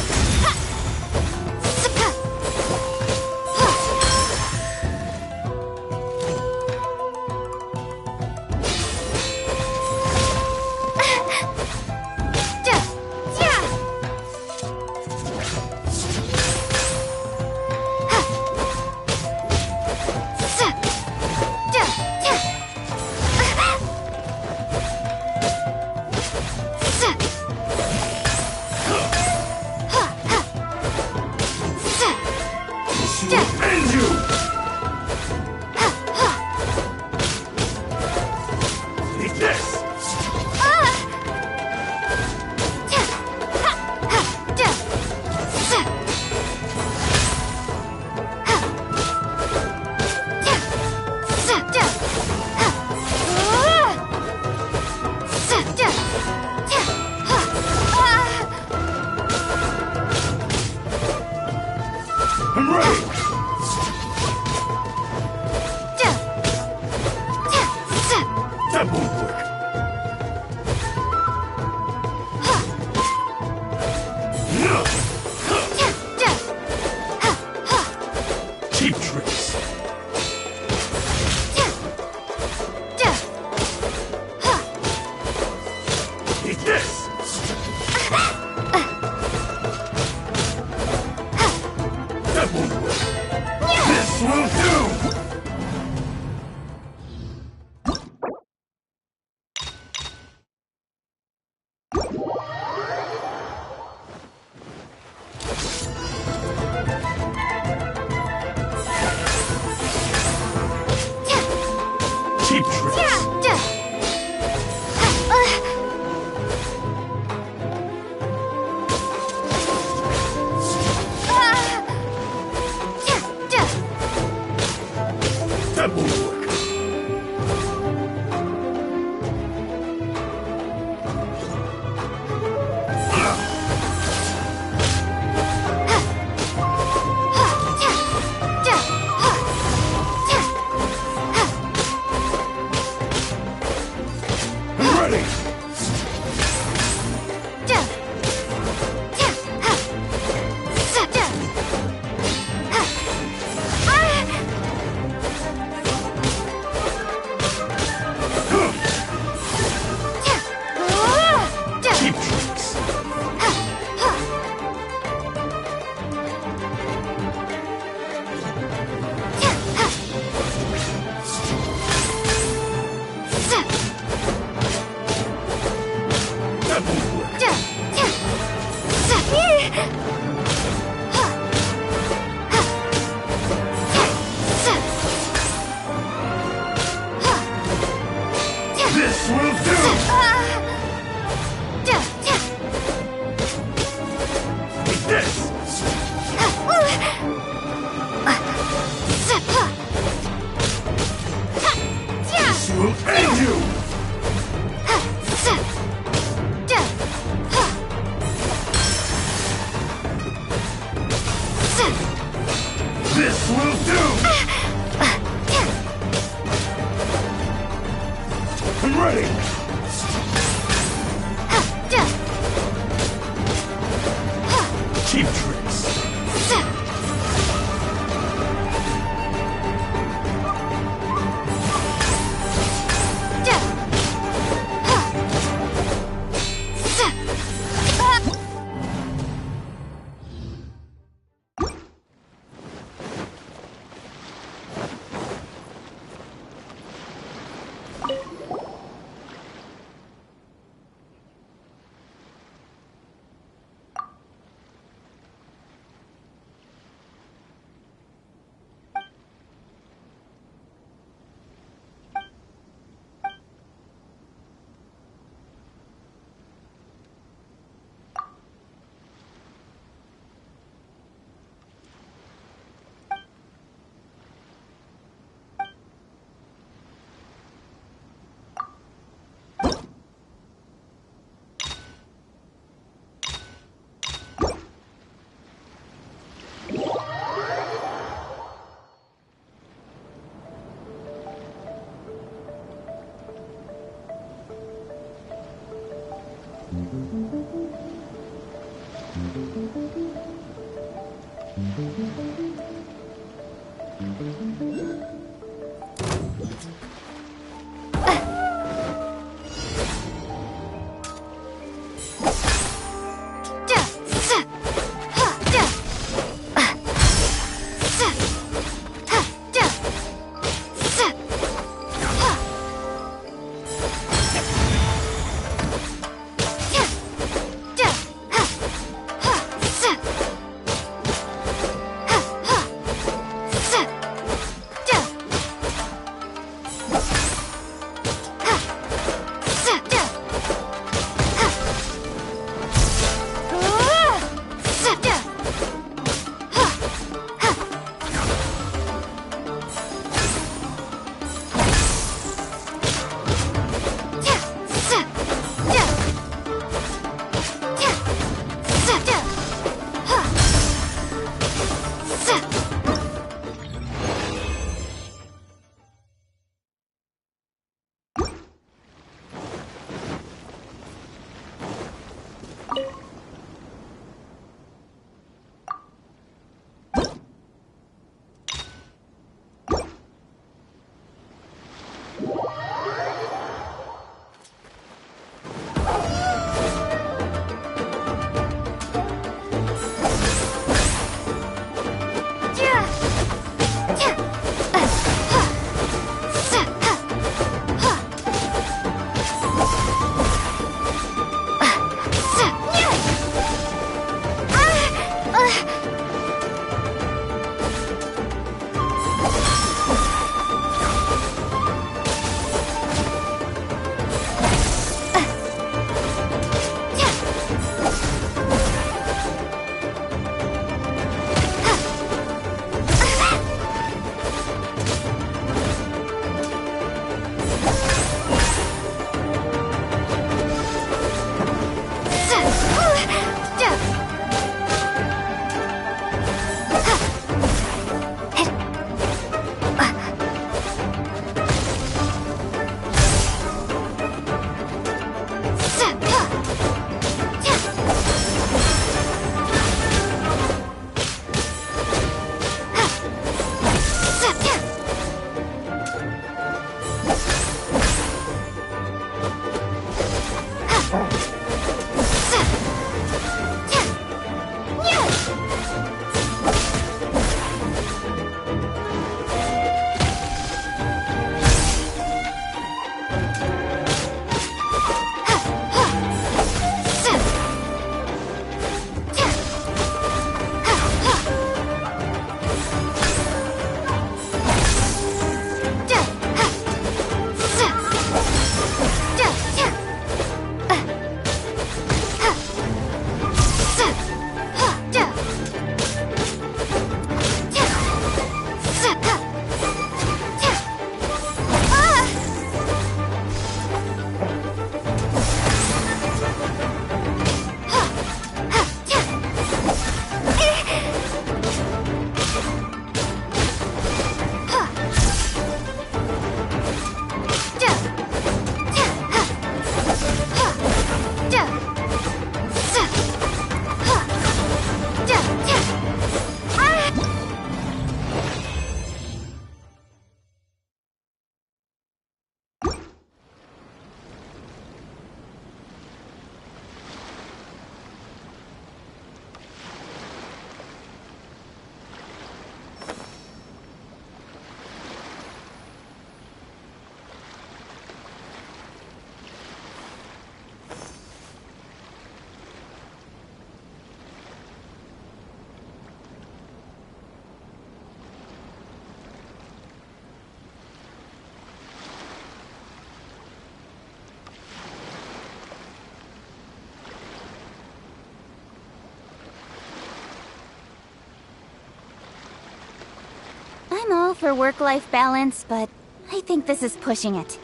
I'm all for work-life balance, but I think this is pushing it.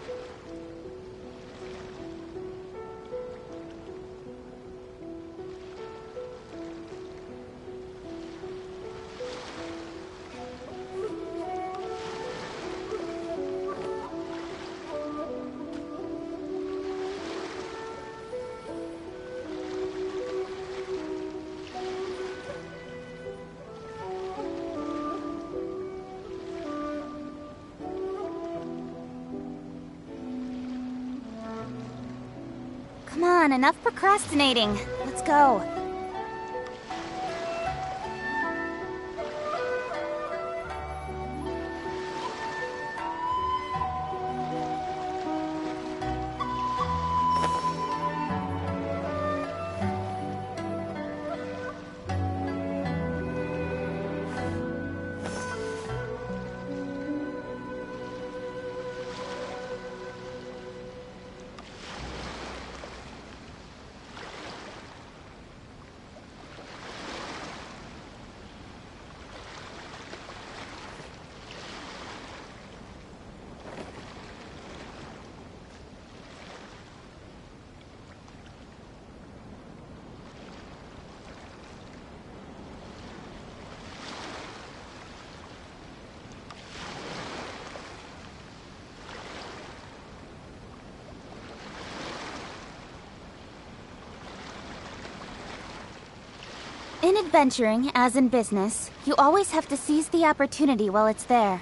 on, enough procrastinating. Let's go. In adventuring, as in business, you always have to seize the opportunity while it's there.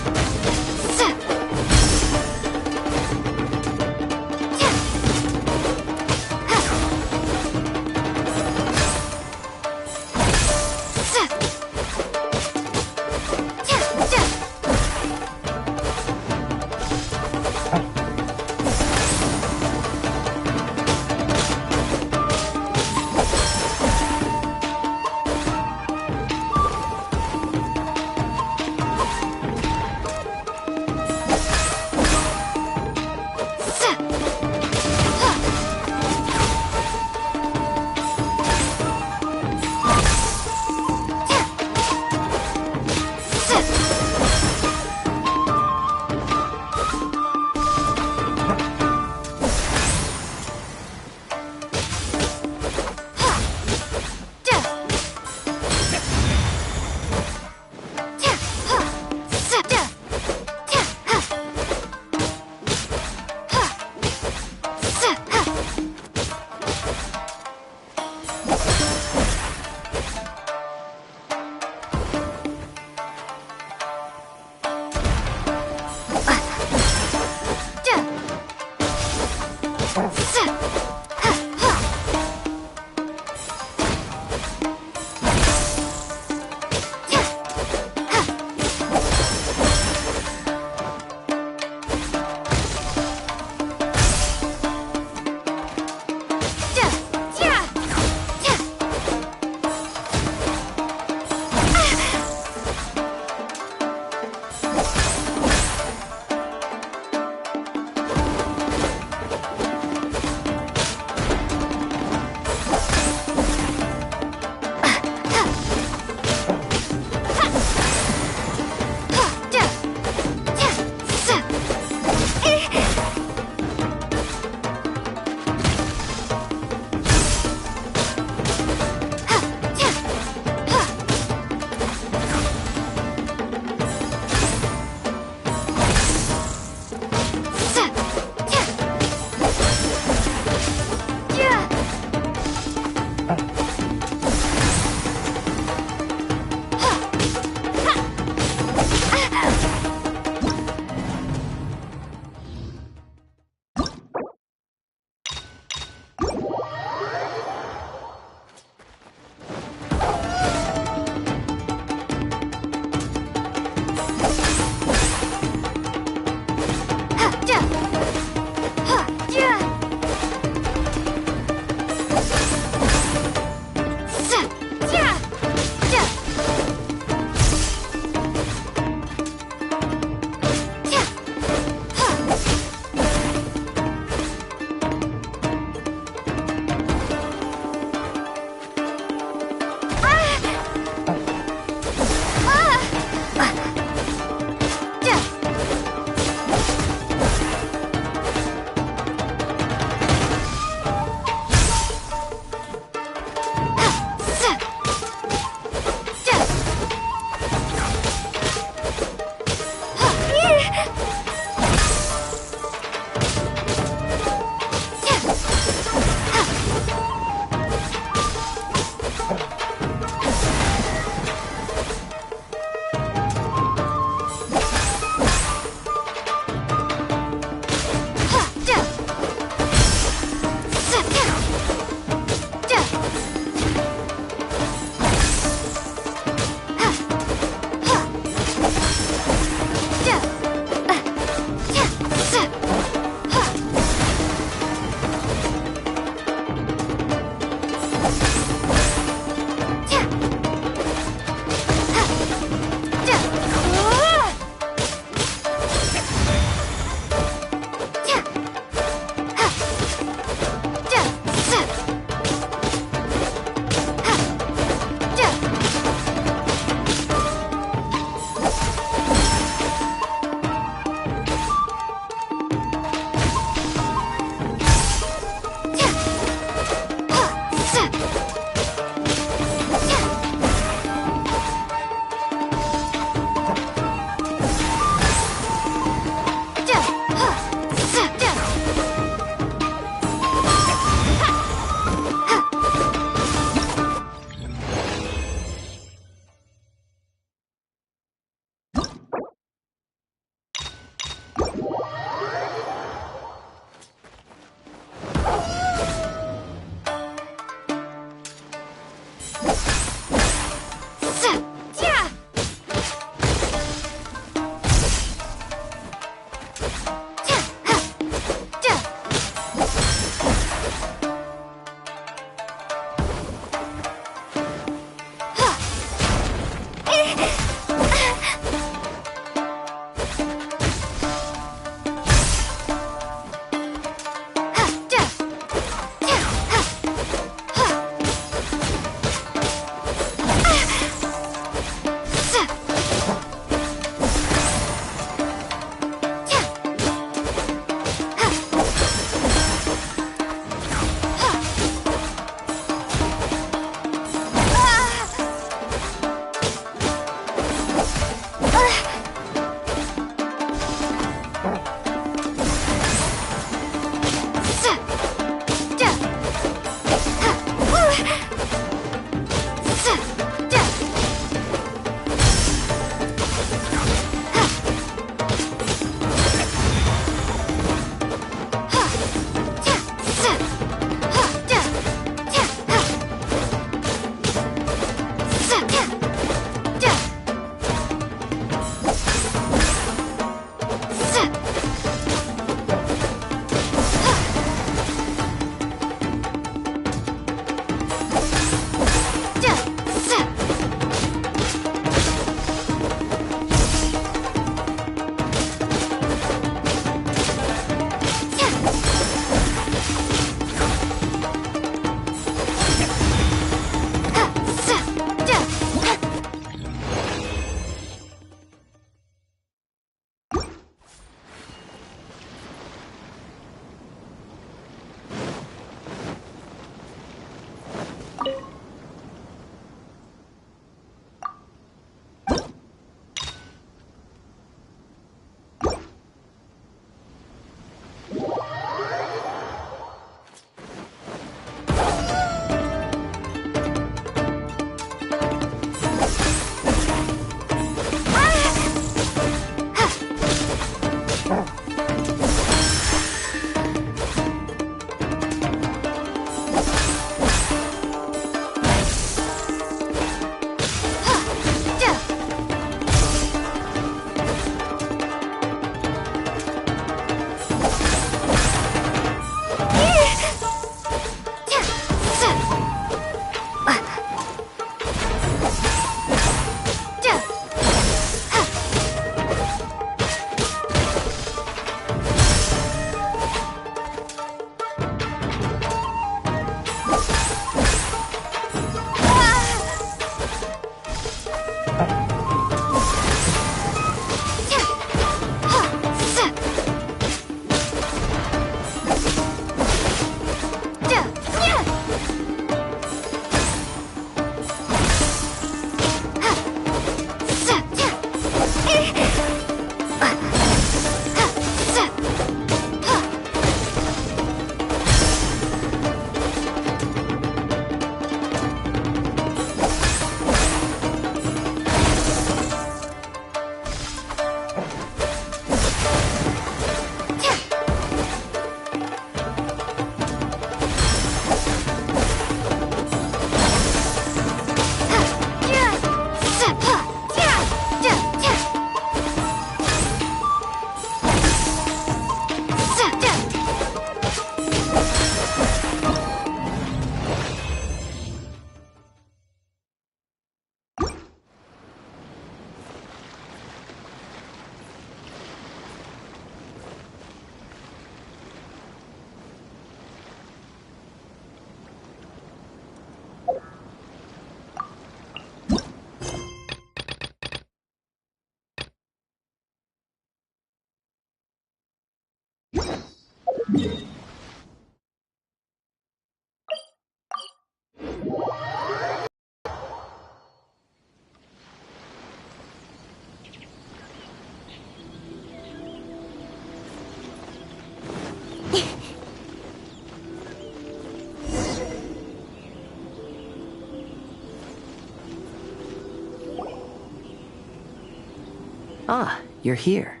Ah, you're here.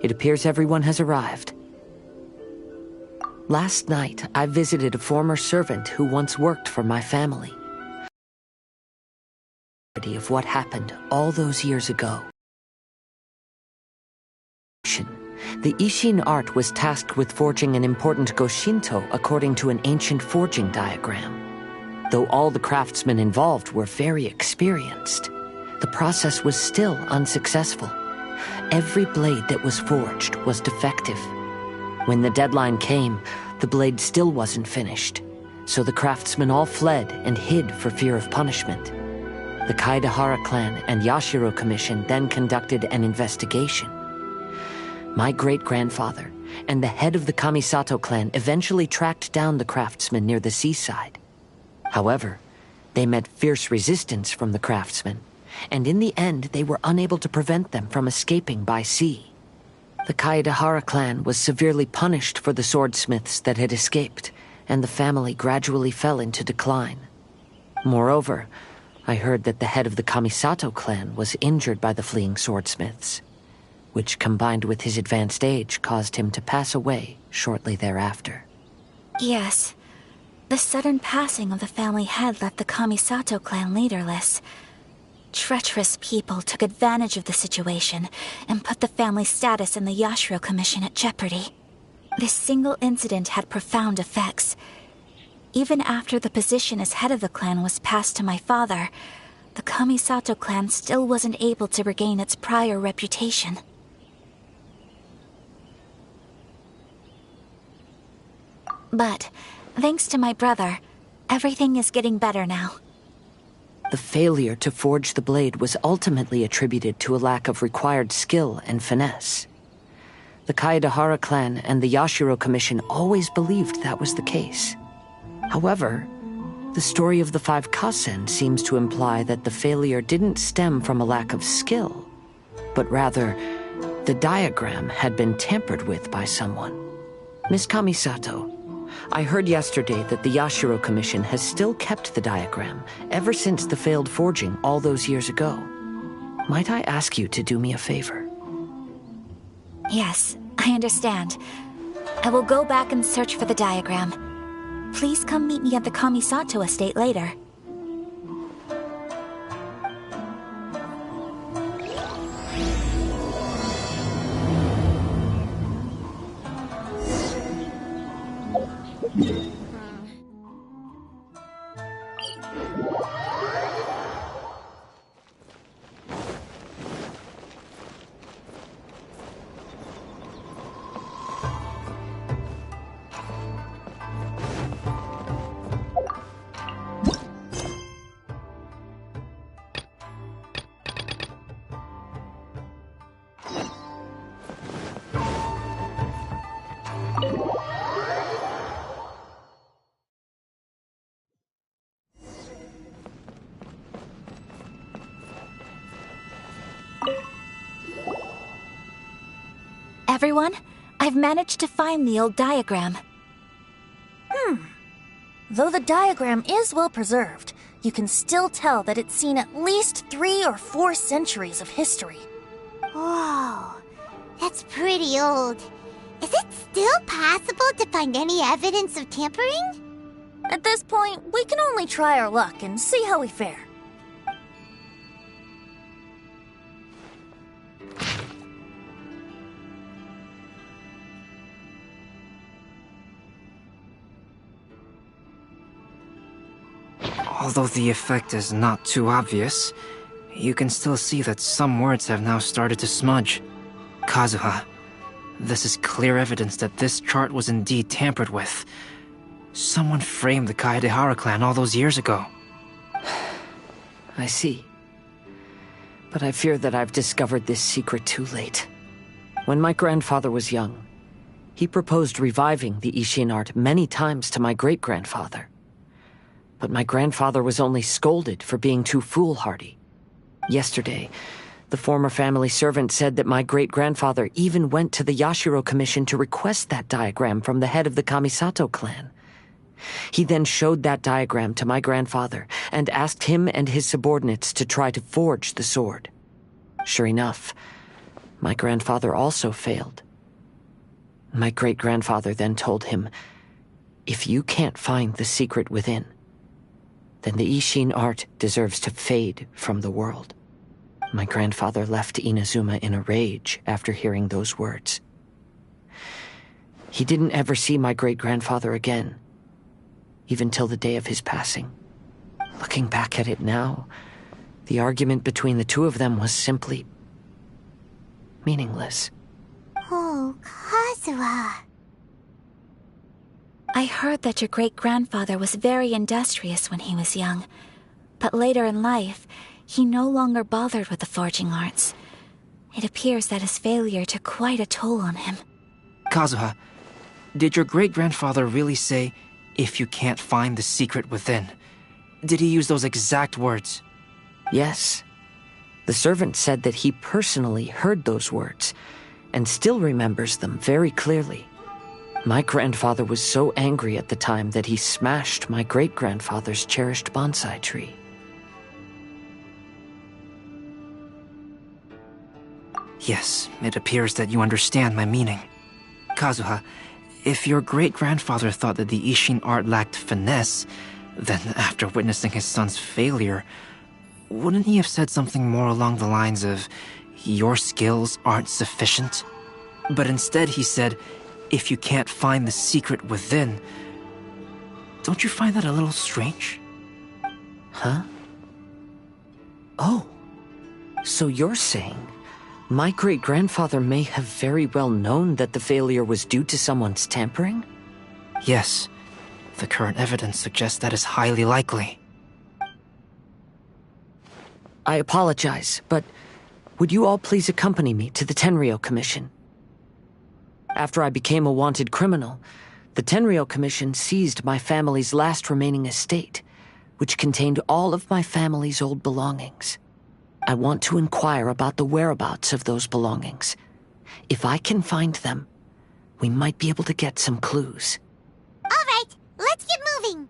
It appears everyone has arrived. Last night, I visited a former servant who once worked for my family. Of what happened all those years ago. The Ishin art was tasked with forging an important Goshinto according to an ancient forging diagram. Though all the craftsmen involved were very experienced, the process was still unsuccessful. Every blade that was forged was defective. When the deadline came, the blade still wasn't finished, so the craftsmen all fled and hid for fear of punishment. The Kaedahara clan and Yashiro Commission then conducted an investigation. My great-grandfather and the head of the Kamisato clan eventually tracked down the craftsmen near the seaside. However, they met fierce resistance from the craftsmen, and in the end they were unable to prevent them from escaping by sea. The Kaedahara clan was severely punished for the swordsmiths that had escaped, and the family gradually fell into decline. Moreover, I heard that the head of the Kamisato clan was injured by the fleeing swordsmiths, which combined with his advanced age caused him to pass away shortly thereafter. Yes. The sudden passing of the family head left the Kamisato clan leaderless. Treacherous people took advantage of the situation and put the family's status in the Yashiro Commission at jeopardy. This single incident had profound effects. Even after the position as head of the clan was passed to my father, the Kamisato clan still wasn't able to regain its prior reputation. But, thanks to my brother, everything is getting better now. The failure to forge the blade was ultimately attributed to a lack of required skill and finesse. The Kaedahara clan and the Yashiro Commission always believed that was the case. However, the story of the 5 Kasen seems to imply that the failure didn't stem from a lack of skill, but rather, the diagram had been tampered with by someone. Miss Kamisato, I heard yesterday that the Yashiro Commission has still kept the diagram ever since the failed forging all those years ago. Might I ask you to do me a favor? Yes, I understand. I will go back and search for the diagram. Please come meet me at the Kamisato estate later. Everyone, I've managed to find the old diagram. Though the diagram is well preserved, you can still tell that it's seen at least 3 or 4 centuries of history. Whoa, that's pretty old. Is it still possible to find any evidence of tampering? At this point, we can only try our luck and see how we fare. Although the effect is not too obvious, you can still see that some words have now started to smudge. Kazuha, this is clear evidence that this chart was indeed tampered with. Someone framed the Kaedahara clan all those years ago. I see. But I fear that I've discovered this secret too late. When my grandfather was young, he proposed reviving the Ishin art many times to my great-grandfather. But my grandfather was only scolded for being too foolhardy. Yesterday, the former family servant said that my great-grandfather even went to the Yashiro Commission to request that diagram from the head of the Kamisato clan. He then showed that diagram to my grandfather and asked him and his subordinates to try to forge the sword. Sure enough, My grandfather also failed. My great-grandfather then told him, if you can't find the secret within, then the Ishin art deserves to fade from the world. My grandfather left Inazuma in a rage after hearing those words. He didn't ever see my great-grandfather again, even till the day of his passing. Looking back at it now, the argument between the two of them was simply meaningless. Oh, Kazuha. I heard that your great-grandfather was very industrious when he was young, but later in life, he no longer bothered with the forging arts. It appears that his failure took quite a toll on him. Kazuha, did your great-grandfather really say, if you can't find the secret within? Did he use those exact words? Yes. The servant said that he personally heard those words, and still remembers them very clearly. My grandfather was so angry at the time that he smashed my great-grandfather's cherished bonsai tree. Yes, it appears that you understand my meaning. Kazuha, if your great-grandfather thought that the Ishin art lacked finesse, then after witnessing his son's failure, wouldn't he have said something more along the lines of, your skills aren't sufficient? But instead he said, if you can't find the secret within. Don't you find that a little strange? Huh? Oh, so you're saying my great-grandfather may have very well known that the failure was due to someone's tampering? Yes. The current evidence suggests that is highly likely. I apologize, but would you all please accompany me to the Tenryou Commission? After I became a wanted criminal, the Tenryou Commission seized my family's last remaining estate, which contained all of my family's old belongings. I want to inquire about the whereabouts of those belongings. If I can find them, we might be able to get some clues. All right, let's get moving.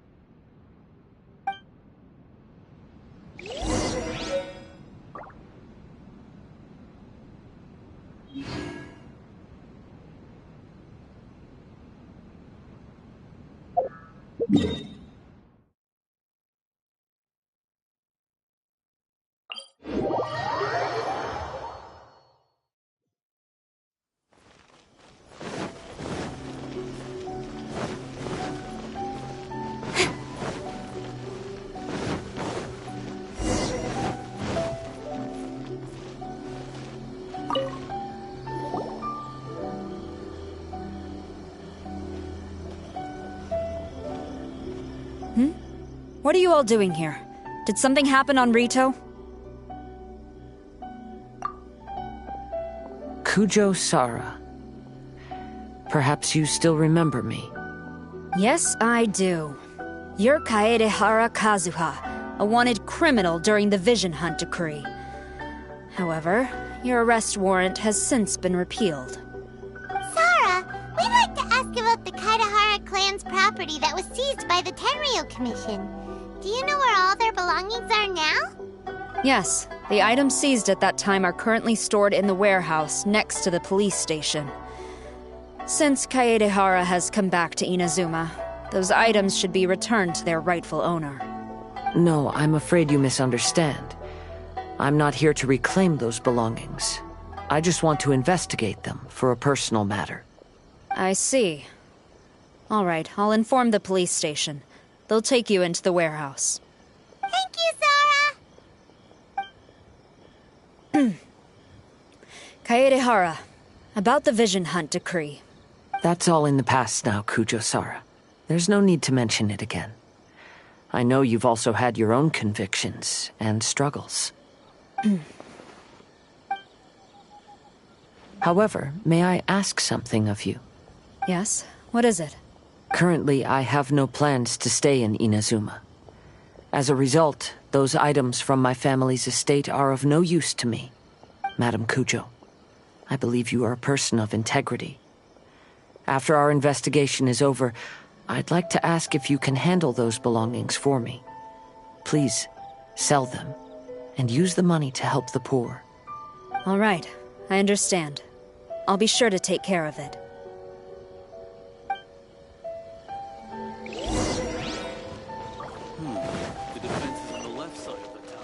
What are you all doing here? Did something happen on Rito? Kujo Sara. Perhaps you still remember me. Yes, I do. You're Kaedehara Kazuha, a wanted criminal during the Vision Hunt decree. However, your arrest warrant has since been repealed. Sara, we'd like to ask about the Kaedehara clan's property that was seized by the Tenryou Commission. Do you know where all their belongings are now? Yes, the items seized at that time are currently stored in the warehouse next to the police station. Since Kaedehara has come back to Inazuma, those items should be returned to their rightful owner. No, I'm afraid you misunderstand. I'm not here to reclaim those belongings. I just want to investigate them for a personal matter. I see. All right, I'll inform the police station. They'll take you into the warehouse. Thank you, Sara! Kaedehara, about the Vision Hunt decree. That's all in the past now, Kujo Sara. There's no need to mention it again. I know you've also had your own convictions and struggles. However, may I ask something of you? Yes? What is it? Currently, I have no plans to stay in Inazuma. As a result, those items from my family's estate are of no use to me. Madam Kujo, I believe you are a person of integrity. After our investigation is over, I'd like to ask if you can handle those belongings for me. Please, sell them, and use the money to help the poor. All right. I understand. I'll be sure to take care of it. The defense is on the left side of the tower.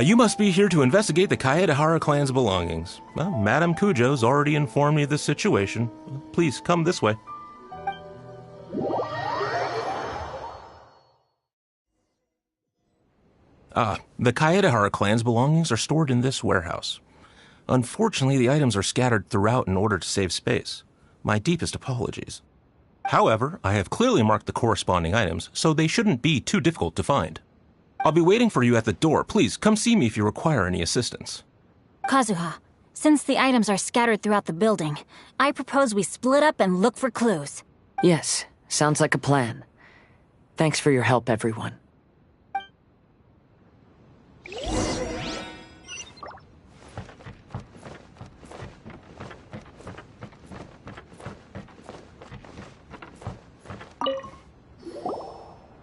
You must be here to investigate the Kaedehara clan's belongings. Well, Madame Kujo's already informed me of the situation. Please, come this way. The Kaedehara clan's belongings are stored in this warehouse. Unfortunately, the items are scattered throughout in order to save space. My deepest apologies. However, I have clearly marked the corresponding items, so they shouldn't be too difficult to find. I'll be waiting for you at the door. Please, come see me if you require any assistance. Kazuha, since the items are scattered throughout the building, I propose we split up and look for clues. Yes, sounds like a plan. Thanks for your help, everyone.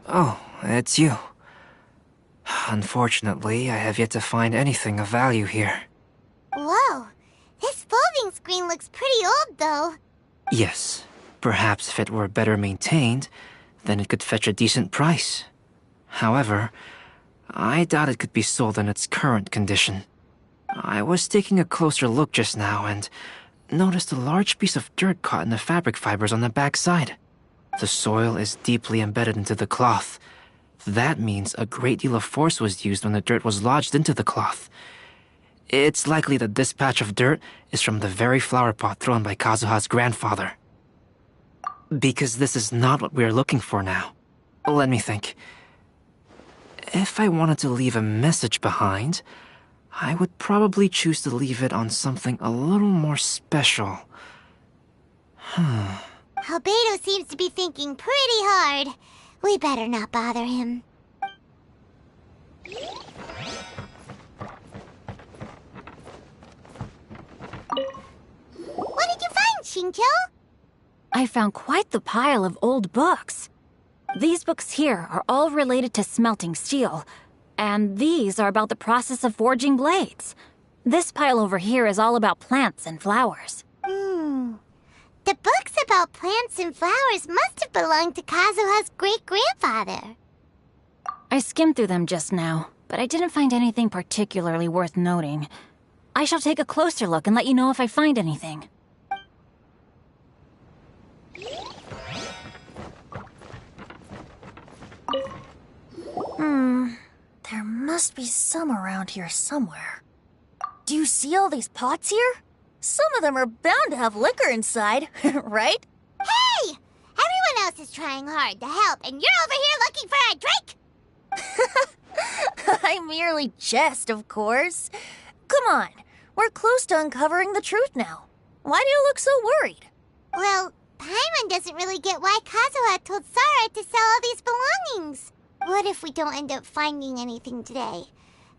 Oh, it's you. Unfortunately, I have yet to find anything of value here. Whoa, this folding screen looks pretty old, though. Yes, perhaps if it were better maintained, then it could fetch a decent price. However, I doubt it could be sold in its current condition. I was taking a closer look just now and noticed a large piece of dirt caught in the fabric fibers on the back side. The soil is deeply embedded into the cloth. That means a great deal of force was used when the dirt was lodged into the cloth. It's likely that this patch of dirt is from the very flower pot thrown by Kazuha's grandfather. Because this is not what we are looking for now. Let me think. If I wanted to leave a message behind, I would probably choose to leave it on something a little more special. Albedo seems to be thinking pretty hard. We better not bother him. What did you find, Xinqui? I found quite the pile of old books. These books here are all related to smelting steel, and these are about the process of forging blades. This pile over here is all about plants and flowers. The books about plants and flowers must have belonged to Kazuha's great-grandfather. I skimmed through them just now, but I didn't find anything particularly worth noting. I shall take a closer look and let you know if I find anything. There must be some around here somewhere. Do you see all these pots here? Some of them are bound to have liquor inside, right? Hey! Everyone else is trying hard to help, and you're over here looking for a drink? I merely jest, of course. Come on, we're close to uncovering the truth now. Why do you look so worried? Well, Paimon doesn't really get why Kazuha told Sara to sell all these belongings. What if we don't end up finding anything today?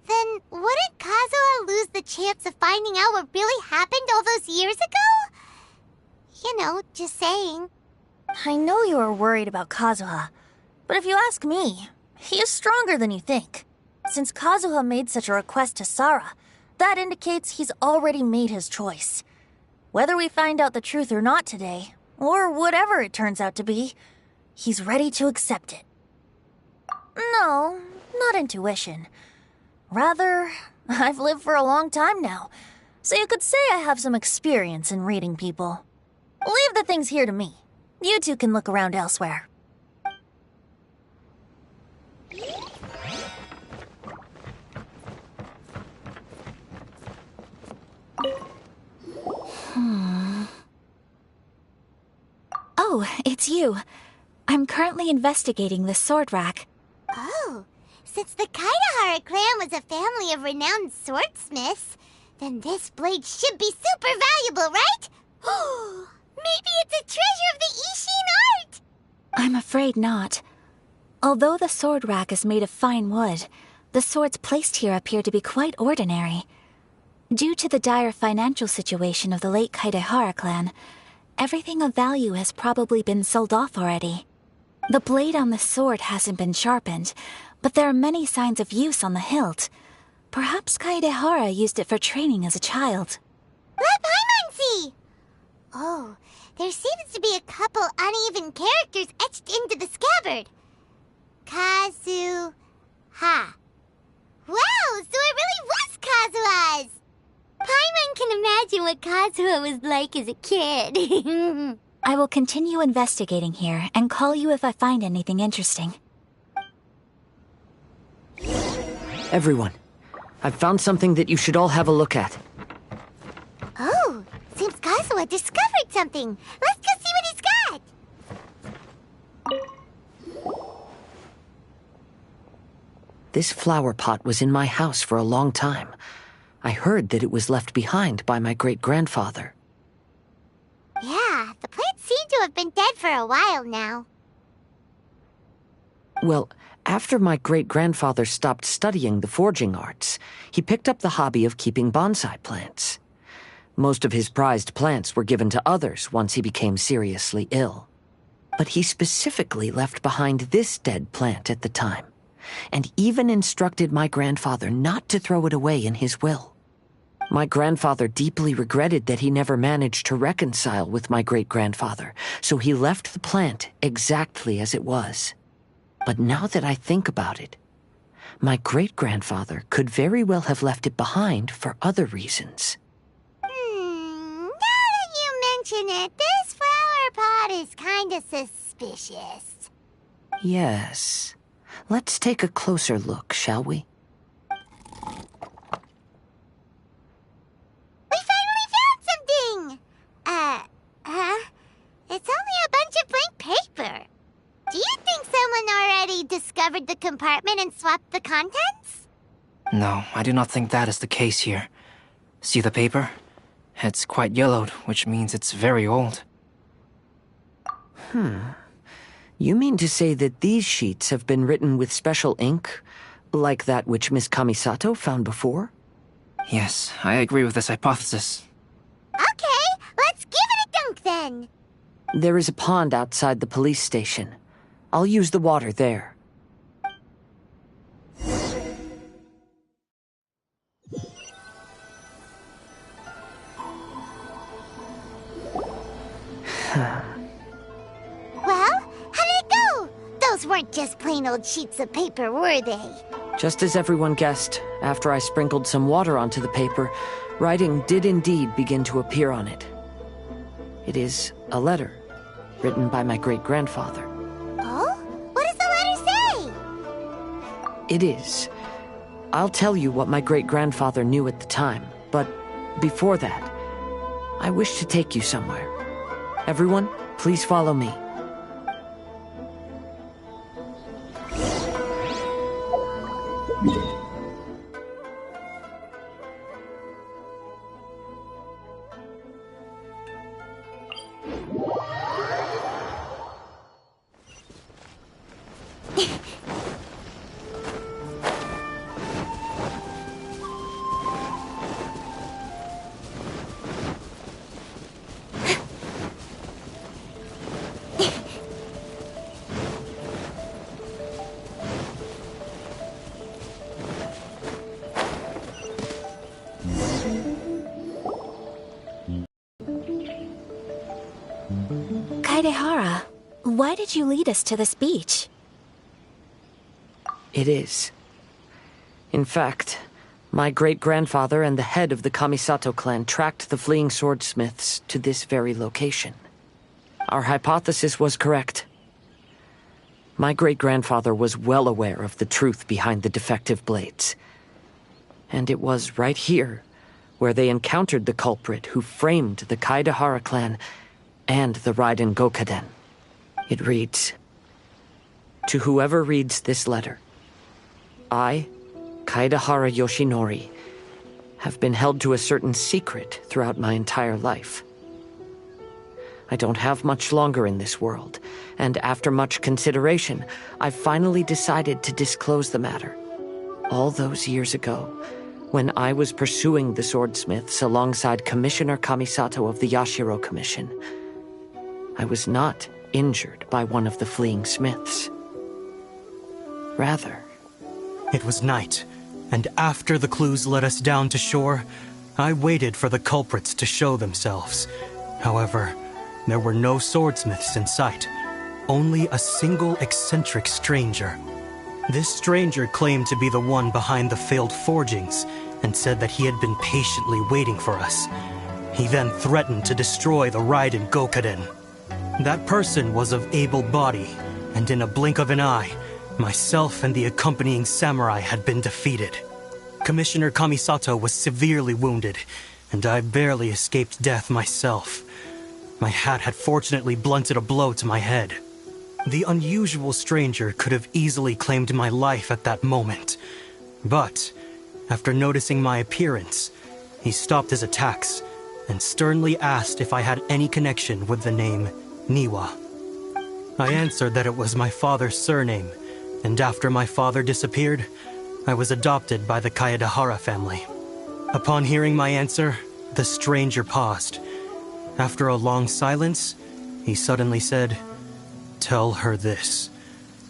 Then wouldn't Kazuha lose the chance of finding out what really happened all those years ago? You know, just saying. I know you are worried about Kazuha, but if you ask me, he is stronger than you think. Since Kazuha made such a request to Sara, that indicates he's already made his choice. Whether we find out the truth or not today, or whatever it turns out to be, he's ready to accept it. No, not intuition. Rather, I've lived for a long time now, so you could say I have some experience in reading people. Leave the things here to me. You two can look around elsewhere. Oh, it's you. I'm currently investigating the sword rack. Oh, since the Kaedehara clan was a family of renowned swordsmiths, then this blade should be super valuable, right? Maybe it's a treasure of the Ishin art! I'm afraid not. Although the sword rack is made of fine wood, the swords placed here appear to be quite ordinary. Due to the dire financial situation of the late Kaedehara clan, everything of value has probably been sold off already. The blade on the sword hasn't been sharpened, but there are many signs of use on the hilt. Perhaps Kaedehara used it for training as a child. Let Paimon see! Oh, there seems to be a couple uneven characters etched into the scabbard. Kazu... Ha. Wow, so it really was Kazuha's! Paimon can imagine what Kazuha was like as a kid. I will continue investigating here and call you if I find anything interesting. Everyone, I've found something that you should all have a look at. Oh, seems Kazuha discovered something. Let's go see what he's got. This flower pot was in my house for a long time. I heard that it was left behind by my great-grandfather. Yeah, the plants seem to have been dead for a while now. Well, after my great-grandfather stopped studying the forging arts, he picked up the hobby of keeping bonsai plants. Most of his prized plants were given to others once he became seriously ill. But he specifically left behind this dead plant at the time, and even instructed my grandfather not to throw it away in his will. My grandfather deeply regretted that he never managed to reconcile with my great-grandfather, so he left the plant exactly as it was. But now that I think about it, my great-grandfather could very well have left it behind for other reasons. Now that you mention it, this flower pot is kinda suspicious. Yes. Let's take a closer look, shall we? We finally found something! It's only a bunch of blank paper. Do you think someone already discovered the compartment and swapped the contents? No, I do not think that is the case here. See the paper? It's quite yellowed, which means it's very old. You mean to say that these sheets have been written with special ink, like that which Miss Kamisato found before? Yes, I agree with this hypothesis. Okay, let's give it a dunk then. There is a pond outside the police station. I'll use the water there. Well, how did it go? Those weren't just plain old sheets of paper, were they? Just as everyone guessed, after I sprinkled some water onto the paper, writing did indeed begin to appear on it. It is a letter, written by my great-grandfather. Oh? What does the letter say? It is. I'll tell you what my great-grandfather knew at the time, but before that, I wish to take you somewhere. Everyone, please follow me. Kaedehara, why did you lead us to this beach? It is. In fact, my great-grandfather and the head of the Kamisato clan tracked the fleeing swordsmiths to this very location. Our hypothesis was correct. My great-grandfather was well aware of the truth behind the defective blades. And it was right here where they encountered the culprit who framed the Kaedehara clan and the Raiden Gokaden. It reads, "To whoever reads this letter, I, Kaedehara Yoshinori, have been held to a certain secret throughout my entire life. I don't have much longer in this world, and after much consideration, I finally decided to disclose the matter. All those years ago, when I was pursuing the swordsmiths alongside Commissioner Kamisato of the Yashiro Commission, I was not injured by one of the fleeing smiths. Rather, it was night, and after the clues led us down to shore, I waited for the culprits to show themselves. However, there were no swordsmiths in sight, only a single eccentric stranger. This stranger claimed to be the one behind the failed forgings and said that he had been patiently waiting for us. He then threatened to destroy the Raiden Gokaden. That person was of able body, and in a blink of an eye, myself and the accompanying samurai had been defeated. Commissioner Kamisato was severely wounded, and I barely escaped death myself. My hat had fortunately blunted a blow to my head. The unusual stranger could have easily claimed my life at that moment. But, after noticing my appearance, he stopped his attacks and sternly asked if I had any connection with the name Niwa. I answered that it was my father's surname, and after my father disappeared, I was adopted by the Kaedahara family. Upon hearing my answer, the stranger paused. After a long silence, he suddenly said, "Tell her this.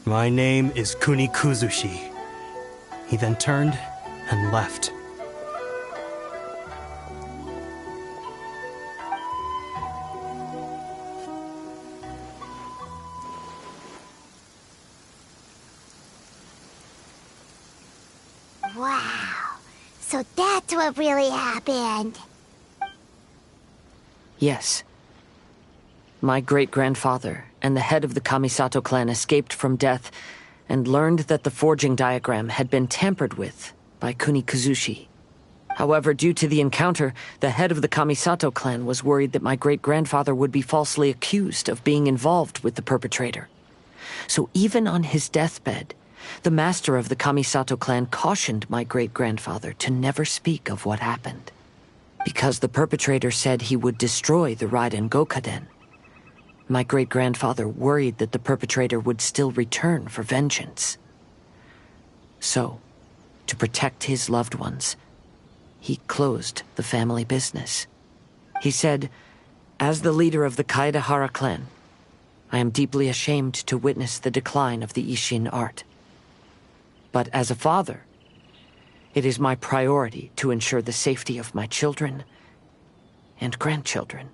My name is Kuni Kuzushi." He then turned and left. Wow. So that's what really happened. Yes. My great-grandfather and the head of the Kamisato clan escaped from death and learned that the forging diagram had been tampered with by Kuni Kuzushi. However, due to the encounter, the head of the Kamisato clan was worried that my great-grandfather would be falsely accused of being involved with the perpetrator. So even on his deathbed, the master of the Kamisato clan cautioned my great-grandfather to never speak of what happened, because the perpetrator said he would destroy the Raiden Gokaden. My great-grandfather worried that the perpetrator would still return for vengeance. So, to protect his loved ones, he closed the family business. He said, "As the leader of the Kaedahara clan, I am deeply ashamed to witness the decline of the Isshin art. But as a father, it is my priority to ensure the safety of my children and grandchildren."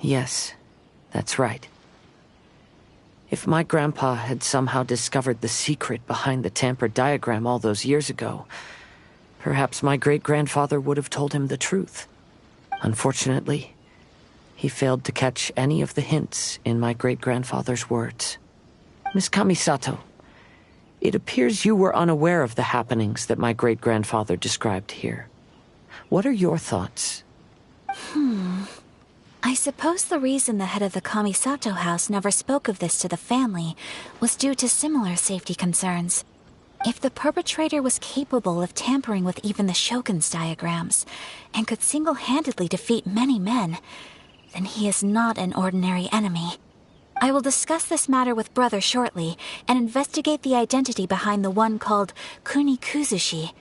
Yes, that's right. If my grandpa had somehow discovered the secret behind the tampered diagram all those years ago, perhaps my great-grandfather would have told him the truth. Unfortunately, he failed to catch any of the hints in my great-grandfather's words. Miss Kamisato, it appears you were unaware of the happenings that my great-grandfather described here. What are your thoughts? I suppose the reason the head of the Kamisato house never spoke of this to the family was due to similar safety concerns. If the perpetrator was capable of tampering with even the Shogun's diagrams, and could single-handedly defeat many men, then he is not an ordinary enemy. I will discuss this matter with Brother shortly, and investigate the identity behind the one called Kuni Kuzushi.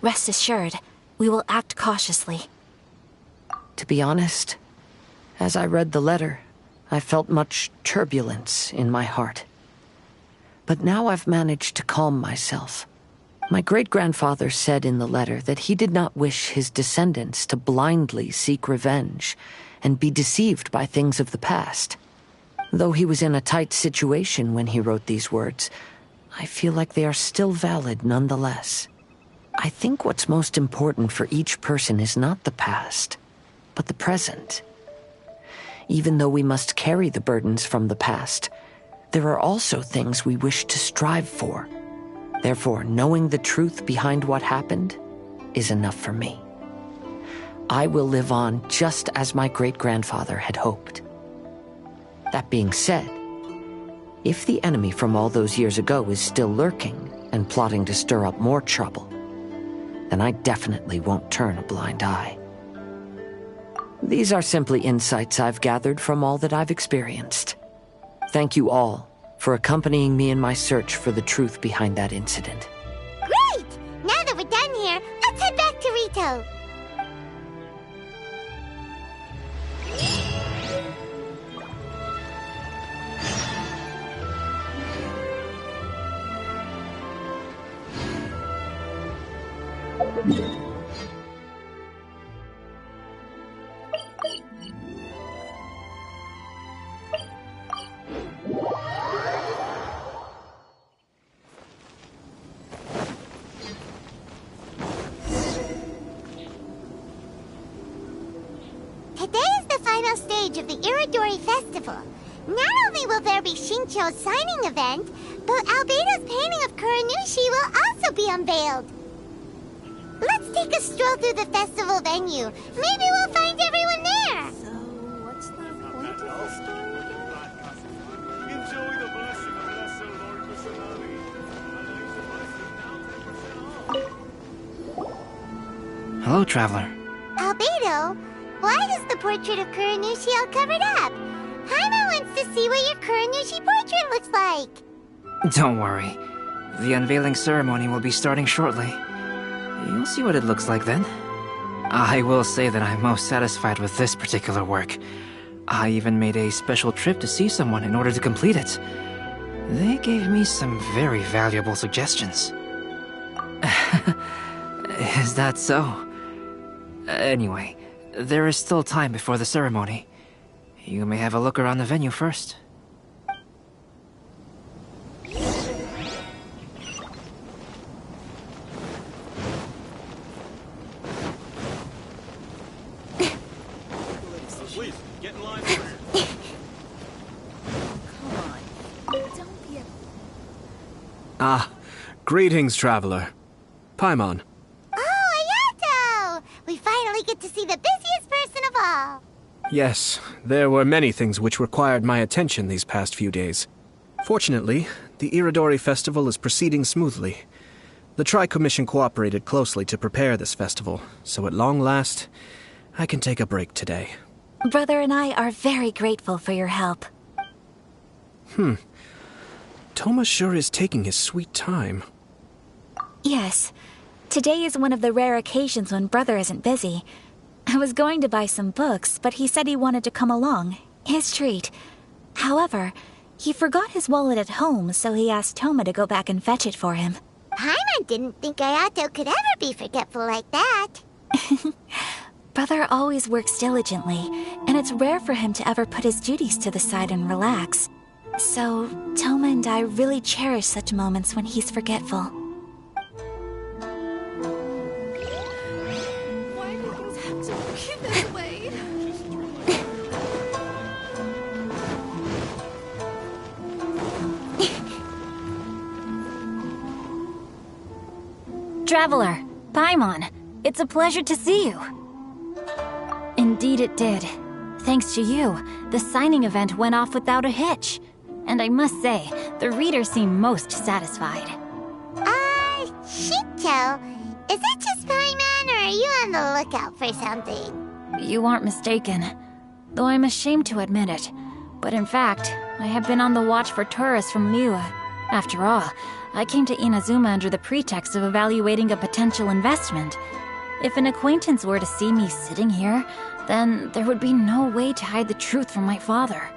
Rest assured, we will act cautiously. To be honest, as I read the letter, I felt much turbulence in my heart. But now I've managed to calm myself. My great-grandfather said in the letter that he did not wish his descendants to blindly seek revenge and be deceived by things of the past. Though he was in a tight situation when he wrote these words, I feel like they are still valid nonetheless. I think what's most important for each person is not the past, but the present. Even though we must carry the burdens from the past, there are also things we wish to strive for. Therefore, knowing the truth behind what happened is enough for me. I will live on just as my great-grandfather had hoped. That being said, if the enemy from all those years ago is still lurking and plotting to stir up more trouble, then I definitely won't turn a blind eye. These are simply insights I've gathered from all that I've experienced. Thank you all for accompanying me in my search for the truth behind that incident. Great! Now that we're done here, let's head back to Rito. Today is the final stage of the Iridori Festival. Not only will there be Xinqi's signing event, but Albedo's painting of Kuranushi will also be unveiled. Let's take a stroll through the festival venue. Maybe we'll find everyone there. So, what's the point of the story? Enjoy the blessing of Lesser Lord Kusanagi. Hello, traveler. Albedo, why is the portrait of Kuranushi all covered up? Jaime wants to see what your Kuranushi portrait looks like. Don't worry. The unveiling ceremony will be starting shortly. You'll see what it looks like then. I will say that I'm most satisfied with this particular work. I even made a special trip to see someone in order to complete it. They gave me some very valuable suggestions. Is that so? Anyway, there is still time before the ceremony. You may have a look around the venue first. Please, get in line over here. Ah, greetings, traveler. Paimon. Oh, Ayato! We finally get to see the busiest person of all. Yes, there were many things which required my attention these past few days. Fortunately, the Iridori Festival is proceeding smoothly. The Tri-Commission cooperated closely to prepare this festival, so at long last, I can take a break today. Brother and I are very grateful for your help. Toma sure is taking his sweet time. Yes. Today is one of the rare occasions when Brother isn't busy. I was going to buy some books, but he said he wanted to come along. His treat. However, he forgot his wallet at home, so he asked Toma to go back and fetch it for him. Paimon didn't think Ayato could ever be forgetful like that. Brother always works diligently, and it's rare for him to ever put his duties to the side and relax. So, Toma and I really cherish such moments when he's forgetful. Why do things have to be this way? Traveler, Paimon, it's a pleasure to see you. Indeed it did. Thanks to you, the signing event went off without a hitch. And I must say, the readers seem most satisfied. Xinqi, is it just Paimon, or are you on the lookout for something? You aren't mistaken, though I'm ashamed to admit it. But in fact, I have been on the watch for tourists from Liyue. After all, I came to Inazuma under the pretext of evaluating a potential investment. If an acquaintance were to see me sitting here, then there would be no way to hide the truth from my father.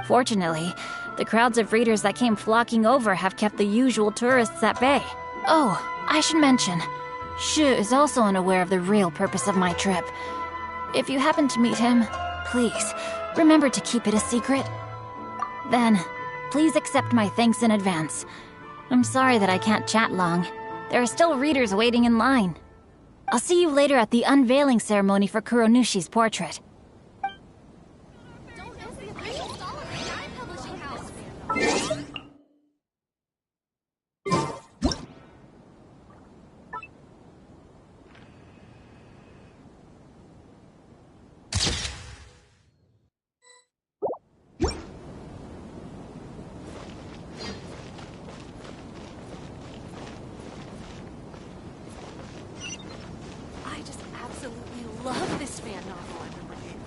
Fortunately, the crowds of readers that came flocking over have kept the usual tourists at bay. Oh, I should mention, Shu is also unaware of the real purpose of my trip. If you happen to meet him, please, remember to keep it a secret. Then, please accept my thanks in advance. I'm sorry that I can't chat long. There are still readers waiting in line. I'll see you later at the unveiling ceremony for Kuronushi's portrait. I just absolutely love this fan novel I'm reading.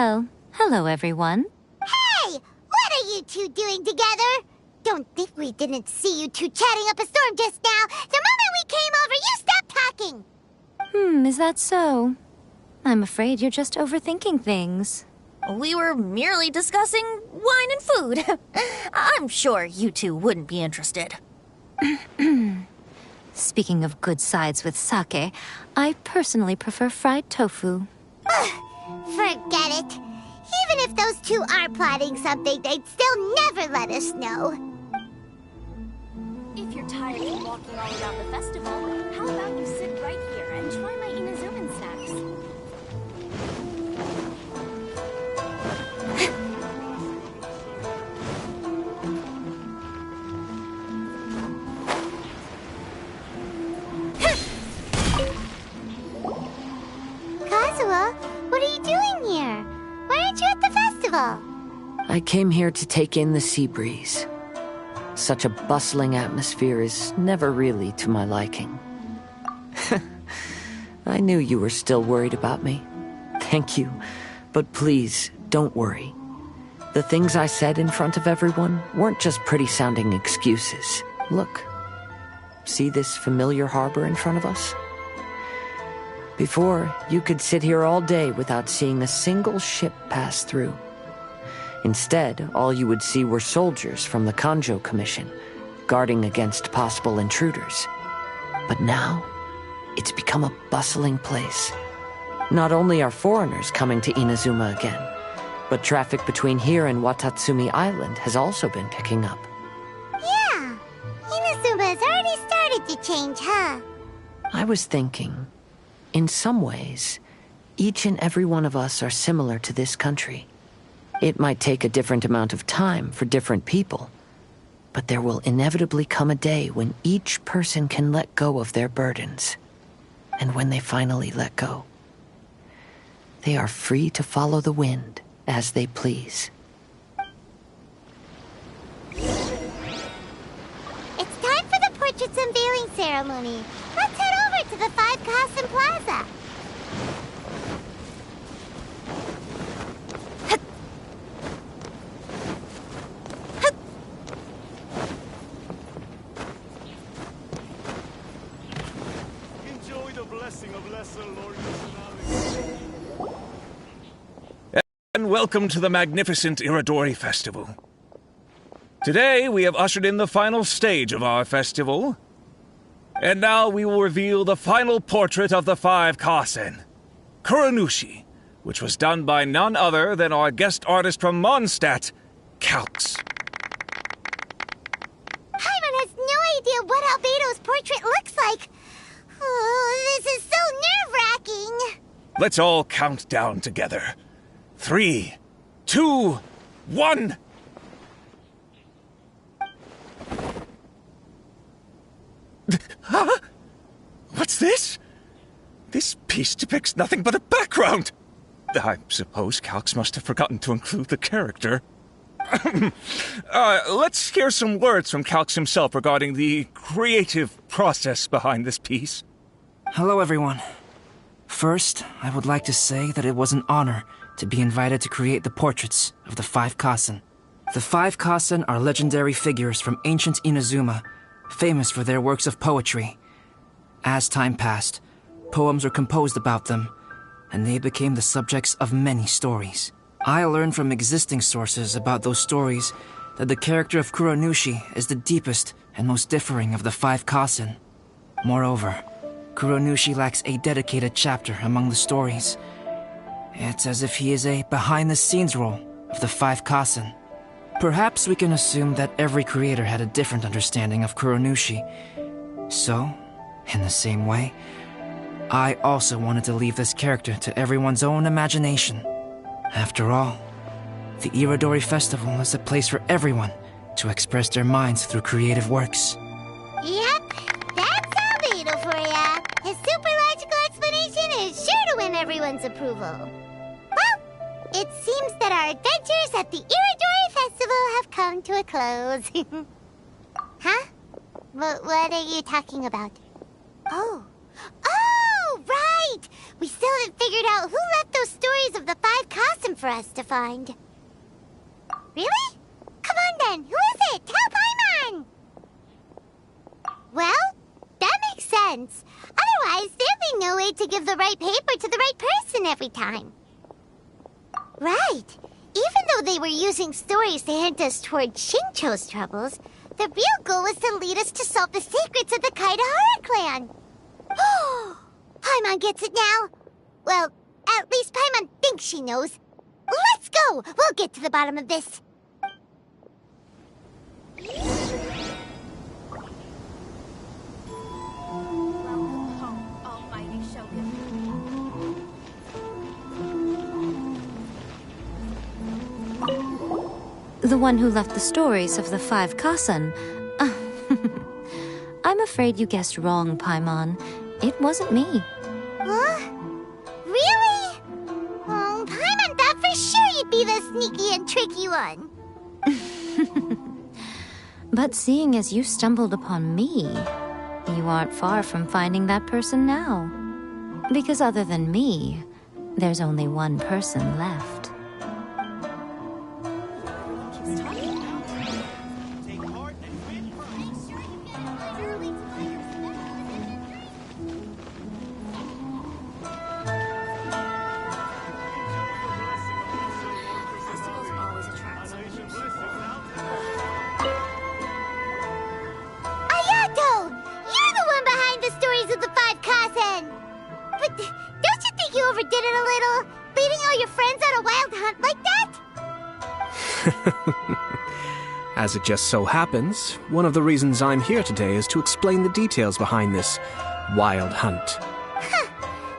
Well, hello everyone. Hey! What are you two doing together? Don't think we didn't see you two chatting up a storm just now. The moment we came over, you stopped talking! Is that so? I'm afraid you're just overthinking things. We were merely discussing wine and food. I'm sure you two wouldn't be interested. Speaking of good sides with sake, I personally prefer fried tofu. Forget it. Even if those two are plotting something, they'd still never let us know. If you're tired of walking all around the festival, how about you sit right here and try my Inazuman snacks? Kazuha, what are you doing here? Why aren't you at the festival? I came here to take in the sea breeze. Such a bustling atmosphere is never really to my liking. I knew you were still worried about me. Thank you. But please, don't worry. The things I said in front of everyone weren't just pretty-sounding excuses. Look. See this familiar harbor in front of us? Before, you could sit here all day without seeing a single ship pass through. Instead, all you would see were soldiers from the Kanjo Commission, guarding against possible intruders. But now, it's become a bustling place. Not only are foreigners coming to Inazuma again, but traffic between here and Watatsumi Island has also been picking up. Yeah, Inazuma has already started to change, huh? I was thinking, in some ways, each and every one of us are similar to this country. It might take a different amount of time for different people, but there will inevitably come a day when each person can let go of their burdens. And when they finally let go, they are free to follow the wind as they please. It's time for the portrait's unveiling ceremony. Let's head over to the 5 Kasen Plaza. Enjoy the blessing of Lesser Lord And welcome to the magnificent Iridori Festival. Today, we have ushered in the final stage of our festival. And now we will reveal the final portrait of the 5 Kasen, Kuronushi, which was done by none other than our guest artist from Mondstadt, Calx. Paimon has no idea what Albedo's portrait looks like. Oh, this is so nerve-wracking. Let's all count down together. 3, 2, 1... Huh? What's this? This piece depicts nothing but a background. I suppose Calx must have forgotten to include the character. Let's hear some words from Calx himself regarding the creative process behind this piece. Hello, everyone. First, I would like to say that it was an honor to be invited to create the portraits of the 5 Kasen. The 5 Kasen are legendary figures from ancient Inazuma, famous for their works of poetry. As time passed, poems were composed about them, and they became the subjects of many stories. I learned from existing sources about those stories that the character of Kuronushi is the deepest and most differing of the 5 Kasen. Moreover, Kuronushi lacks a dedicated chapter among the stories. It's as if he is a behind-the-scenes role of the 5 Kasen. Perhaps we can assume that every creator had a different understanding of Kuronushi. So, in the same way, I also wanted to leave this character to everyone's own imagination. After all, the Iridori Festival is a place for everyone to express their minds through creative works. Yep, that's Albedo for ya. His super logical explanation is sure to win everyone's approval. Well, it seems that our adventures at the Iridori Festival have come to a close. Huh? What are you talking about? Oh, right! we still haven't figured out who left those stories of the 5 Kasim for us to find. Really? Come on then, who is it? Tell Paimon! Well, that makes sense. Otherwise, there'd be no way to give the right paper to the right person every time. Right. Even though they were using stories to hint us toward Xinqi's troubles, the real goal was to lead us to solve the secrets of the Kaedehara clan. Oh, Paimon gets it now. Well, at least Paimon thinks she knows. Let's go! We'll get to the bottom of this. The one who left the stories of the 5 Kasan. I'm afraid you guessed wrong, Paimon. It wasn't me. Huh? Really? Oh, Paimon thought for sure you'd be the sneaky and tricky one. But seeing as you stumbled upon me, you aren't far from finding that person now. Because other than me, there's only one person left. As it just so happens, one of the reasons I'm here today is to explain the details behind this wild hunt.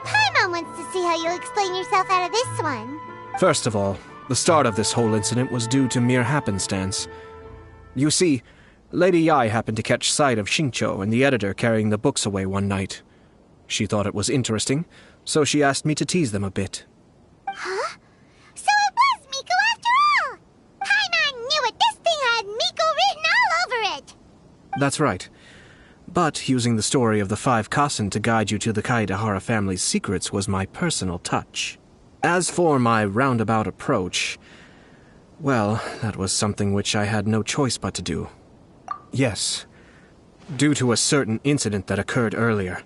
Paimon wants to see how you'll explain yourself out of this one. First of all, the start of this whole incident was due to mere happenstance. You see, Lady Yai happened to catch sight of Xinqi and the editor carrying the books away one night. She thought it was interesting, so she asked me to tease them a bit. Huh? So it was Miko after all! Paimon knew it! This thing had Miko written all over it! That's right. But using the story of the 5 Kasan to guide you to the Kaedehara family's secrets was my personal touch. As for my roundabout approach, well, that was something which I had no choice but to do. Yes, due to a certain incident that occurred earlier,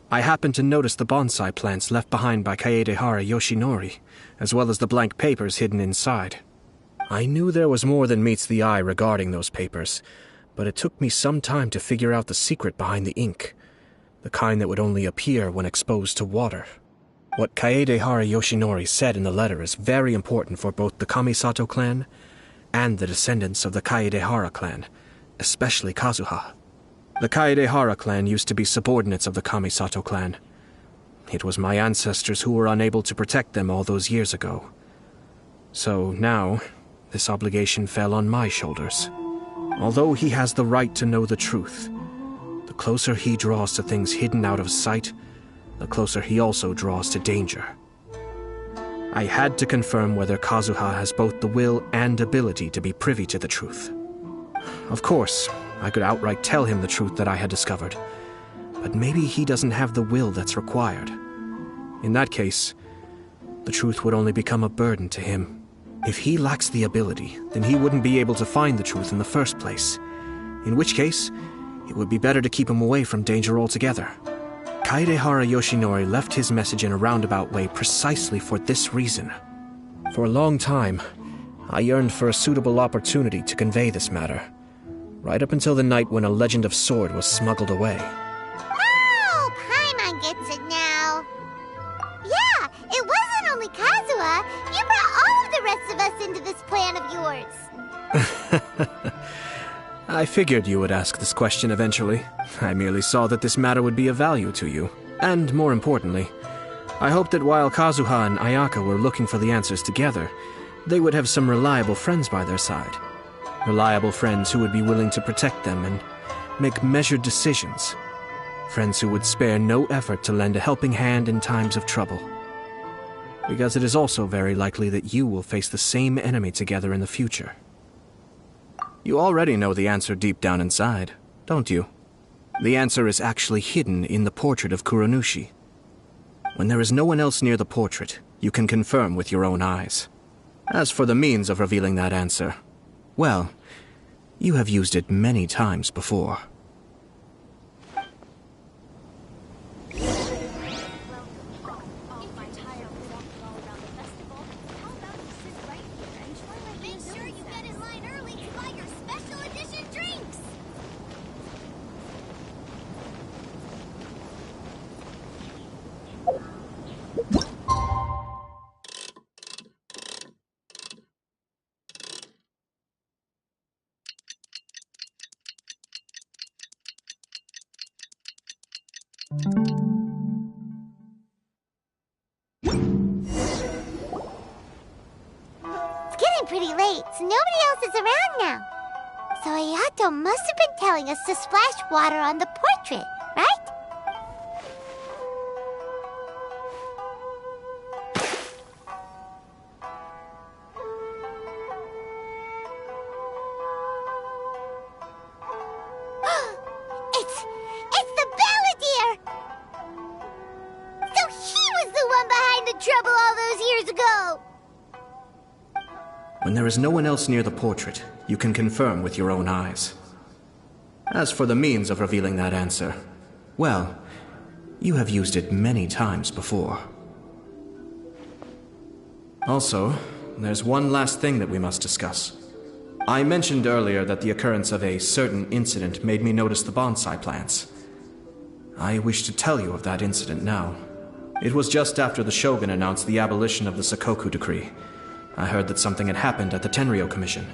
I happened to notice the bonsai plants left behind by Kaedehara Yoshinori, as well as the blank papers hidden inside. I knew there was more than meets the eye regarding those papers, but it took me some time to figure out the secret behind the ink, the kind that would only appear when exposed to water. What Kaedehara Yoshinori said in the letter is very important for both the Kamisato clan and the descendants of the Kaedehara clan, especially Kazuha. The Kaedehara clan used to be subordinates of the Kamisato clan. It was my ancestors who were unable to protect them all those years ago. So now, this obligation fell on my shoulders. Although he has the right to know the truth, the closer he draws to things hidden out of sight, the closer he also draws to danger. I had to confirm whether Kazuha has both the will and ability to be privy to the truth. Of course, I could outright tell him the truth that I had discovered, but maybe he doesn't have the will that's required. In that case, the truth would only become a burden to him. If he lacks the ability, then he wouldn't be able to find the truth in the first place, in which case, it would be better to keep him away from danger altogether. Kaedehara Yoshinori left his message in a roundabout way precisely for this reason. For a long time, I yearned for a suitable opportunity to convey this matter, right up until the night when a legend of sword was smuggled away. Oh, Paimon gets it now. Yeah, it wasn't only Kazuha. You brought all of the rest of us into this plan of yours. I figured you would ask this question eventually. I merely saw that this matter would be of value to you. And more importantly, I hoped that while Kazuha and Ayaka were looking for the answers together, they would have some reliable friends by their side. Reliable friends who would be willing to protect them and make measured decisions. Friends who would spare no effort to lend a helping hand in times of trouble. Because it is also very likely that you will face the same enemy together in the future. You already know the answer deep down inside, don't you? The answer is actually hidden in the portrait of Kuronushi. When there is no one else near the portrait, you can confirm with your own eyes. As for the means of revealing that answer, well, you have used it many times before. It's getting pretty late, so nobody else is around now. So Ayato must have been telling us to splash water on the portrait, right? It's the Balladeer! So he was the one behind the trouble all those years ago! When there is no one else near the portrait, you can confirm with your own eyes. As for the means of revealing that answer, well, you have used it many times before. Also, there's one last thing that we must discuss. I mentioned earlier that the occurrence of a certain incident made me notice the bonsai plants. I wish to tell you of that incident now. It was just after the Shogun announced the abolition of the Sakoku decree. I heard that something had happened at the Tenryou Commission.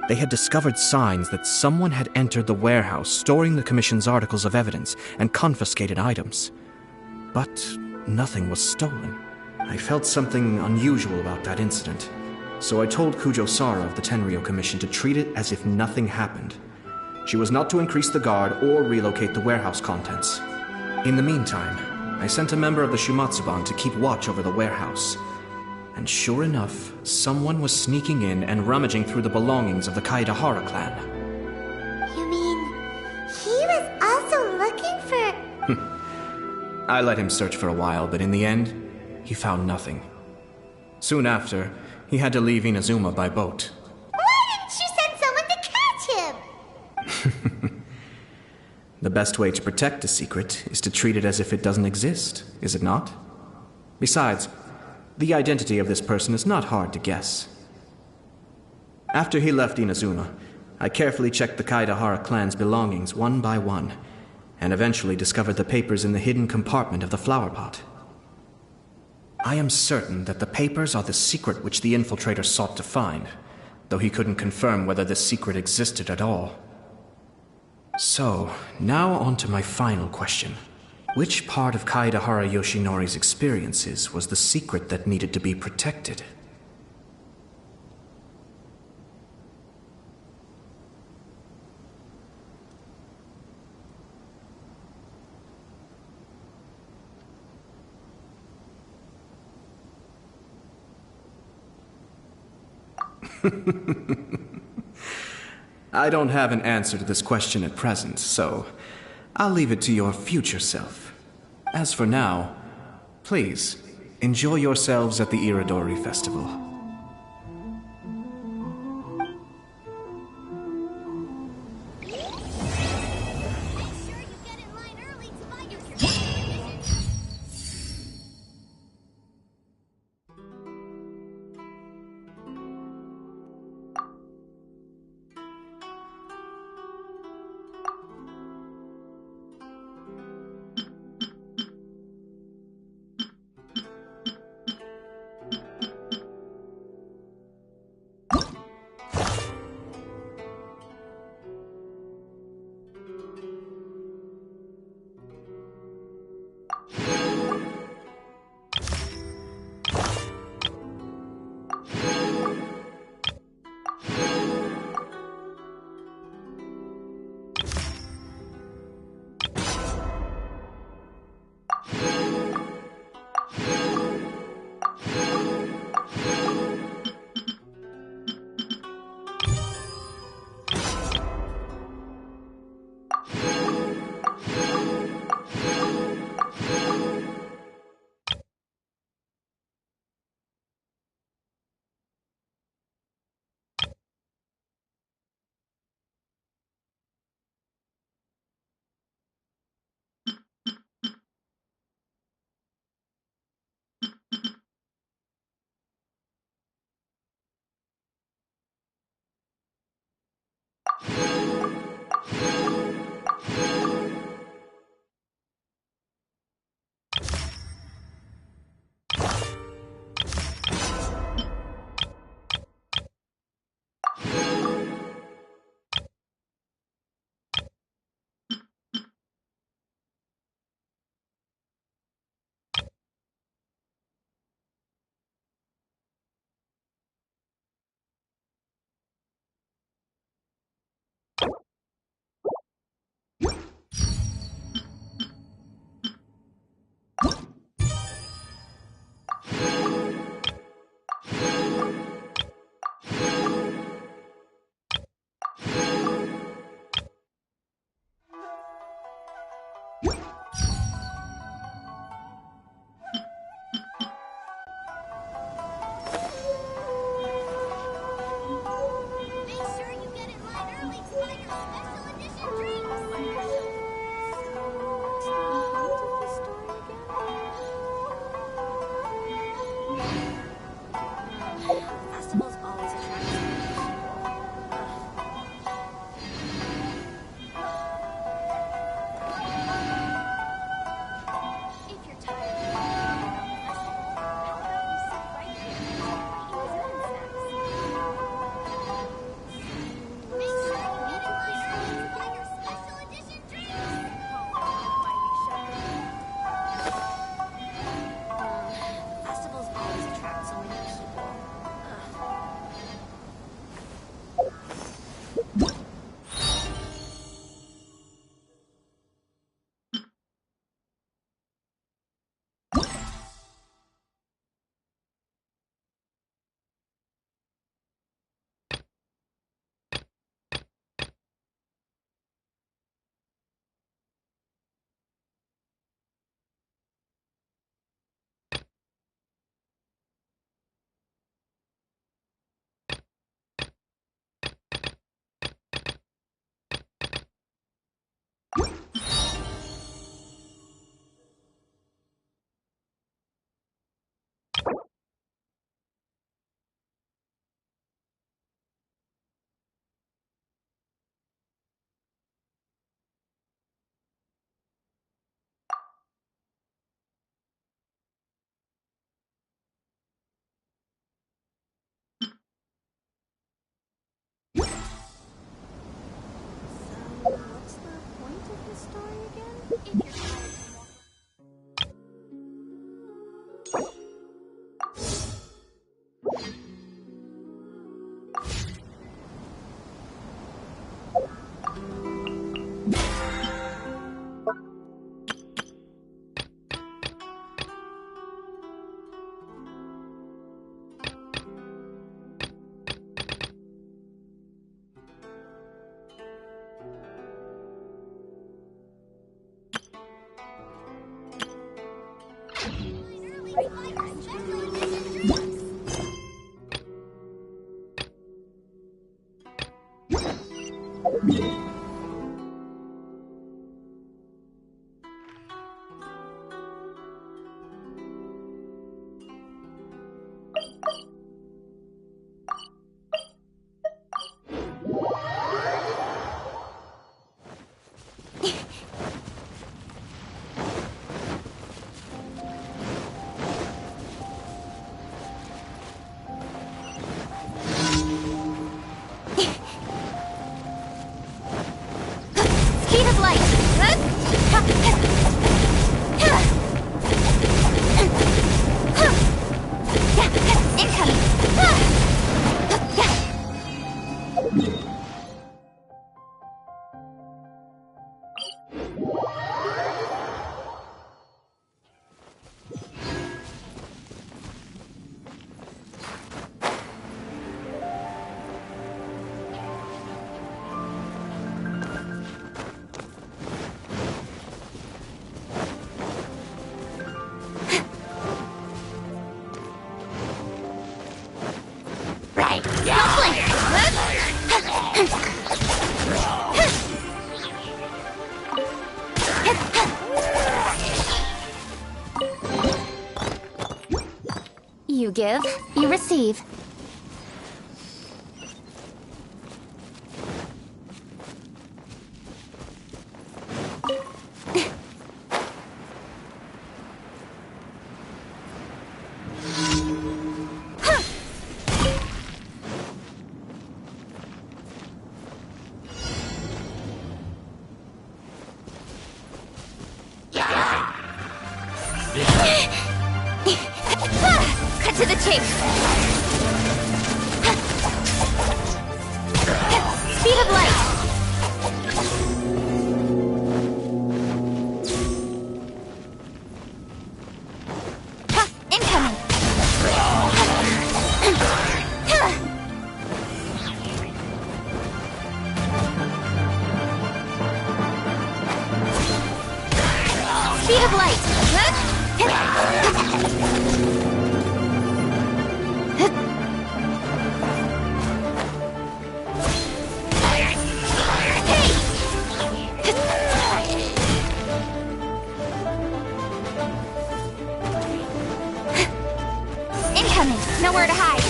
They had discovered signs that someone had entered the warehouse storing the Commission's articles of evidence and confiscated items. But nothing was stolen. I felt something unusual about that incident, so I told Kujo Sara of the Tenryou Commission to treat it as if nothing happened. She was not to increase the guard or relocate the warehouse contents. In the meantime, I sent a member of the Shumatsuban to keep watch over the warehouse. And sure enough, someone was sneaking in and rummaging through the belongings of the Kaedahara clan. You mean, he was also looking for... I let him search for a while, but in the end, he found nothing. Soon after, he had to leave Inazuma by boat. Why didn't you send someone to catch him? The best way to protect a secret is to treat it as if it doesn't exist, is it not? Besides, the identity of this person is not hard to guess. After he left Inazuma, I carefully checked the Kaedahara clan's belongings one by one, and eventually discovered the papers in the hidden compartment of the flower pot. I am certain that the papers are the secret which the infiltrator sought to find, though he couldn't confirm whether this secret existed at all. So, now on to my final question. Which part of Kaedahara Yoshinori's experiences was the secret that needed to be protected? I don't have an answer to this question at present, so I'll leave it to your future self. As for now, please, enjoy yourselves at the Iridori Festival. Speed of light! You give, you receive. Cut to the chase. Speed of light. Incoming. Speed of light. Incoming. Nowhere to hide.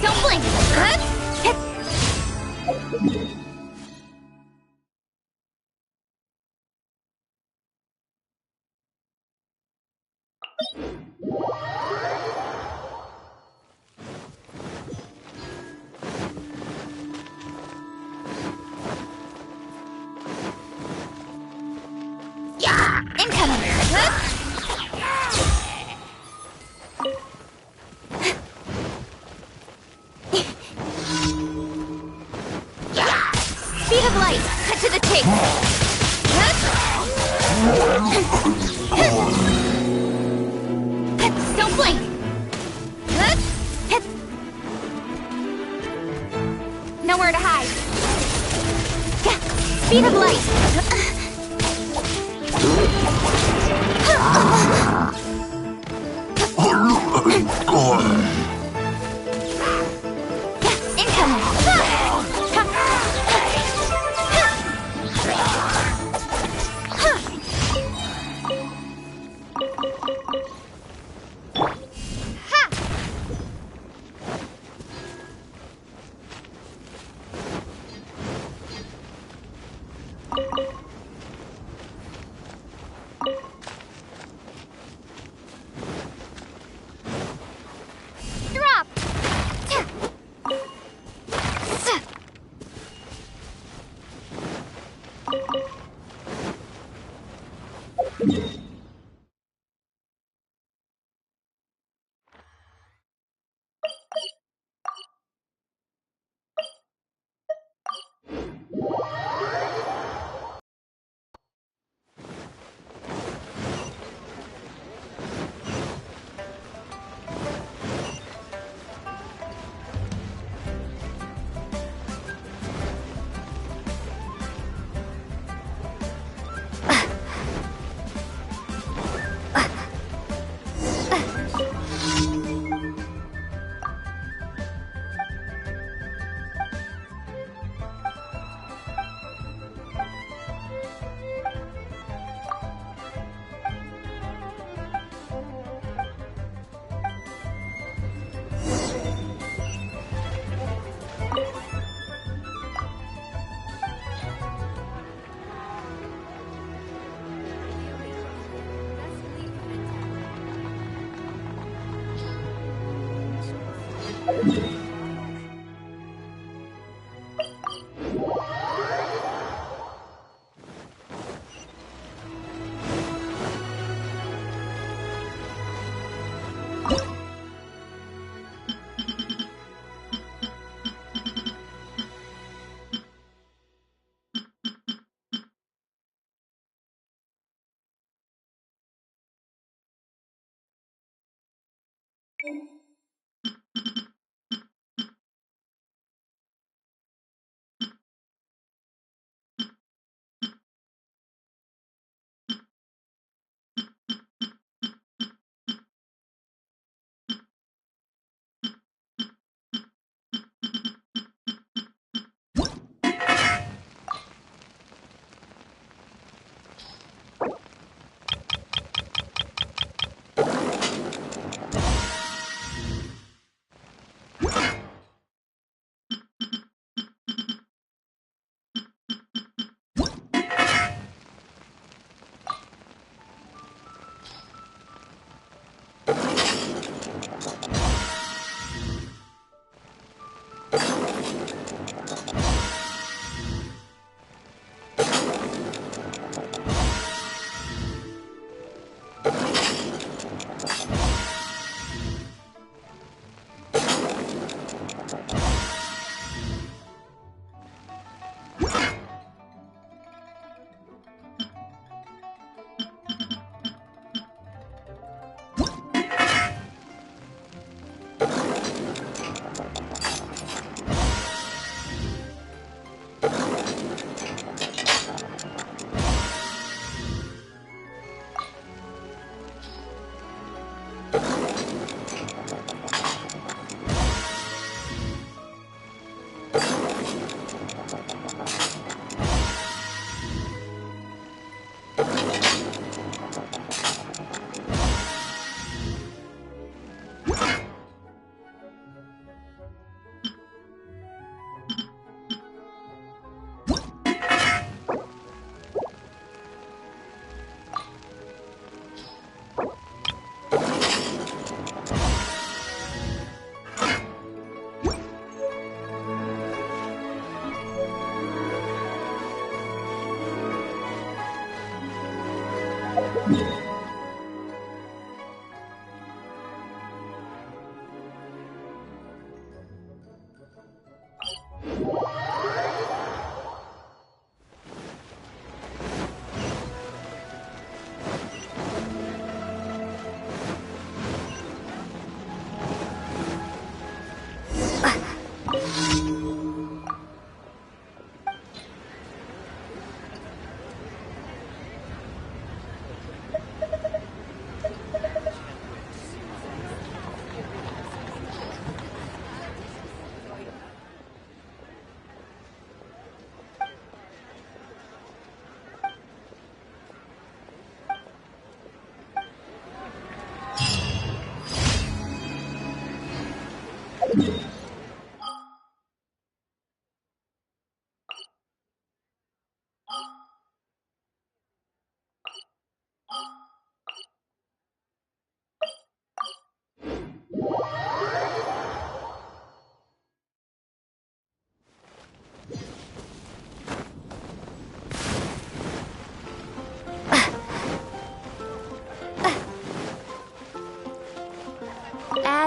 Don't blink. Incoming. Speed of light. Cut to the chase. Don't blink. Nowhere to hide. Speed of light. Incoming. Drop.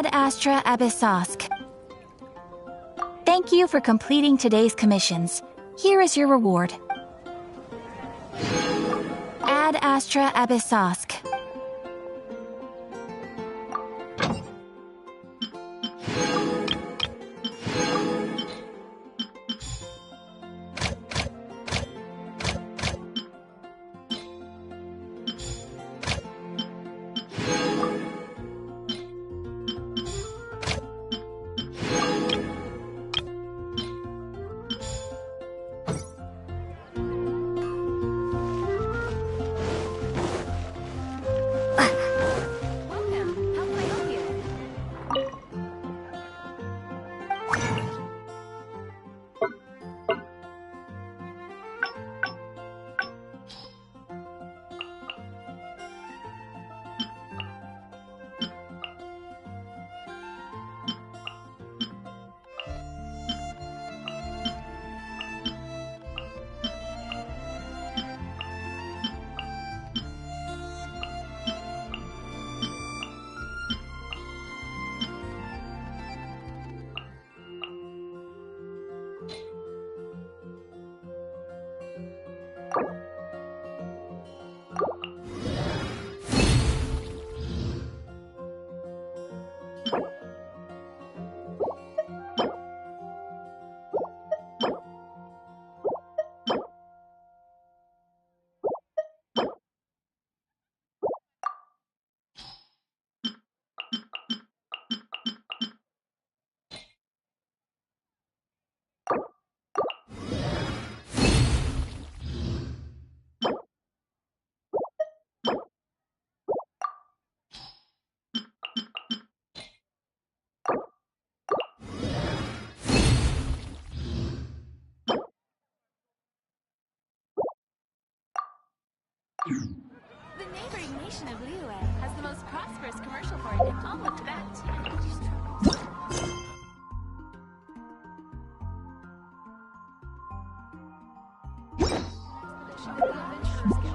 Ad Astra Abyssosk. Thank you for completing today's commissions. Here is your reward. Ad Astra Abyssosk. nation of Liyue has the most prosperous commercial port in all of Tibet. Expedition of the adventurers